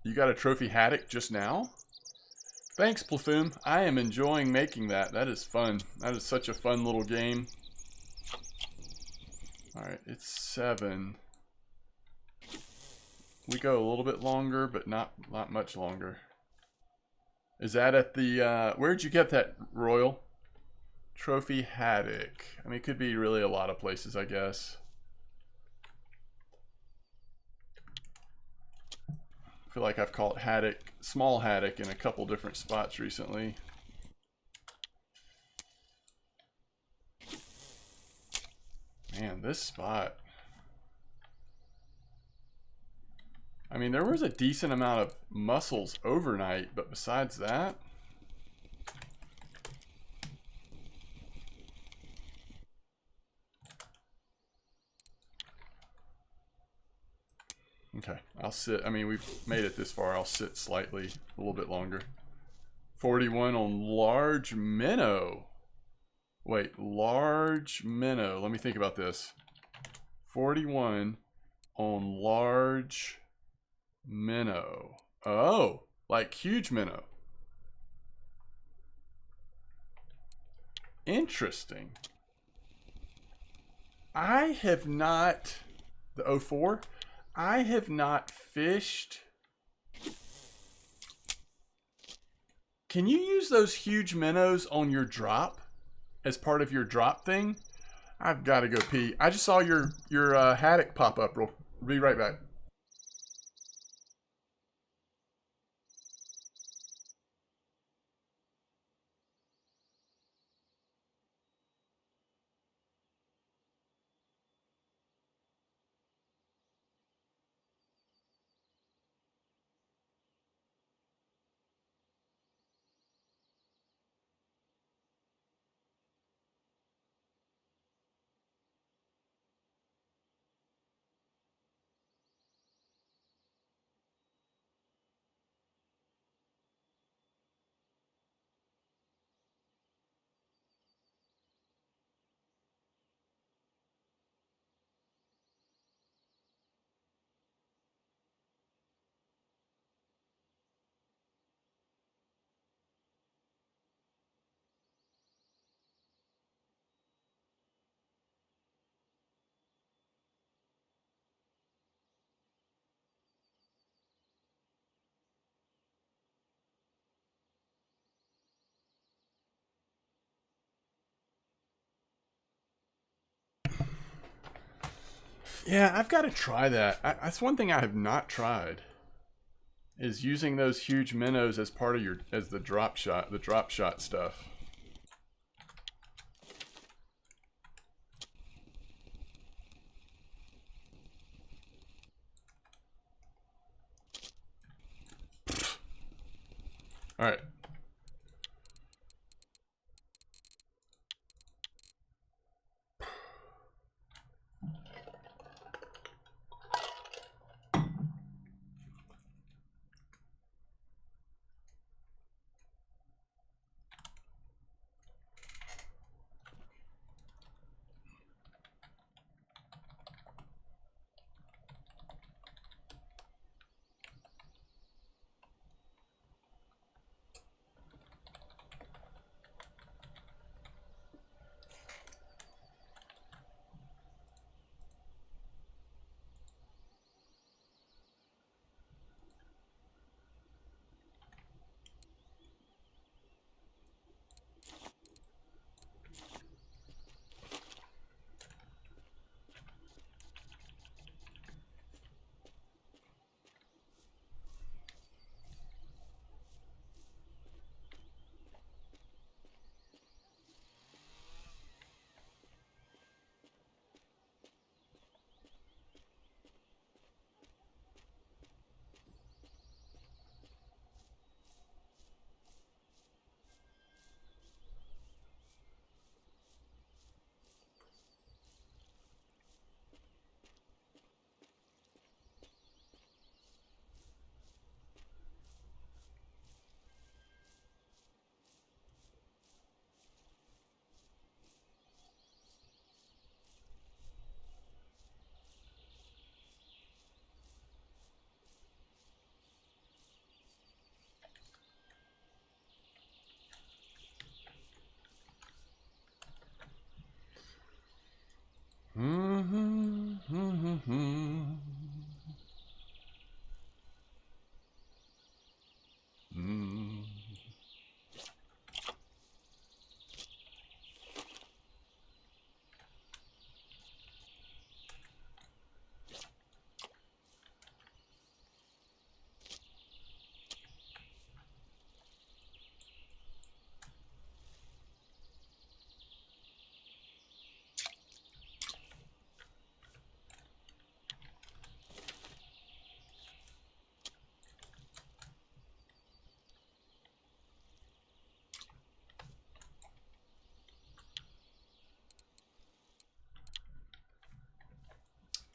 You got a trophy haddock just now? Thanks, Plafoom. I am enjoying making that. That is fun. That is such a fun little game. Alright, it's 7. We go a little bit longer, but not much longer. Is that at the, where'd you get that, Royal? Trophy haddock. I mean, it could be really a lot of places, I guess. I feel like I've caught haddock, small haddock in a couple different spots recently. Man, this spot. I mean, there was a decent amount of mussels overnight, but besides that... Okay, I'll sit. I mean, we've made it this far. I'll sit slightly, a little bit longer. 41 on large minnow. Wait, large minnow. Let me think about this. 41 on large minnow. Oh, like huge minnow. Interesting. I have not... The 04? I have not fished. Can you use those huge minnows on your drop as part of your drop thing? I've got to go pee. I just saw your haddock pop up. We'll be right back. Yeah, I've got to try that. That's one thing I have not tried. Is using those huge minnows as part of your the drop shot stuff. All right.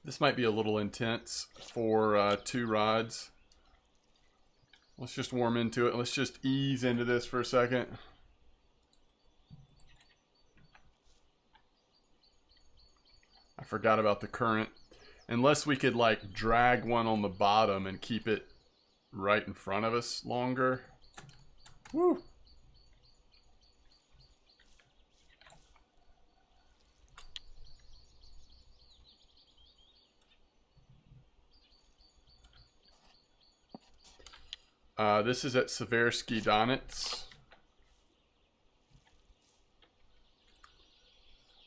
This might be a little intense for 2 rods. Let's just warm into it. Let's just ease into this for a second. I forgot about the current. Unless we could like drag one on the bottom and keep it right in front of us longer. Woo! This is at Seversky Donitz.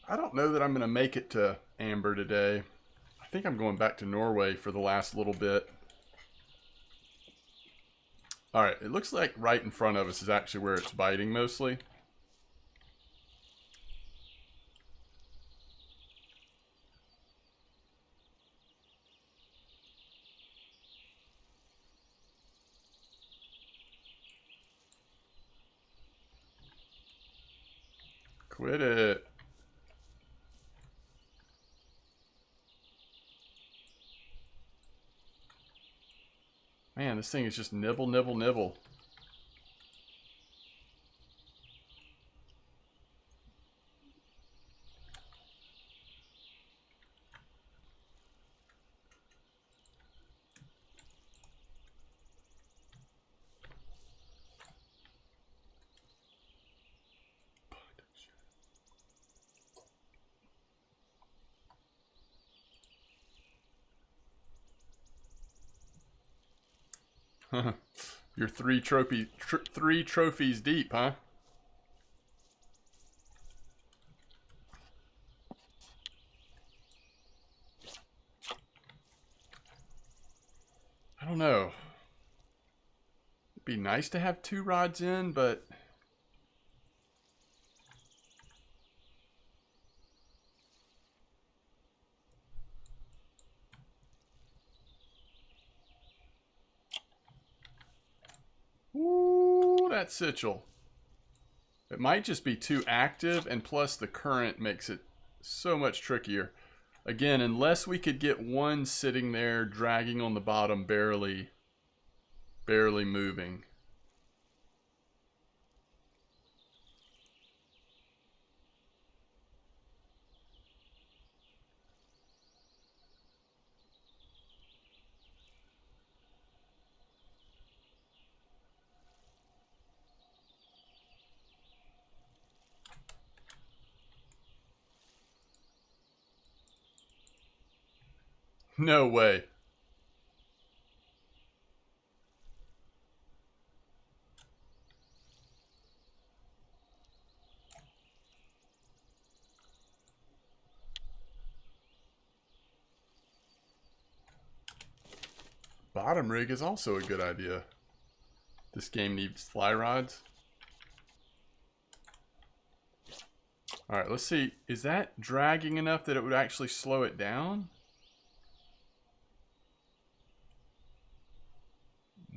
I don't know that I'm going to make it to Amber today. I think I'm going back to Norway for the last little bit. Alright, it looks like right in front of us is actually where it's biting mostly. Quit it. Man, this thing is just nibble, nibble, nibble. You're three trophies deep, huh? I don't know. It'd be nice to have 2 rods in, but ooh, that sitchel. It might just be too active, and plus the current makes it so much trickier. Again, unless we could get one sitting there dragging on the bottom, barely moving. No way. Bottom rig is also a good idea. This game needs fly rods. Alright, let's see. Is that dragging enough that it would actually slow it down?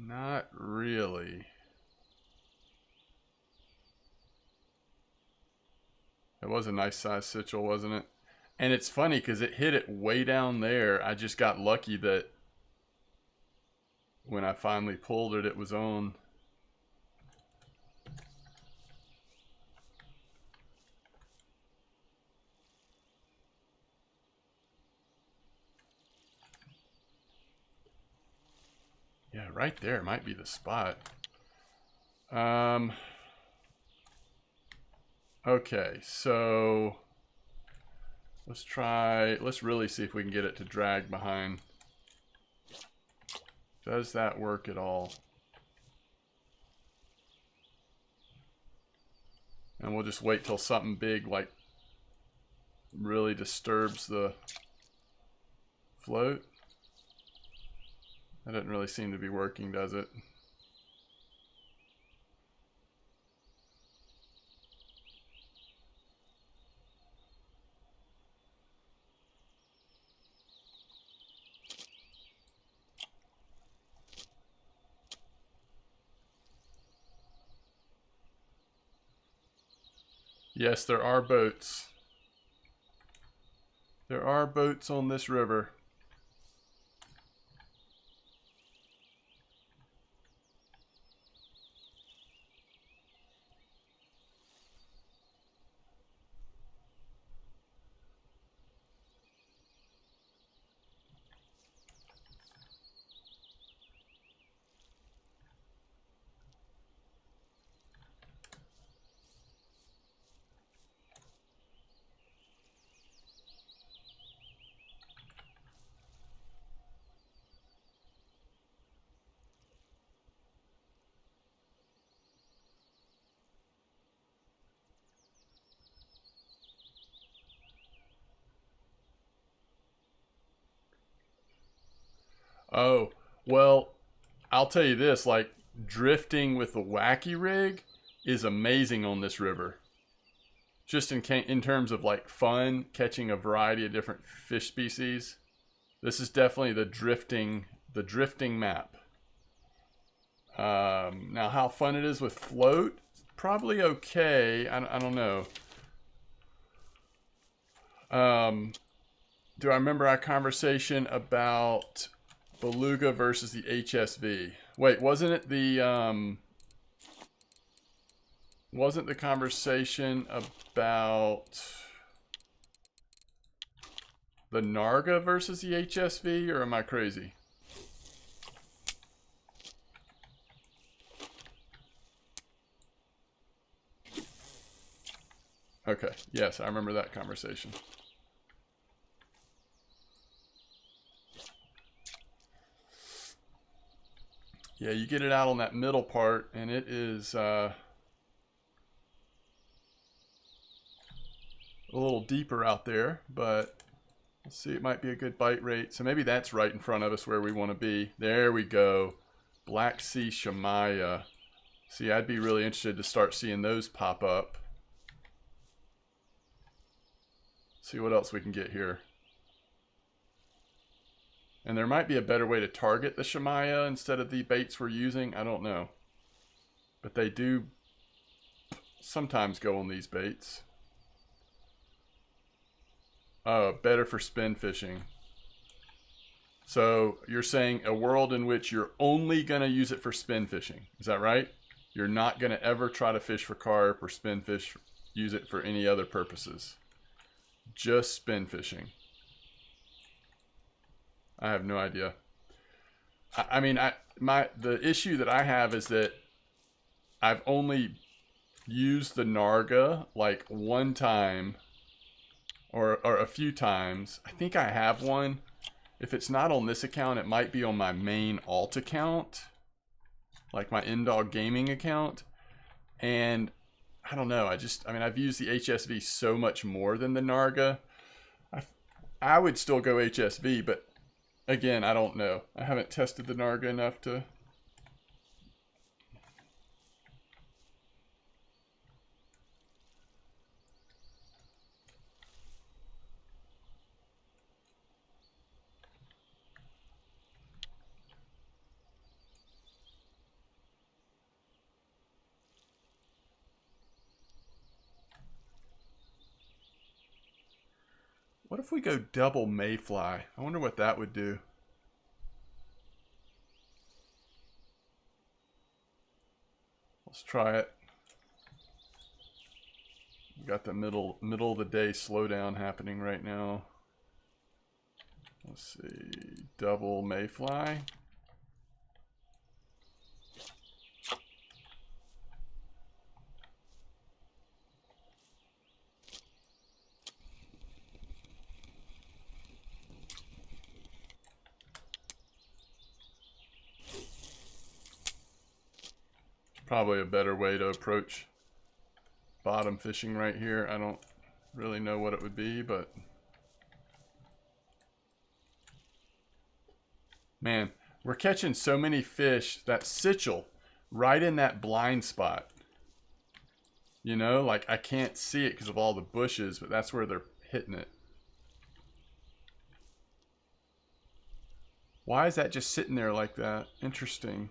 Not really. It was a nice size sitchel, wasn't it? And it's funny because it hit it way down there. I just got lucky that when I finally pulled it, it was on. Yeah, right there might be the spot. Okay, so let's really see if we can get it to drag behind. Does that work at all? And we'll just wait till something big like really disturbs the float. That doesn't really seem to be working, does it? Yes, there are boats. There are boats on this river. Oh, well, I'll tell you this, like drifting with the wacky rig is amazing on this river. Just in terms of like fun, catching a variety of different fish species. This is definitely the drifting map. Now how fun it is with float, probably okay. I don't know. Do I remember our conversation about Beluga versus the HSV? Wait, wasn't the conversation about the Narga versus the HSV, or am I crazy? Okay, yes, I remember that conversation. Yeah, you get it out on that middle part, and it is a little deeper out there, but let's see, it might be a good bite rate. So maybe that's right in front of us where we want to be. There we go. Black Sea Shamaya. See, I'd be really interested to start seeing those pop up. See what else we can get here. And there might be a better way to target the Shamaya instead of the baits we're using. I don't know. But they do sometimes go on these baits. Oh, better for spin fishing. So you're saying a world in which you're only going to use it for spin fishing. Is that right? You're not going to ever try to fish for carp or spin fish, use it for any other purposes. Just spin fishing. I have no idea. I mean, the issue that I have is that I've only used the Narga like one time or a few times. I think I have one. If it's not on this account, it might be on my main alt account, like my Indog Gaming account. And I don't know. I mean, I've used the HSV so much more than the Narga. I would still go HSV, but again, I don't know. I haven't tested the Narga enough to... What if we go double mayfly? I wonder what that would do. Let's try it. We got the middle of the day slowdown happening right now. Let's see, double mayfly. Probably a better way to approach bottom fishing right here. I don't really know what it would be, but man, we're catching so many fish. That Sichel right in that blind spot. You know, like I can't see it because of all the bushes, but that's where they're hitting it. Why is that just sitting there like that? Interesting.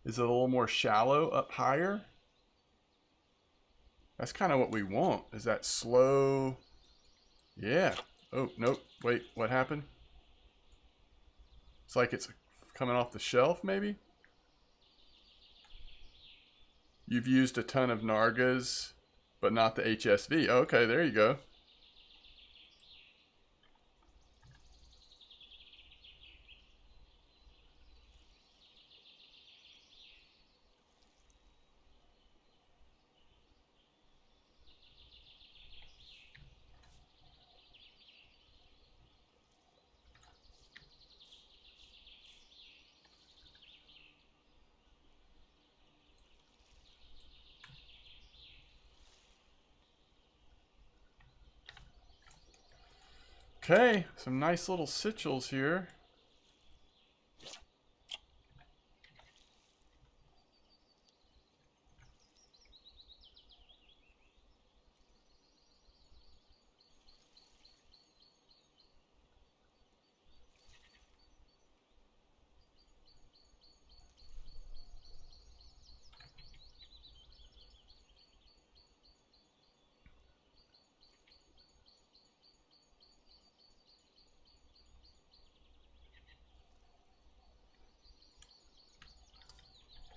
Is it a little more shallow up higher? That's kind of what we want. Is that slow? Yeah. Oh, nope. Wait, what happened? It's like it's coming off the shelf, maybe? You've used a ton of Nargas, but not the HSV. Okay, there you go. Okay, some nice little Sichels here.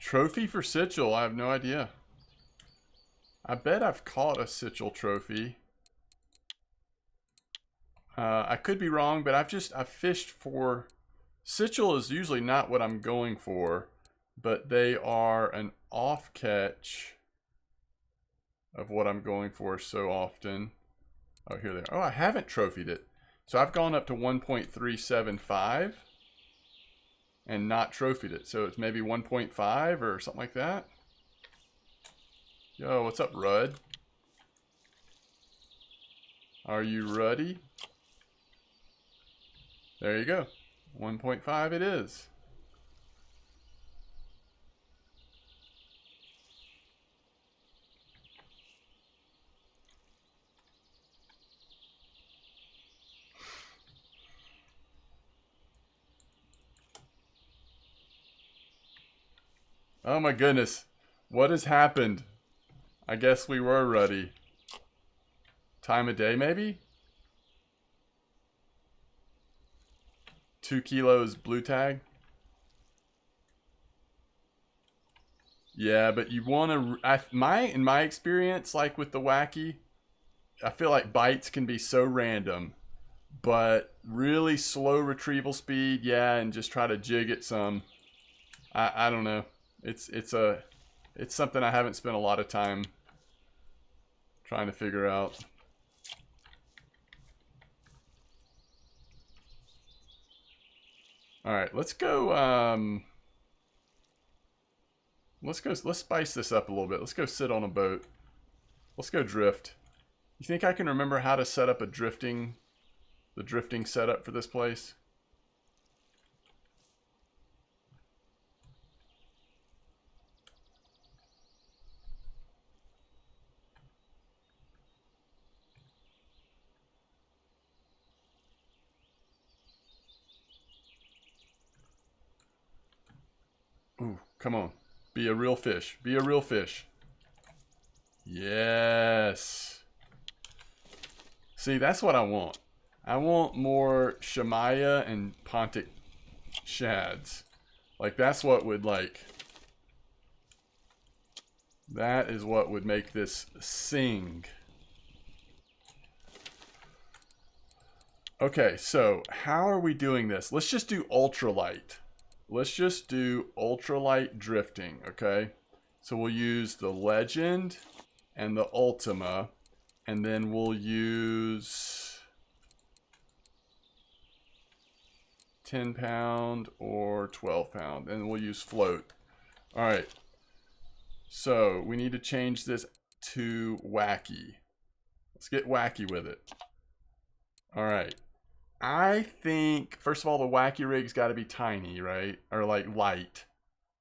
Trophy for Sitchell? I have no idea. I bet I've caught a Sitchell trophy. I could be wrong, but I've fished for... Sitchell is usually not what I'm going for, but they are an off catch of what I'm going for so often. Oh, here they are. Oh, I haven't trophied it. So I've gone up to 1.375 and not trophied it. So it's maybe 1.5 or something like that. Yo, what's up, Rudd? Are you ruddy? There you go. 1.5 it is. Oh my goodness. What has happened? I guess we were ruddy. Time of day, maybe? 2 kilos blue tag. Yeah, but you want to... in my experience, like with the wacky, I feel like bites can be so random. But really slow retrieval speed, yeah, and just try to jig it some. I don't know. It's something I haven't spent a lot of time trying to figure out. All right, let's spice this up a little bit. Let's go sit on a boat. Let's go drift. You think I can remember how to set up the drifting setup for this place? Ooh, come on. Be a real fish. Be a real fish. Yes. See, that's what I want. I want more Shamaya and Pontic shads. Like, that's what would, like... That is what would make this sing. Okay, so how are we doing this? Let's just do ultralight. Let's just do ultralight drifting, okay? So we'll use the Legend and the Ultima, and then we'll use 10 pound or 12 pound, and we'll use float. All right, so we need to change this to wacky. Let's get wacky with it. All right. I think, first of all, the wacky rig's got to be tiny, right? Or like light.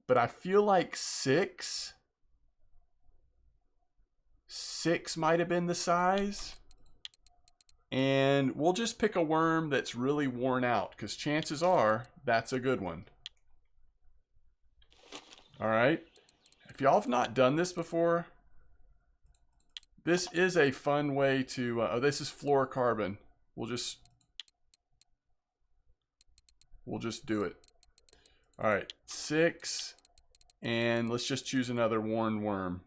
But I feel like 6 might have been the size. And we'll just pick a worm that's really worn out, because chances are that's a good one. All right. If y'all have not done this before, this is a fun way to... oh, this is fluorocarbon. We'll just do it. All right, 6, and let's just choose another worn worm.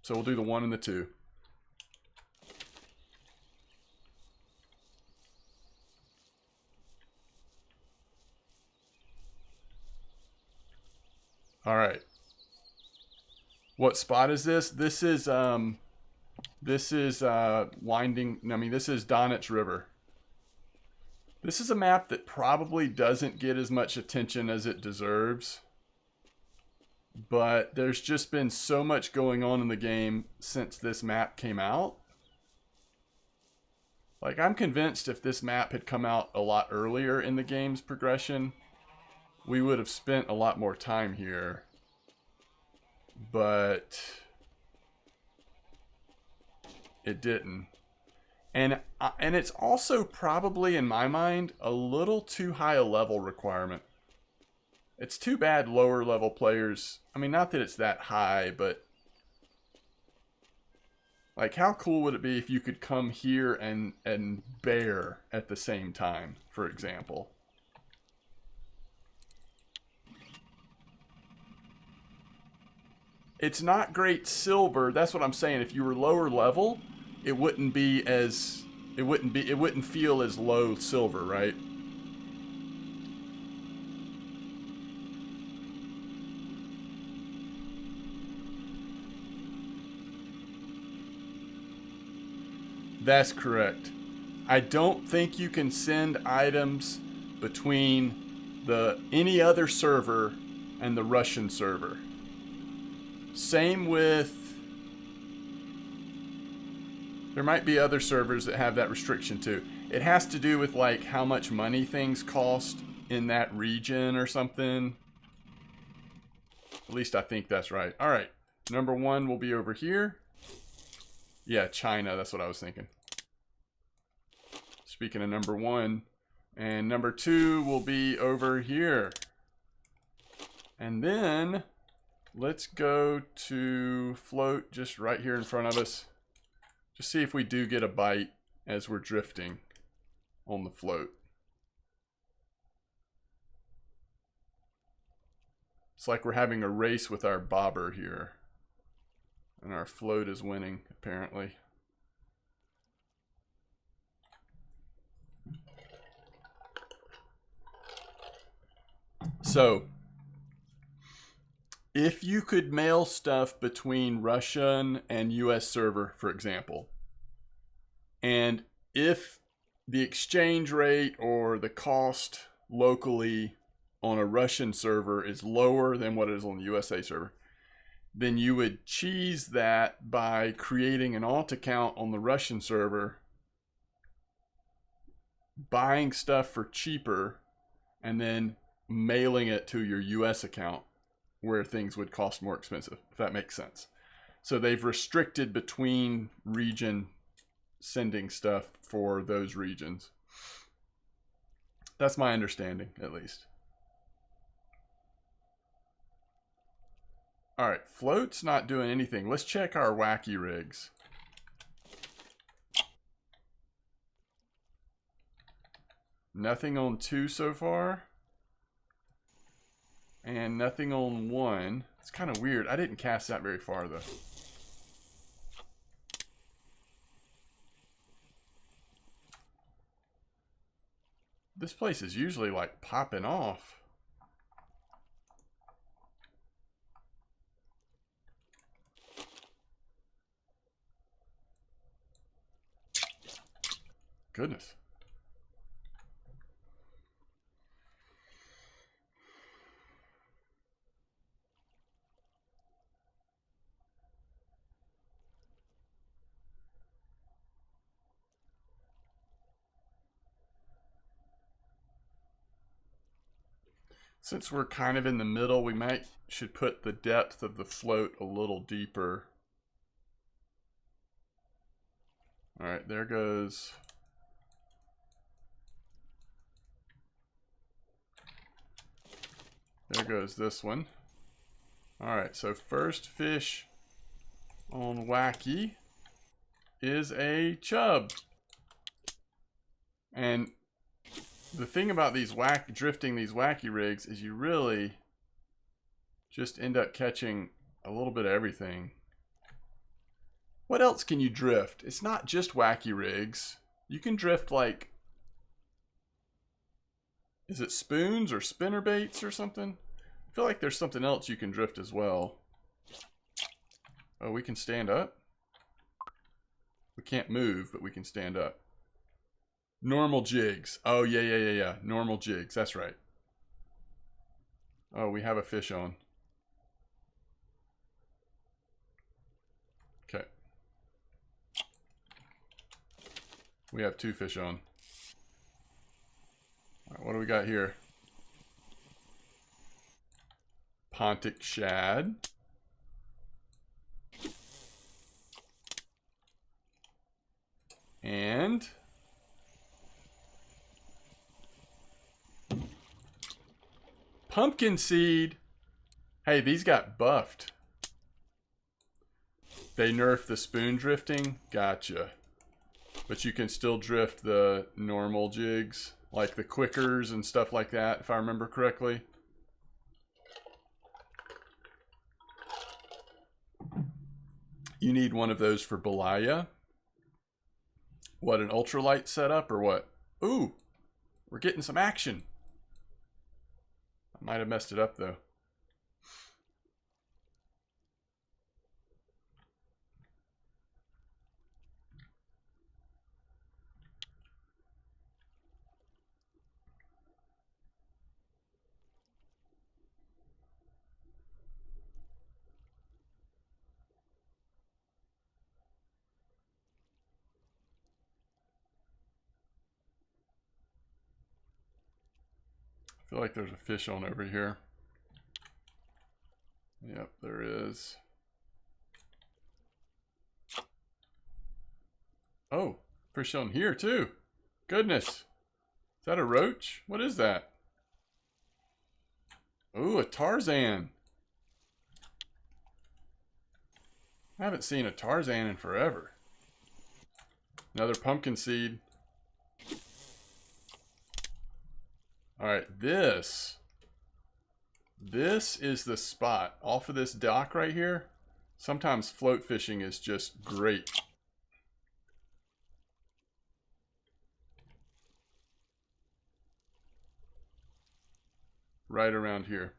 So we'll do the 1 and the 2. All right. What spot is this? This is Winding. This is Donitz River. This is a map that probably doesn't get as much attention as it deserves. But there's just been so much going on in the game since this map came out. Like, I'm convinced if this map had come out a lot earlier in the game's progression, we would have spent a lot more time here. But it didn't. And it's also probably, in my mind, a little too high a level requirement. It's too bad lower level players... I mean, not that it's that high, but... Like, how cool would it be if you could come here and bear at the same time, for example? it's not great silver. That's what I'm saying. If you were lower level, it wouldn't be as it wouldn't feel as low silver, right? That's correct. I don't think you can send items between any other server and the Russian server. Same with, there might be other servers that have that restriction too. It has to do with like how much money things cost in that region or something. At least I think that's right. All right, number 1 will be over here. Yeah, China, that's what I was thinking. Speaking of number 1, and number 2 will be over here. And then let's go to float just right here in front of us. Just see if we do get a bite as we're drifting on the float. It's like we're having a race with our bobber here. And our float is winning, apparently. So, if you could mail stuff between Russian and US server, for example, and if the exchange rate or the cost locally on a Russian server is lower than what it is on the USA server, then you would cheese that by creating an alt account on the Russian server, buying stuff for cheaper, and then mailing it to your US account where things would cost more expensive, if that makes sense. So they've restricted between region sending stuff for those regions. That's my understanding, at least. All right, float's not doing anything. Let's check our wacky rigs. Nothing on 2 so far. And nothing on 1. It's kind of weird. I didn't cast that very far, though. This place is usually, like, popping off. Goodness. Since we're kind of in the middle, we should put the depth of the float a little deeper. All right, there goes. There goes this one. All right, so first fish on wacky is a chub. And the thing about these drifting these wacky rigs is you really just end up catching a little bit of everything. What else can you drift? It's not just wacky rigs. You can drift like, is it spoons or spinner baits or something? I feel like there's something else you can drift as well. Oh, we can stand up? We can't move, but we can stand up. Normal jigs. Oh, yeah. Normal jigs. That's right. Oh, we have a fish on. Okay. We have 2 fish on. All right, what do we got here? Pontic shad. And pumpkin seed. Hey, these got buffed. They nerfed the spoon drifting. Gotcha. But you can still drift the normal jigs, like the quickers and stuff like that, if I remember correctly. You need one of those for Belaya. What, an ultralight setup or what? Ooh, we're getting some action. I might have messed it up though. I feel like there's a fish on over here. Yep, there is. Oh, fish on here too. Goodness. Is that a roach? What is that? Ooh, a Tarzan. I haven't seen a Tarzan in forever. Another pumpkin seed. Alright, this is the spot. Off of this dock right here. Sometimes float fishing is just great. Right around here.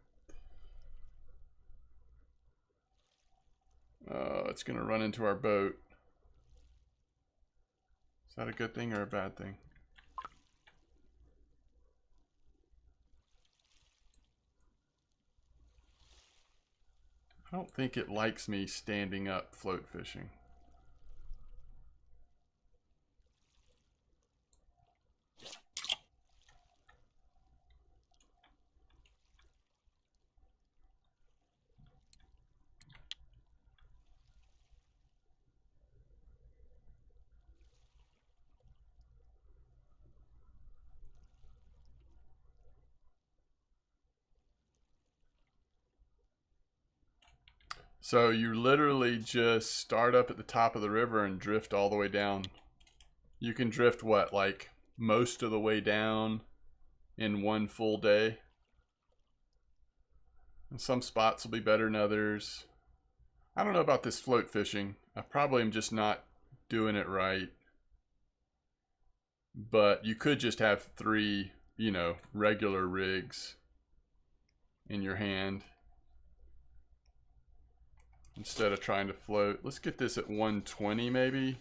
It's going to run into our boat. Is that a good thing or a bad thing? I don't think it likes me standing up float fishing. So you literally just start up at the top of the river and drift all the way down. You can drift what, like most of the way down in one full day? And some spots will be better than others. I don't know about this float fishing. I probably am just not doing it right. But you could just have 3, you know, regular rigs in your hand instead of trying to float. Let's get this at 120 maybe.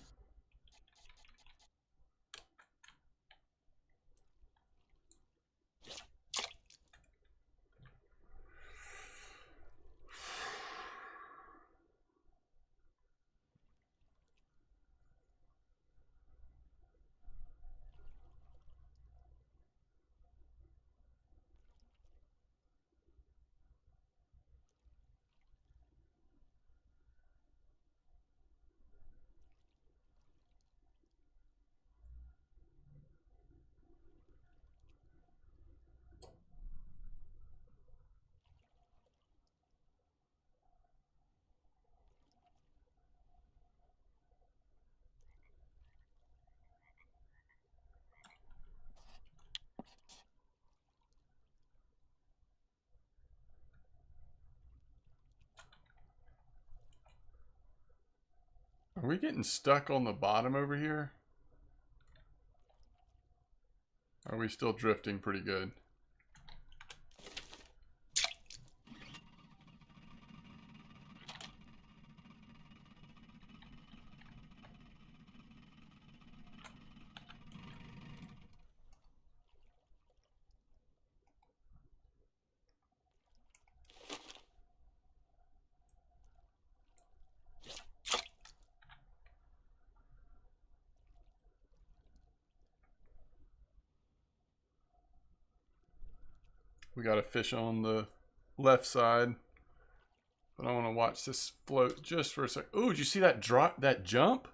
Are we getting stuck on the bottom over here? Are we still drifting pretty good? We got a fish on the left side. But I want to watch this float just for a sec. Ooh, did you see that drop, that jump?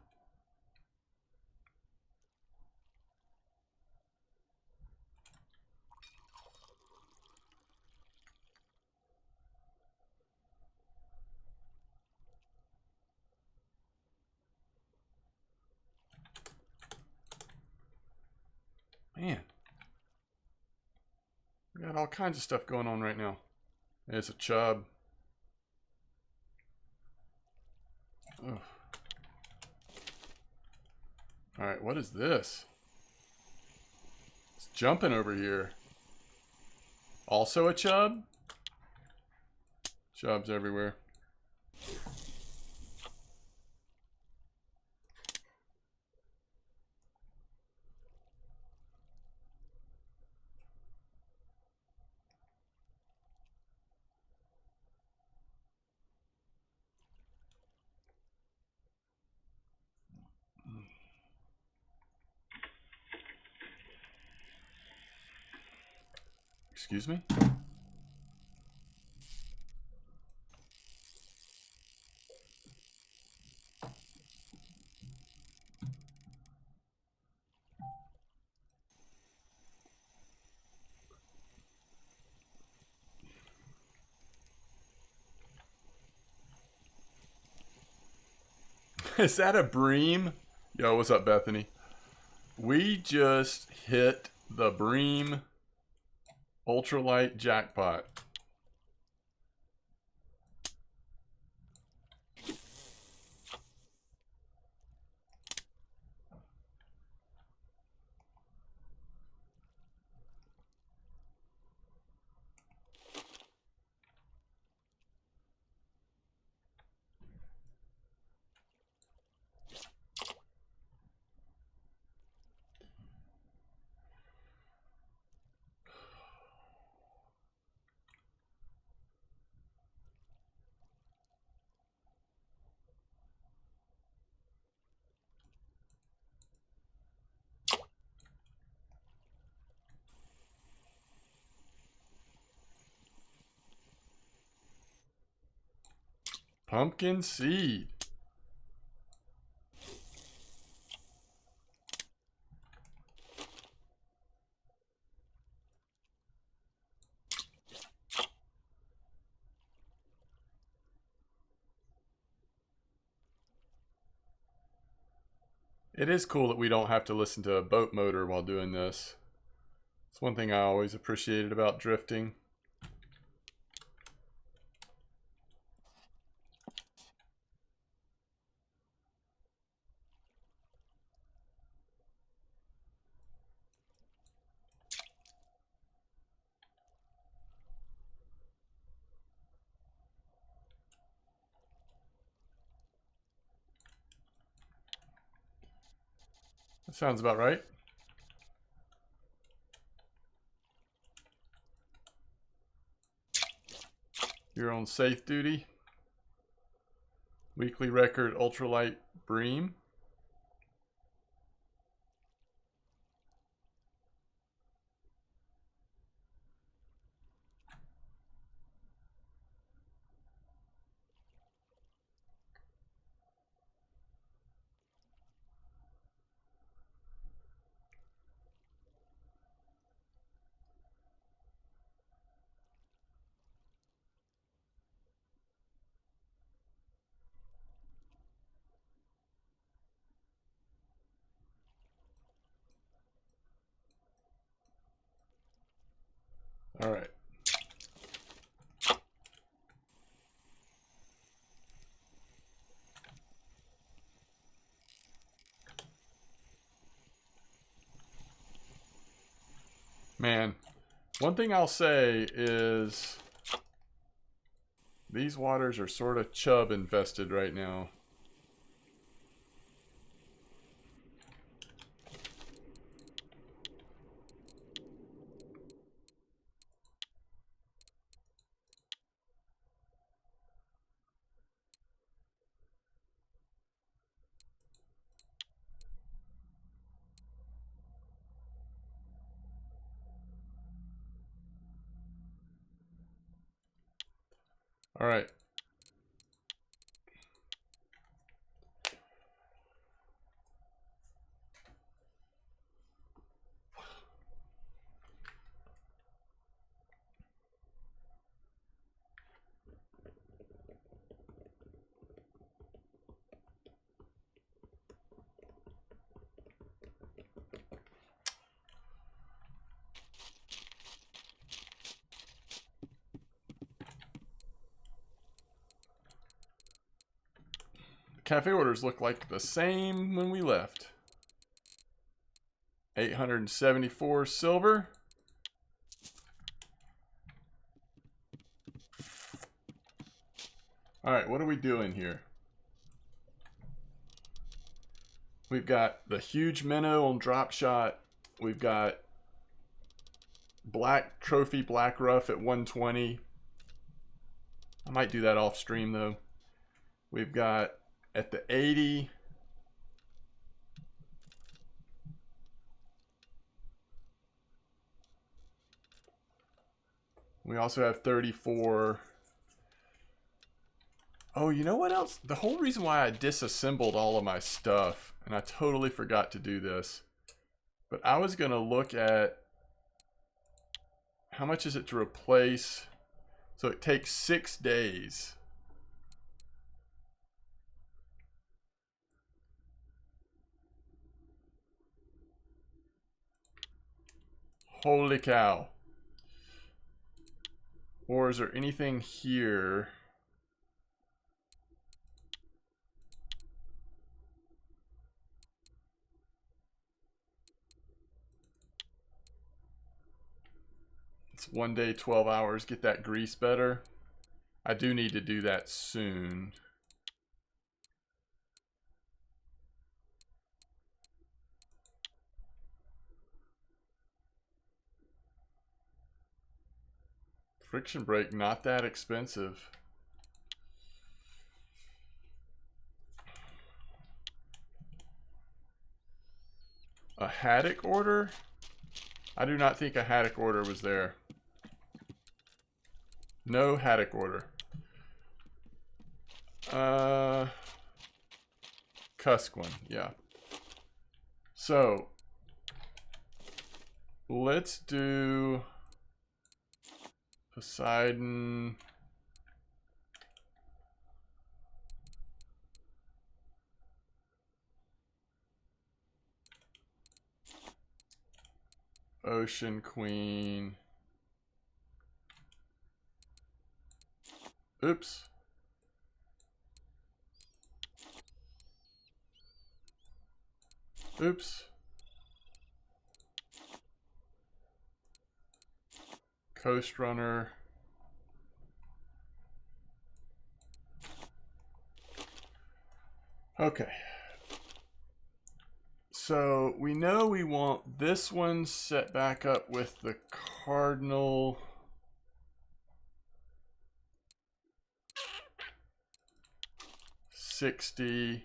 Man. We got all kinds of stuff going on right now. There's a chub. Ugh. All right, what is this? It's jumping over here. Also a chub? Chubs everywhere. Excuse me? Is that a bream? Yo, what's up, Bethany? We just hit the bream ultralight jackpot. Pumpkin seed. It is cool that we don't have to listen to a boat motor while doing this. It's one thing I always appreciated about drifting. That sounds about right. You're on safe duty. Weekly record ultralight bream. All right. Man, one thing I'll say is these waters are sort of chub infested right now. All right. Cafe orders look like the same when we left. 874 silver. All right, what are we doing here? We've got the huge minnow on drop shot. We've got black trophy black rough at 120. I might do that off stream though. We've got at the 80. We also have 34. Oh, you know what else? The whole reason why I disassembled all of my stuff, and I totally forgot to do this, but I was going to look at how much is it to replace. So it takes 6 days. Holy cow. Or is there anything here? It's 1 day, 12 hours. Get that grease better. I do need to do that soon. Friction brake, not that expensive. A haddock order? I do not think a haddock order was there. No haddock order. Cusquin, yeah. So let's do Poseidon. Ocean Queen. Oops. Oops. Coast Runner. Okay. So we know we want this one set back up with the Cardinal. $60.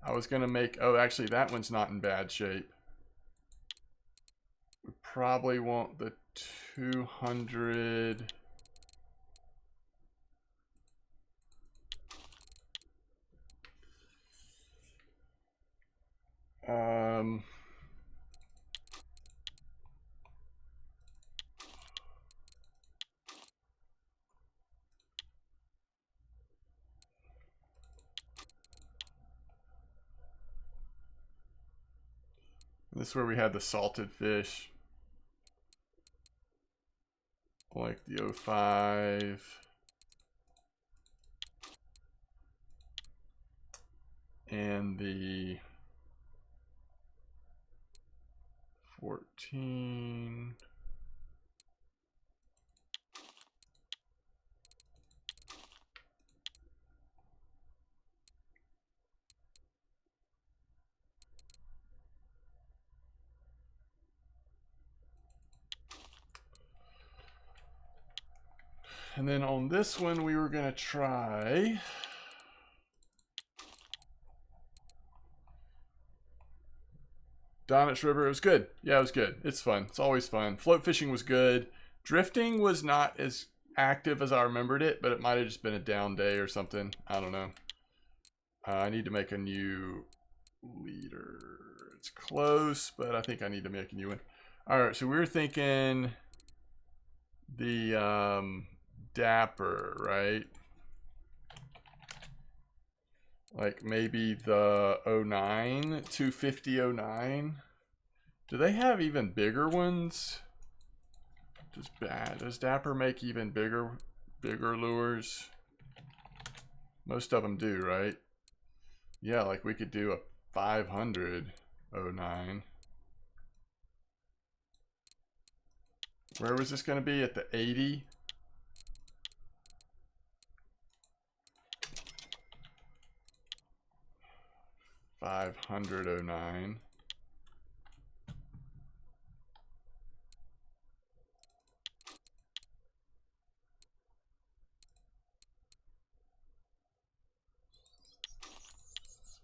I was gonna make, oh, actually that one's not in bad shape. We probably want the 200. This is where we had the salted fish. Like the 05. And the 14. And then on this one, we were going to try Donitz River. It was good. Yeah, it was good. It's fun. It's always fun. Float fishing was good. Drifting was not as active as I remembered it, but it might have just been a down day or something. I don't know. I need to make a new leader. It's close, but I think I need to make a new one. All right, so we were thinking the Dapper, right? Like maybe the 09, 250-09. Do they have even bigger ones? Does Dapper make even bigger lures? Most of them do, right? Yeah, like we could do a 500 09. Where was this going to be? At the 80? $509.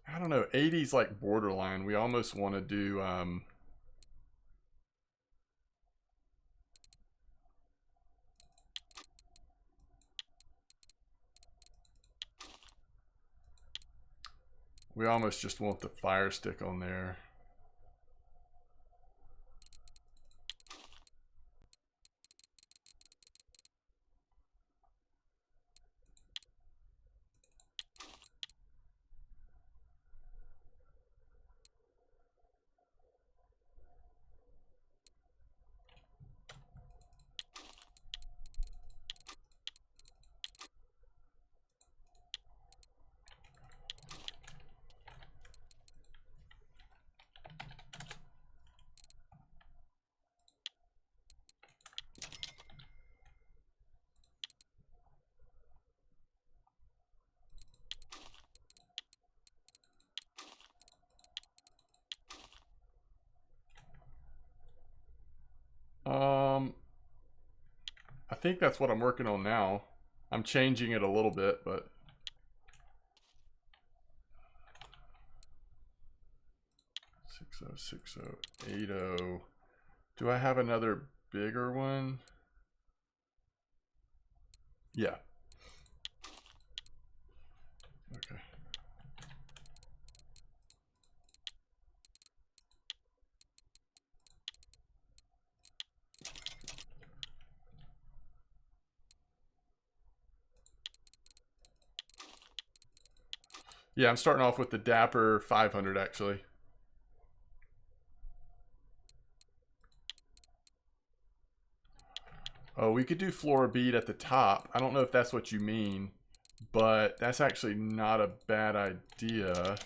I don't know. 80's like borderline. We almost want to do we almost just want the fire stick on there. I think that's what I'm working on now. I'm changing it a little bit, but 606080. Do I have another bigger one? Yeah. Okay. Yeah, I'm starting off with the Dapper 500 actually. Oh, we could do Flora bead at the top. I don't know if that's what you mean, but that's actually not a bad idea.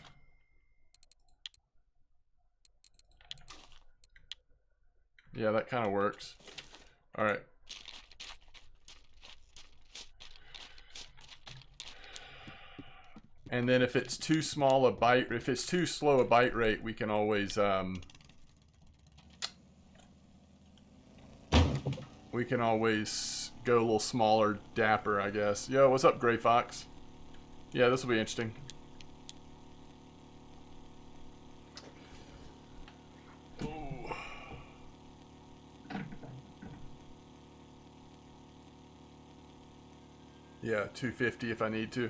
Yeah, that kind of works. All right. And then if it's too small a bite, if it's too slow a bite rate, we can always go a little smaller Dapper, I guess. Yo, what's up, Gray Fox? Yeah, this will be interesting. Ooh. Yeah, 250 if I need to.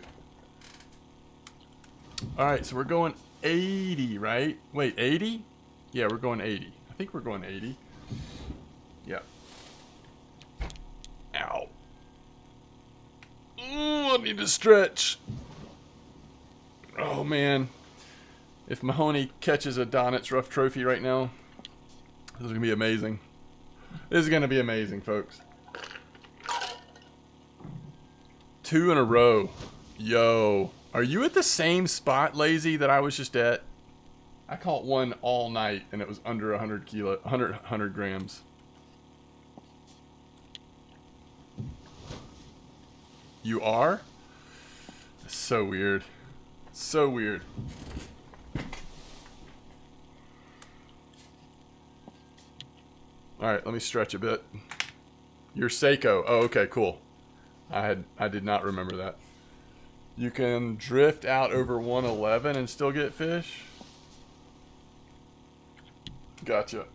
Alright, so we're going 80, right? Wait, 80? Yeah, we're going 80. I think we're going 80. Yeah. Ow. Ooh, I need to stretch. Oh, man. If Mahoney catches a Donit's Rough Trophy right now, this is going to be amazing. This is going to be amazing, folks. 2 in a row. Yo. Are you at the same spot, Lazy, that I was just at? I caught one all night, and it was under 100 grams. You are? That's so weird. So weird. Alright, let me stretch a bit. You're Seiko. Oh, okay, cool. I did not remember that. You can drift out over 111 and still get fish? Gotcha.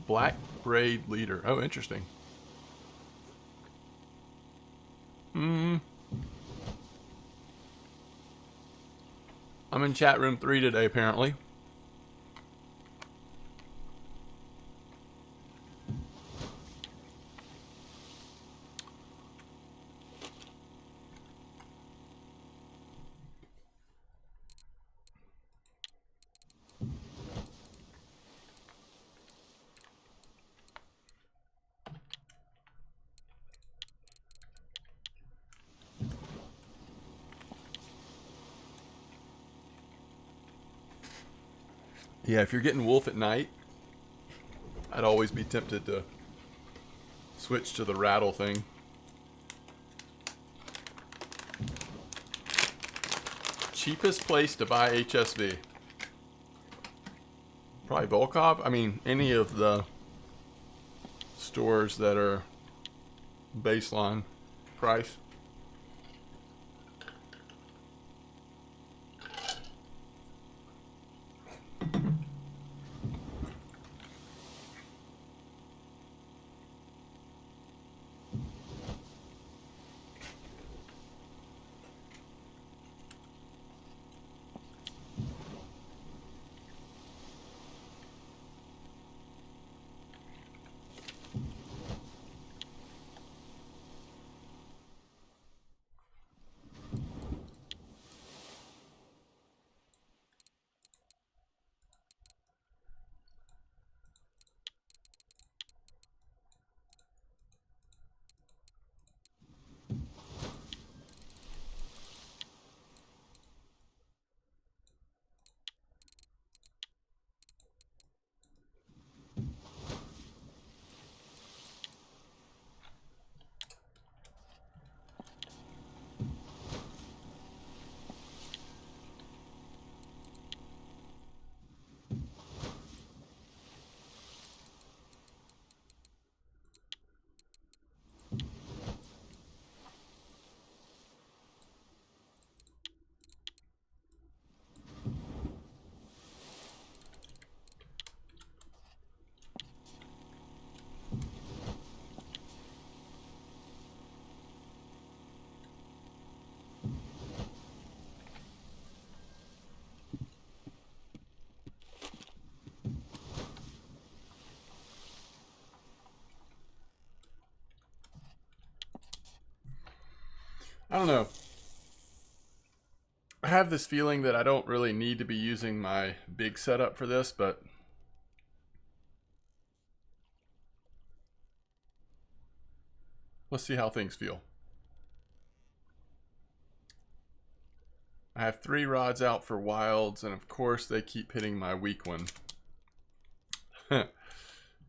Black braid leader. Oh, interesting. I'm in chat room 3 today, apparently. Yeah, if you're getting wolf at night, I'd always be tempted to switch to the rattle thing. Cheapest place to buy HSV? Probably Volkov. I mean, any of the stores that are baseline price. I don't know. I have this feeling that I don't really need to be using my big setup for this, but let's see how things feel. I have 3 rods out for wilds, and of course they keep hitting my weak one.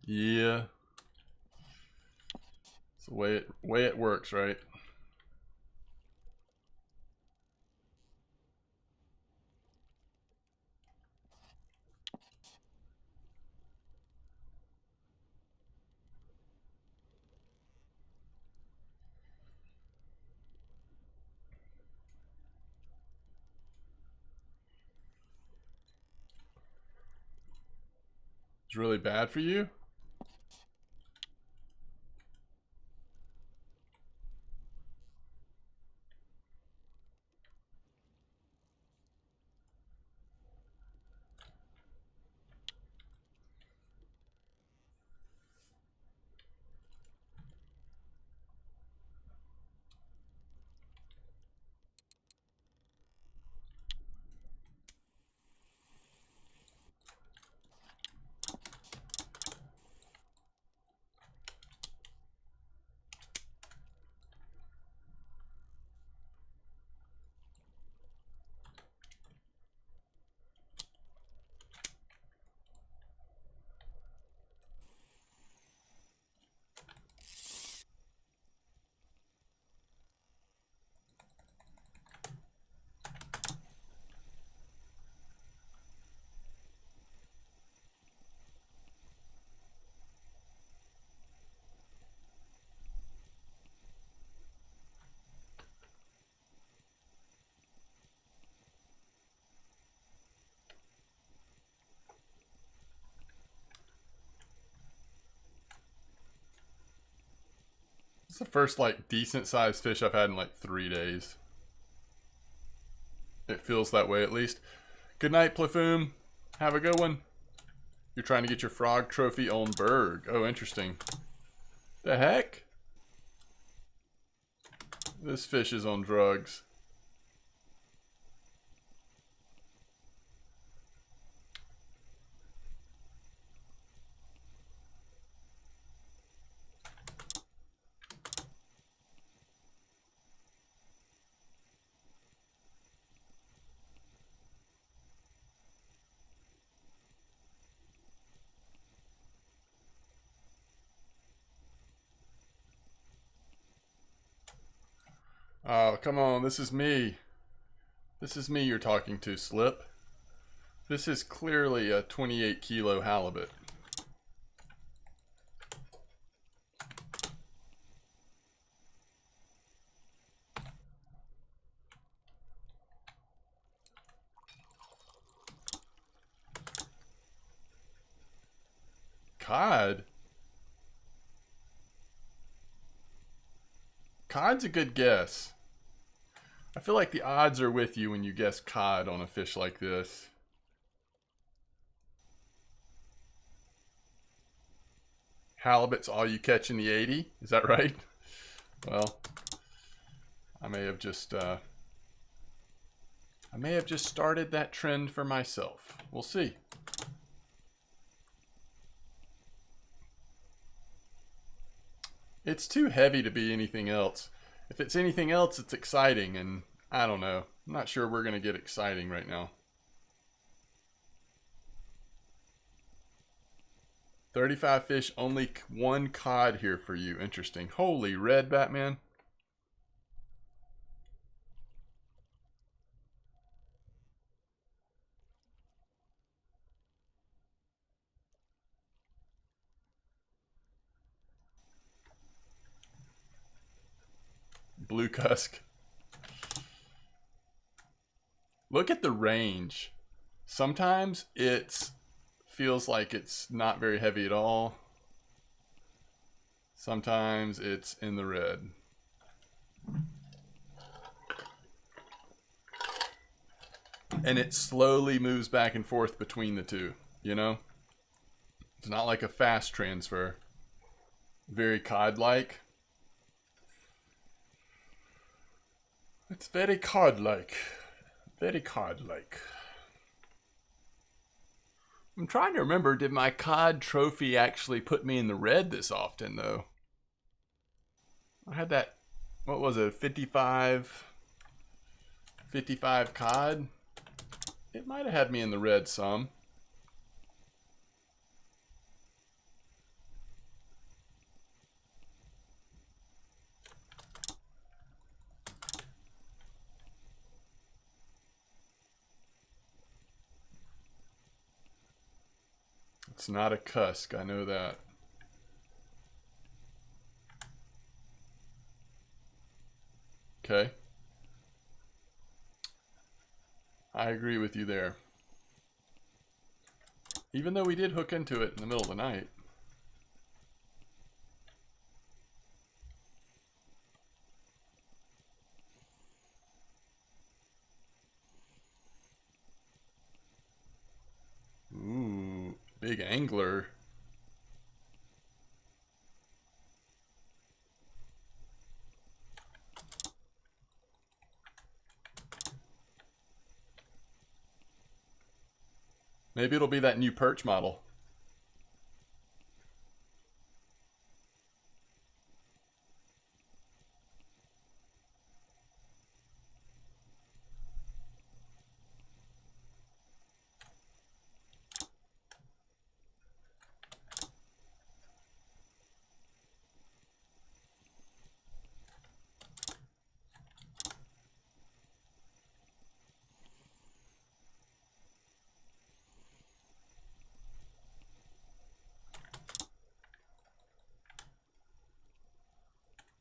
Yeah. It's the way it works, right? It's really bad for you? It's the first like decent sized fish I've had in like 3 days. It feels that way at least. Good night, Plafoom. Have a good one. You're trying to get your frog trophy on Berg. Oh, interesting. The heck? This fish is on drugs. Oh, come on. This is me. This is me you're talking to, Slip. This is clearly a 28 kilo halibut. Cod? Cod's a good guess. I feel like the odds are with you when you guess cod on a fish like this. Halibut's all you catch in the 80? Is that right? Well, I may have just started that trend for myself. We'll see. It's too heavy to be anything else. If it's anything else, it's exciting, and I don't know. I'm not sure we're going to get exciting right now. 35 fish, only one cod here for you. Interesting. Holy red, Batman. Blue cusk. Look at the range. Sometimes it feels like it's not very heavy at all. Sometimes it's in the red. And it slowly moves back and forth between the two, you know? It's not like a fast transfer. Very cod-like. It's very cod-like. Very cod-like. I'm trying to remember, did my cod trophy actually put me in the red this often, though? I had that, what was it, 55 cod? It might have had me in the red some. It's not a cusk, I know that. Okay. I agree with you there. Even though we did hook into it in the middle of the night. Ooh, big angler. Maybe it'll be that new perch model.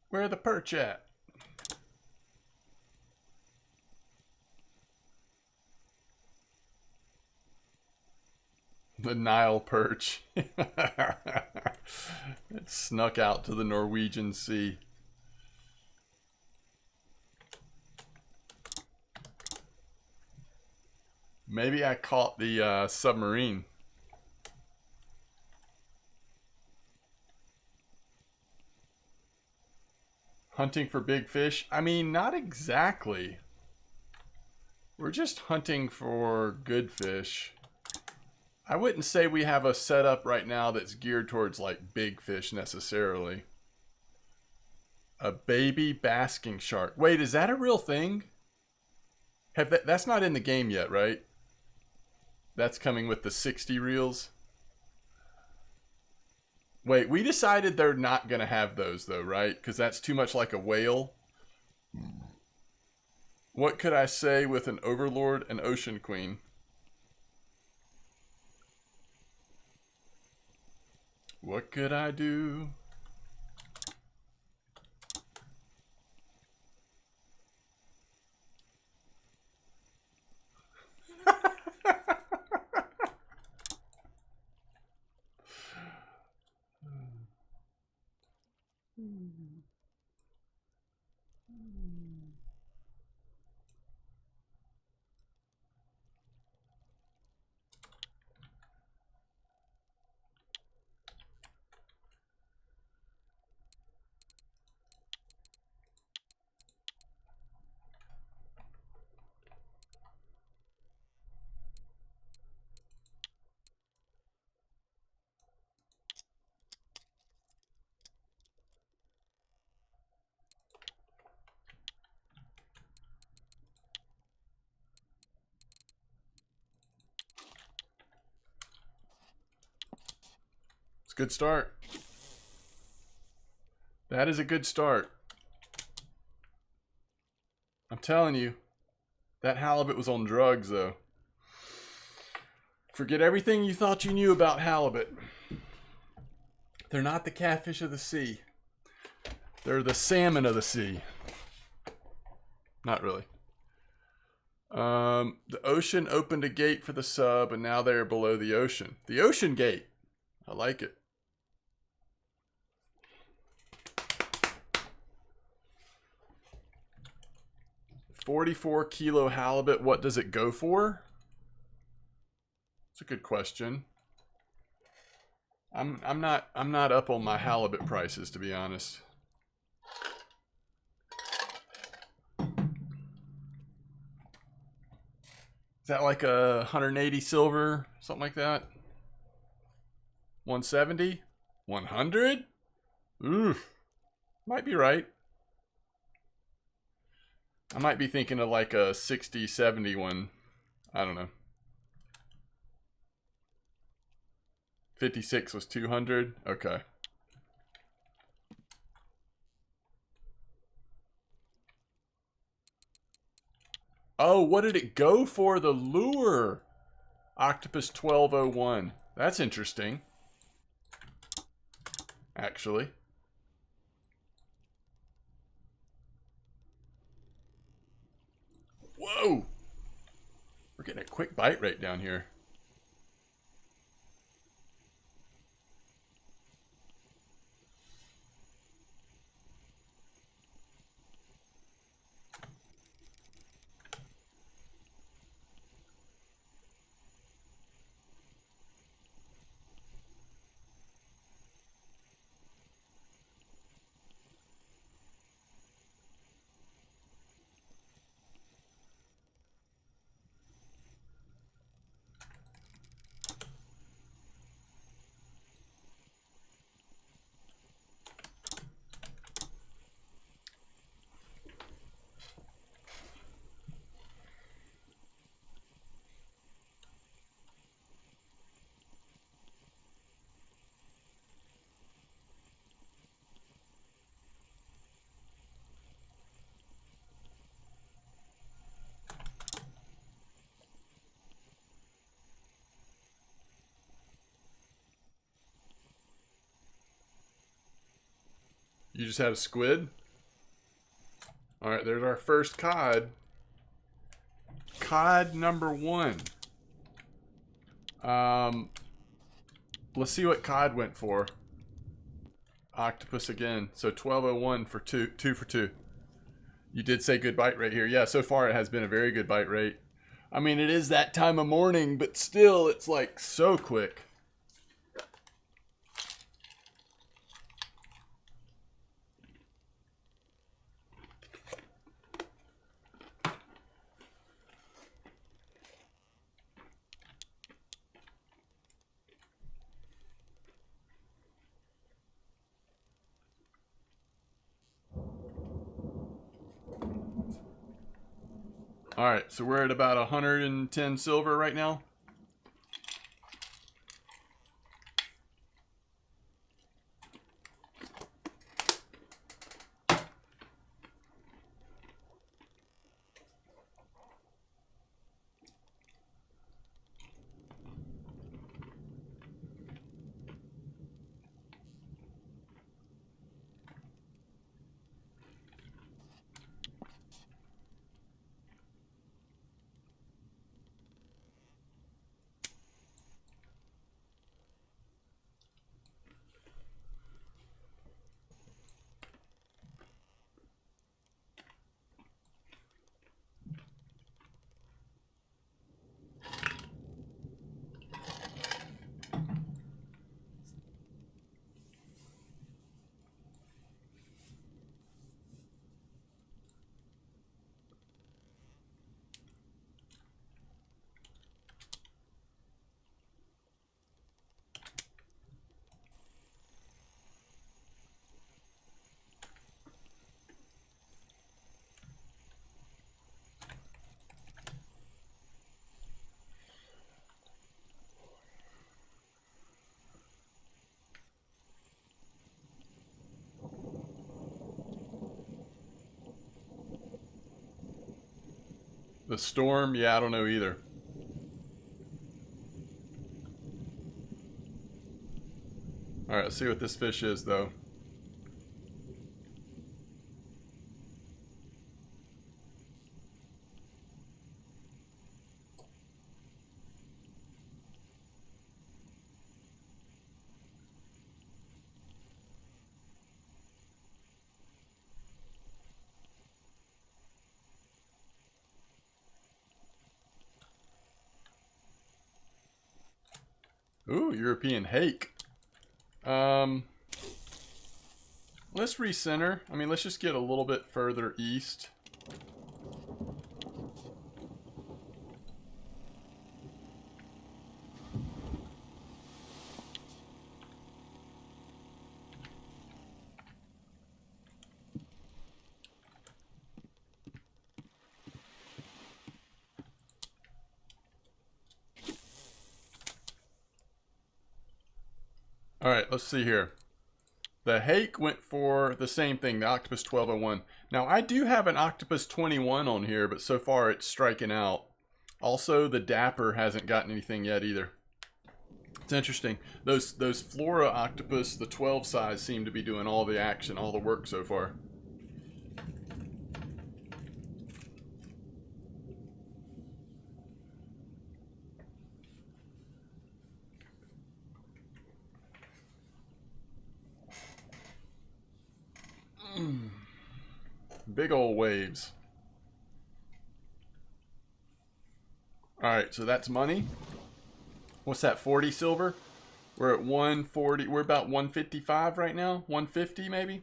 Where the perch at? The Nile perch. It snuck out to the Norwegian Sea. Maybe I caught the submarine. Hunting for big fish? I mean, not exactly. We're just hunting for good fish. I wouldn't say we have a setup right now that's geared towards like big fish necessarily. A baby basking shark. Wait, is that a real thing? That's not in the game yet, right? That's coming with the 60 reels. Wait, we decided they're not going to have those though, right? Because that's too much like a whale. What could I say with an overlord and ocean queen? What could I do? It's a good start. That is a good start. I'm telling you, that halibut was on drugs though. Forget everything you thought you knew about halibut. They're not the catfish of the sea. They're the salmon of the sea. Not really. The ocean opened a gate for the sub, and now they're below the ocean. The ocean gate. I like it. $44 kilo halibut. What does it go for? It's a good question. I'm not up on my halibut prices, to be honest. Is that like a 180 silver, something like that? 170? 100? Oof. Might be right. I might be thinking of like a 60, 70 one. I don't know. 56 was 200. Okay. Oh, what did it go for? The lure. Octopus 1201. That's interesting. Actually. Whoa. We're getting a quick bite rate down here. You just had a squid? Alright, there's our first cod. Cod number 1. Let's see what cod went for. Octopus again. So 1201 for 2 for 2. You did say good bite rate here. Yeah, so far it has been a very good bite rate. I mean, it is that time of morning, but still, it's like so quick. All right, so we're at about 110 silver right now. The storm, yeah, I don't know either. All right, let's see what this fish is, though. Ooh, European hake. Let's recenter. I mean, let's just get a little bit further east. All right, let's see here. The hake went for the same thing, the Octopus 1201. Now, I do have an Octopus 21 on here, but so far it's striking out. Also, the Dapper hasn't gotten anything yet either. It's interesting. Those Flora Octopus, the 12 size, seem to be doing all the action, all the work so far. Big old waves. Alright, so that's money. What's that, 40 silver? We're at 140. We're about 155 right now. 150 maybe?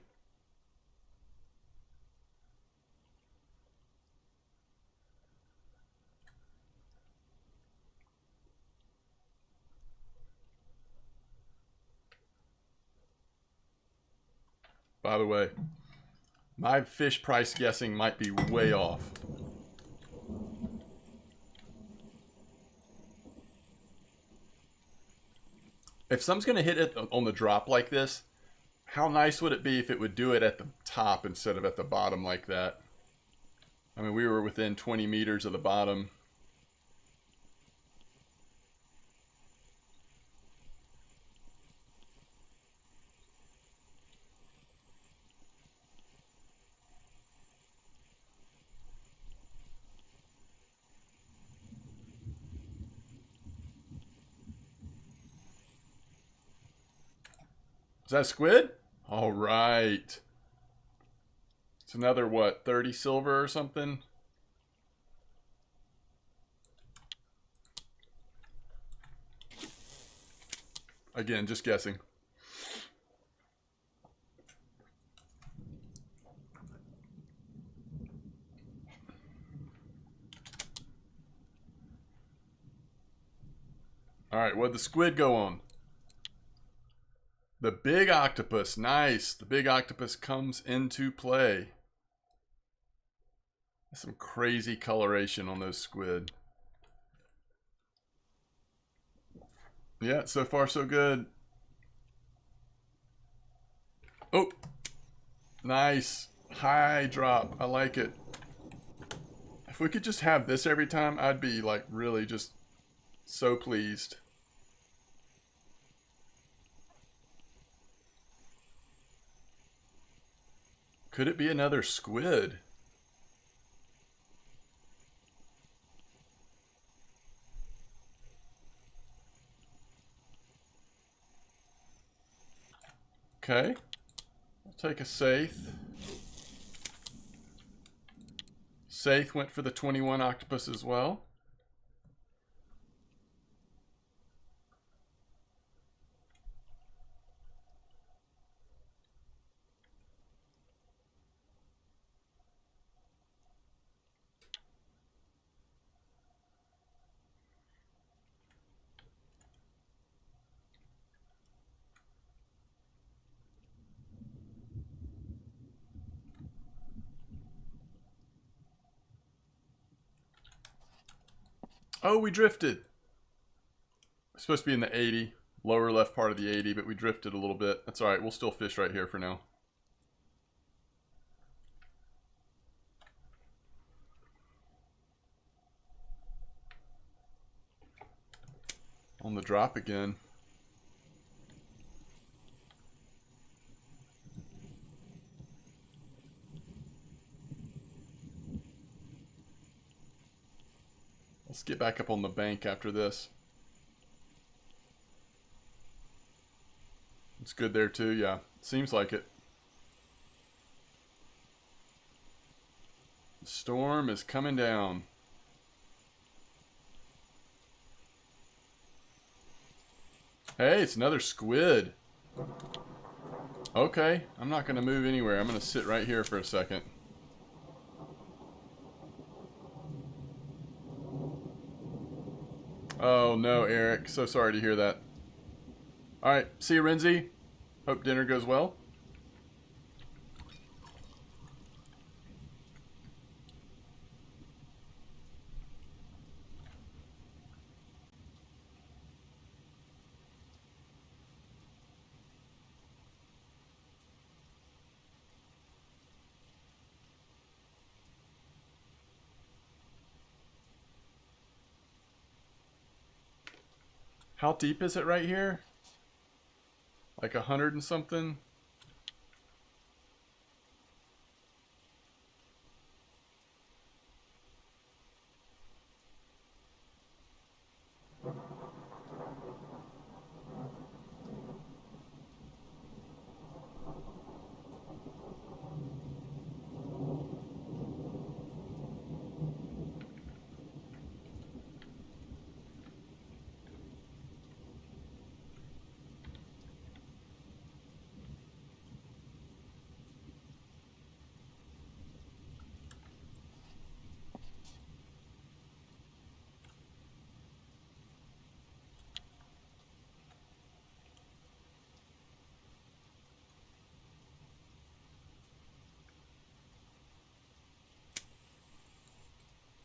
By the way, my fish price guessing might be way off. If something's going to hit it on the drop like this, how nice would it be if it would do it at the top instead of at the bottom like that? I mean, we were within 20 meters of the bottom. Is that squid? All right. It's another, what, 30 silver or something? Again, just guessing. All right, what'd the squid go on? The big octopus. Nice. The big octopus comes into play. Some crazy coloration on those squid. Yeah, so far so good. Oh, nice. High drop. I like it. If we could just have this every time, I'd be like really just so pleased. Could it be another squid? Okay. I'll take a Saith. Saith went for the 21 octopus as well. Oh, we drifted. It's supposed to be in the 80, lower left part of the 80, but we drifted a little bit. That's all right. We'll still fish right here for now. On the drop again. Let's get back up on the bank after this. It's good there too, yeah. Seems like it. The storm is coming down. Hey, it's another squid. Okay, I'm not going to move anywhere. I'm going to sit right here for a second. Oh no, Eric. So sorry to hear that. Alright, see you, Renzi. Hope dinner goes well. How deep is it right here? Like 100 and something?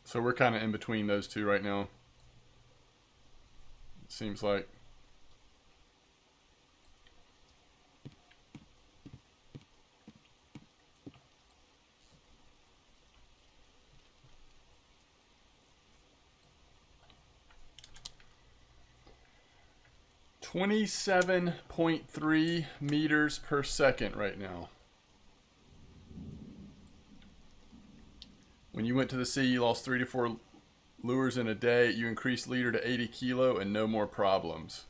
So we're kind of in between those two right now. It seems like. .3 meters per second right now. When you went to the sea, you lost 3 to 4 lures in a day. You increased leader to 80 kilo and no more problems.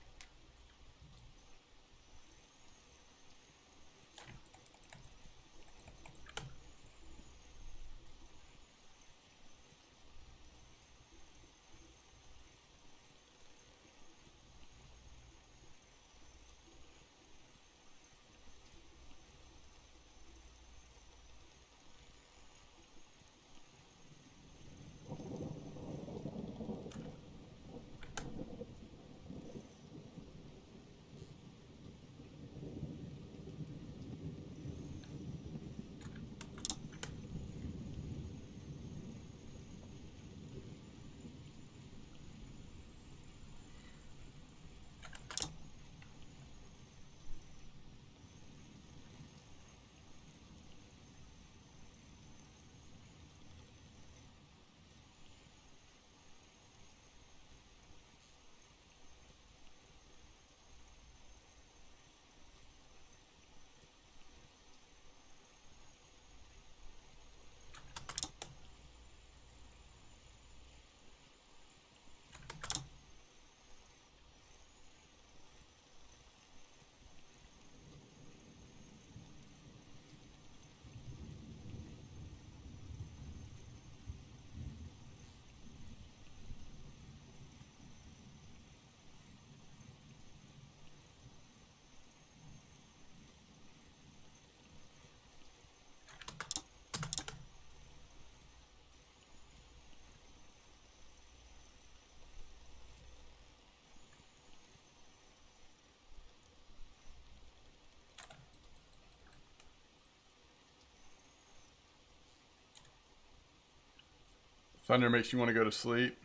Thunder makes you want to go to sleep.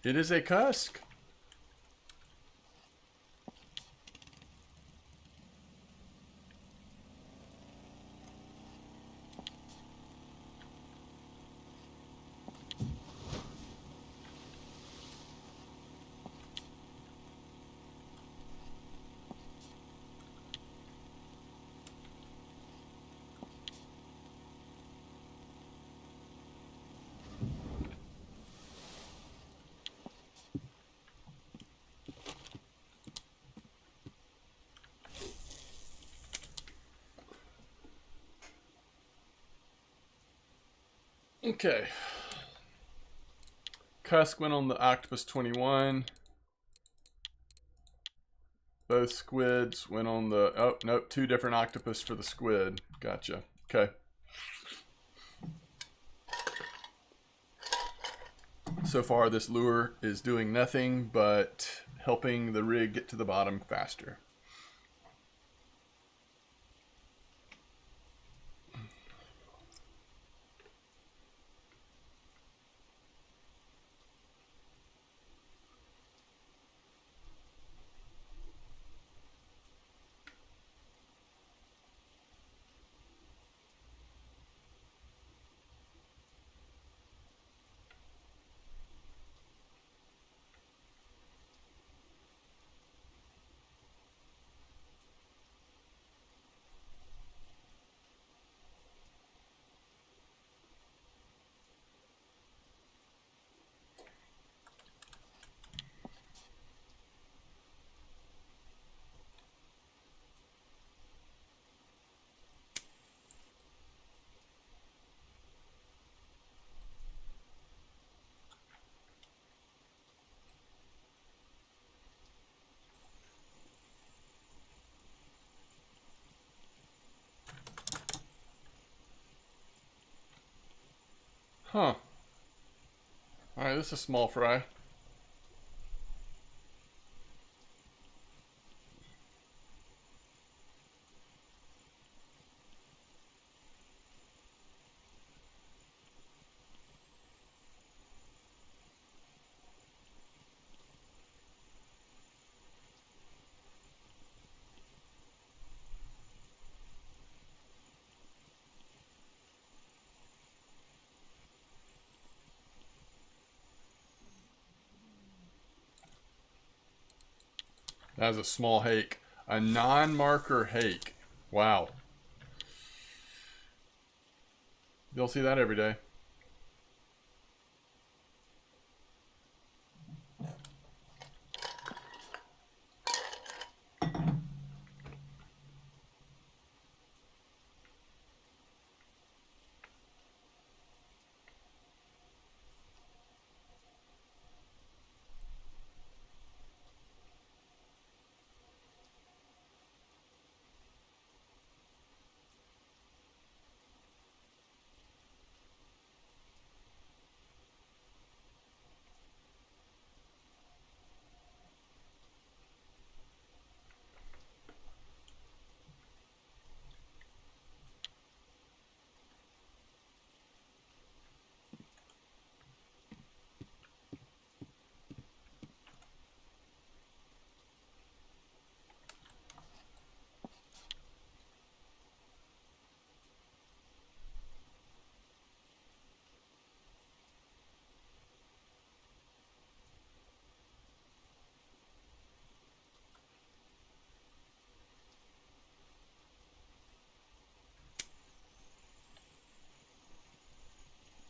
It is a cusk. Okay. Cusk went on the Octopus 21. Both squids went on the... Oh, nope. 2 different octopus for the squid. Gotcha. Okay. So far, this lure is doing nothing but helping the rig get to the bottom faster. Huh. Alright, this is a small fry. That was a small hake. A non-marker hake. Wow. You don't see that every day.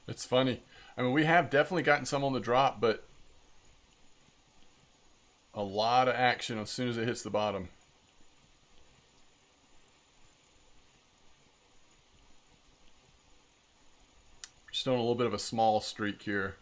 It's funny. I mean, we have definitely gotten some on the drop, but a lot of action as soon as it hits the bottom. Just on a little bit of a small streak here.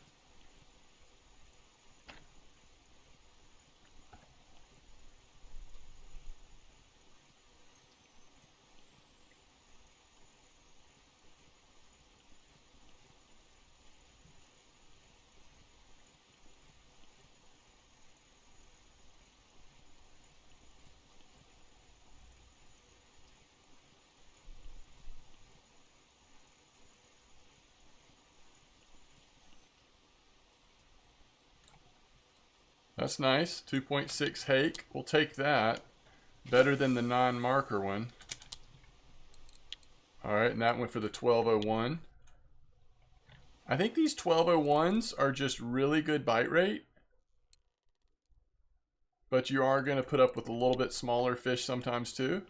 That's nice. 2.6 hake. We'll take that. Better than the non-marker one. Alright, and that went for the 1201. I think these 1201s are just really good bite rate. But you are going to put up with a little bit smaller fish sometimes too.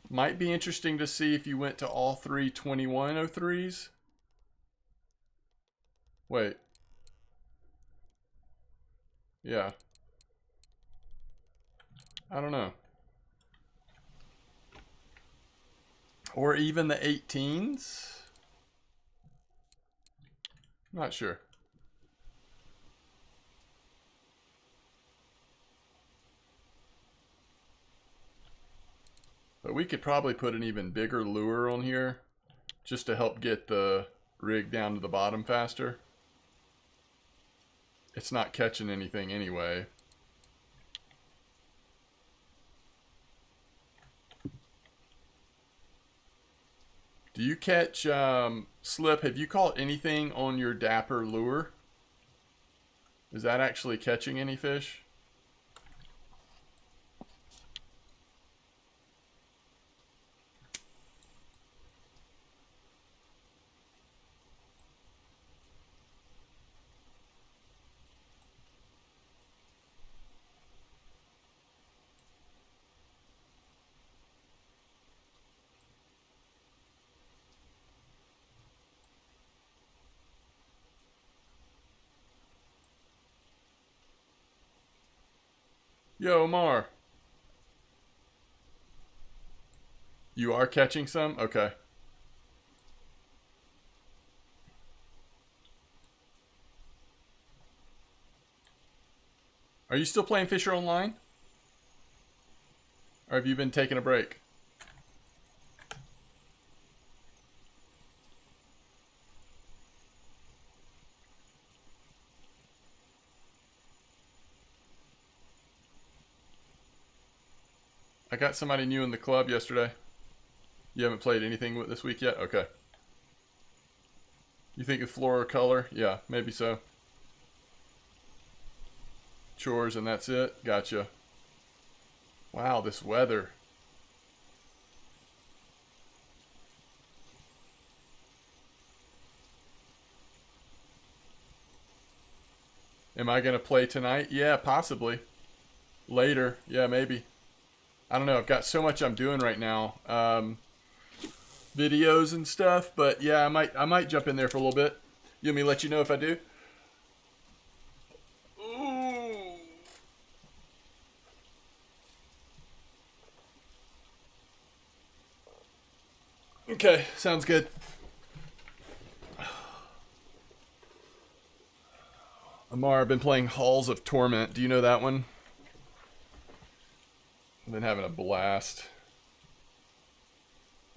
Might be interesting to see if you went to all three 2103s. Wait. Yeah. I don't know. Or even the 18s? Not sure. But we could probably put an even bigger lure on here just to help get the rig down to the bottom faster. It's not catching anything anyway. Do you catch, Slip, have you caught anything on your Dapper lure? Is that actually catching any fish? Yo, Omar. You are catching some? Okay. Are you still playing Fisher Online? Or have you been taking a break? I got somebody new in the club yesterday. You haven't played anything with this week yet? Okay. You think of Flora color? Yeah, maybe so. Chores and that's it? Gotcha. Wow, this weather. Am I going to play tonight? Yeah, possibly. Later. Yeah, maybe. I don't know. I've got so much I'm doing right now. Videos and stuff, but yeah, I might jump in there for a little bit. You want me to let you know if I do? Ooh. Okay, sounds good. Amar, I've been playing Halls of Torment. Do you know that one? I've been having a blast.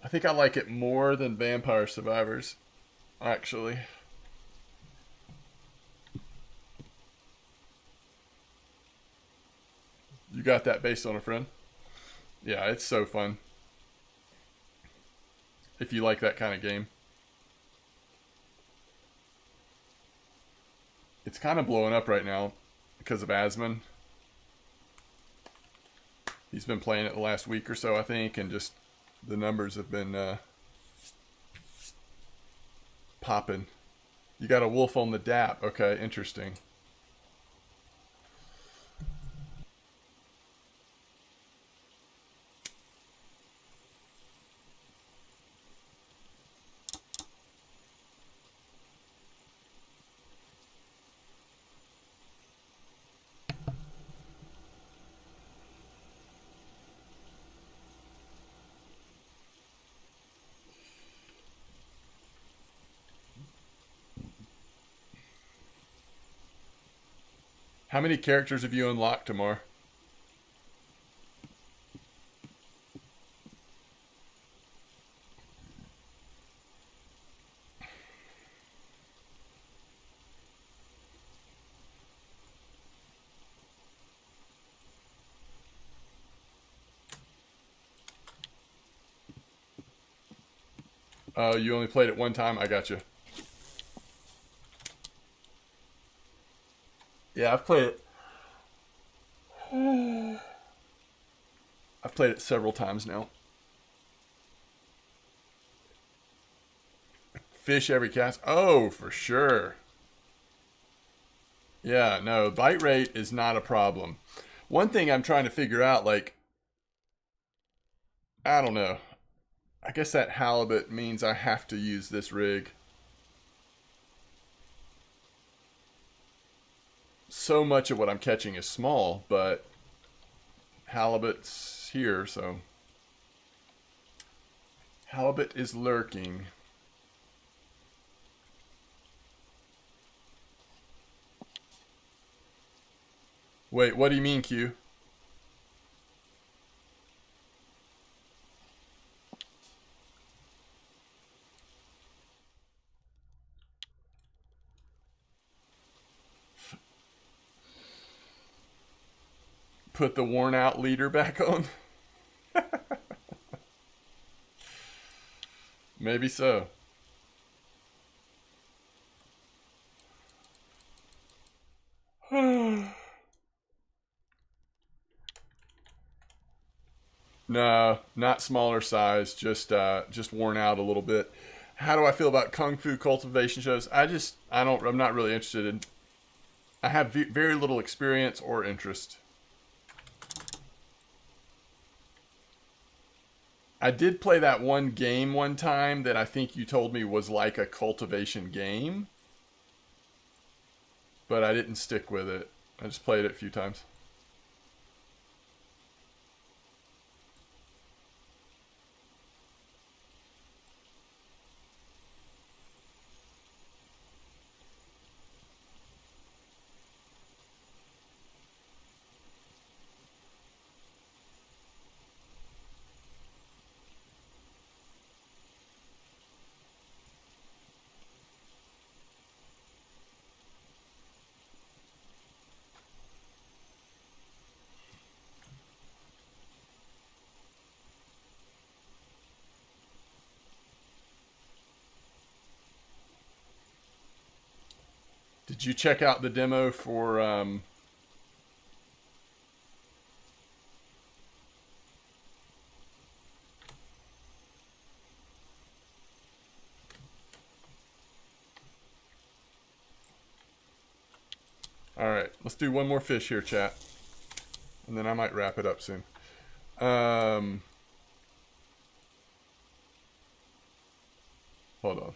I think I like it more than Vampire Survivors, actually. You got that based on a friend? Yeah, it's so fun. If you like that kind of game. It's kind of blowing up right now because of Asmon. He's been playing it the last week or so, I think, and just the numbers have been popping. You got a wolf on the DAP. Okay, interesting. How many characters have you unlocked, Tamar? Oh, you only played it one time? I got you. Yeah, I've played it I've played it several times now. Fish every cast. Oh, for sure. Yeah, no, bite rate is not a problem. One thing I'm trying to figure out, like, I don't know. I guess that halibut means I have to use this rig. So much of what I'm catching is small, but halibut's here, so halibut is lurking. Wait, what do you mean, Q? Put the worn out leader back on? Maybe so. No, not smaller size, just worn out a little bit. How do I feel about kung fu cultivation shows? I'm not really interested in. I have very little experience or interest. I did play that one game one time that I think you told me was like a cultivation game, but I didn't stick with it. I just played it a few times. Did you check out the demo for All right, let's do one more fish here, chat. And then I might wrap it up soon. Hold on.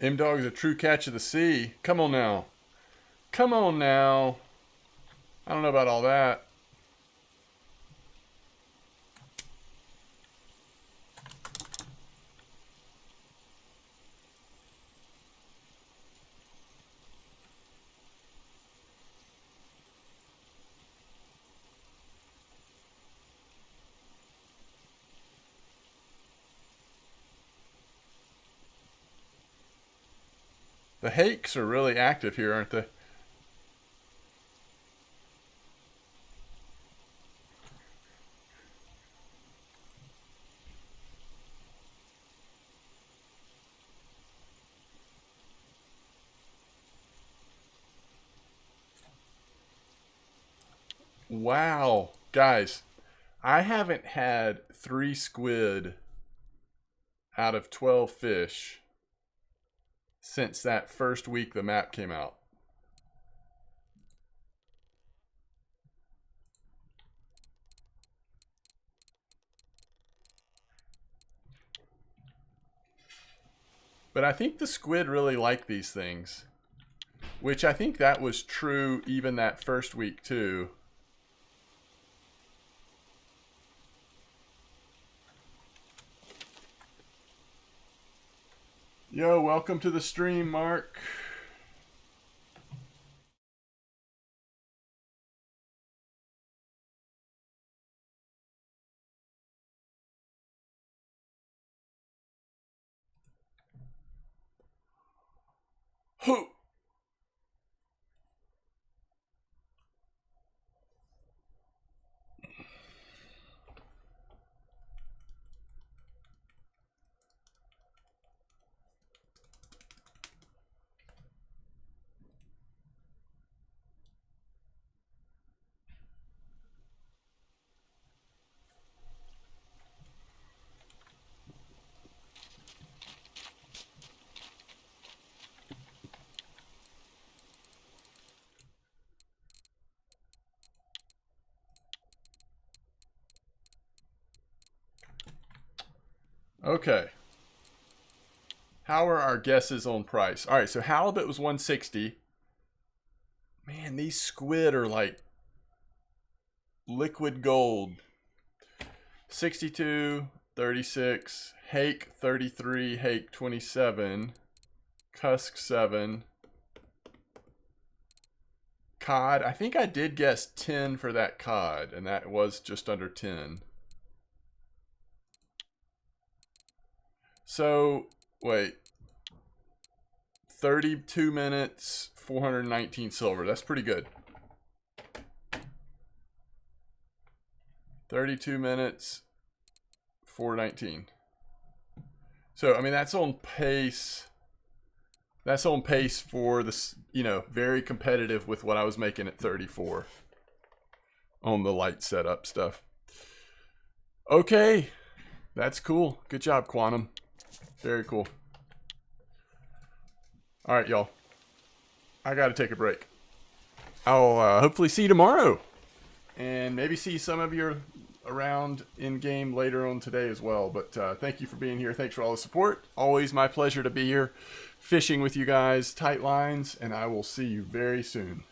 M-Dog's a true catch of the sea. Come on now. Come on now. I don't know about all that. The hakes are really active here, aren't they? Wow. Guys, I haven't had 3 squid out of 12 fish since that first week the map came out. But I think the squid really like these things. Which I think that was true even that first week too. Yo, welcome to the stream, Mark. Who? Okay. How are our guesses on price? All right, so halibut was 160. Man, these squid are like liquid gold. 62, 36, hake 33, hake 27, cusk 7, cod. I think I did guess 10 for that cod, and that was just under 10. So, wait. 32 minutes, 419 silver. That's pretty good. 32 minutes, 419. So, I mean, that's on pace. That's on pace for this, you know, very competitive with what I was making at 34 on the light setup stuff. Okay. That's cool. Good job, Quantum. Very cool. All right, y'all. I got to take a break. I'll hopefully see you tomorrow. And maybe see some of you around in-game later on today as well. But thank you for being here. Thanks for all the support. Always my pleasure to be here fishing with you guys. Tight lines. And I will see you very soon.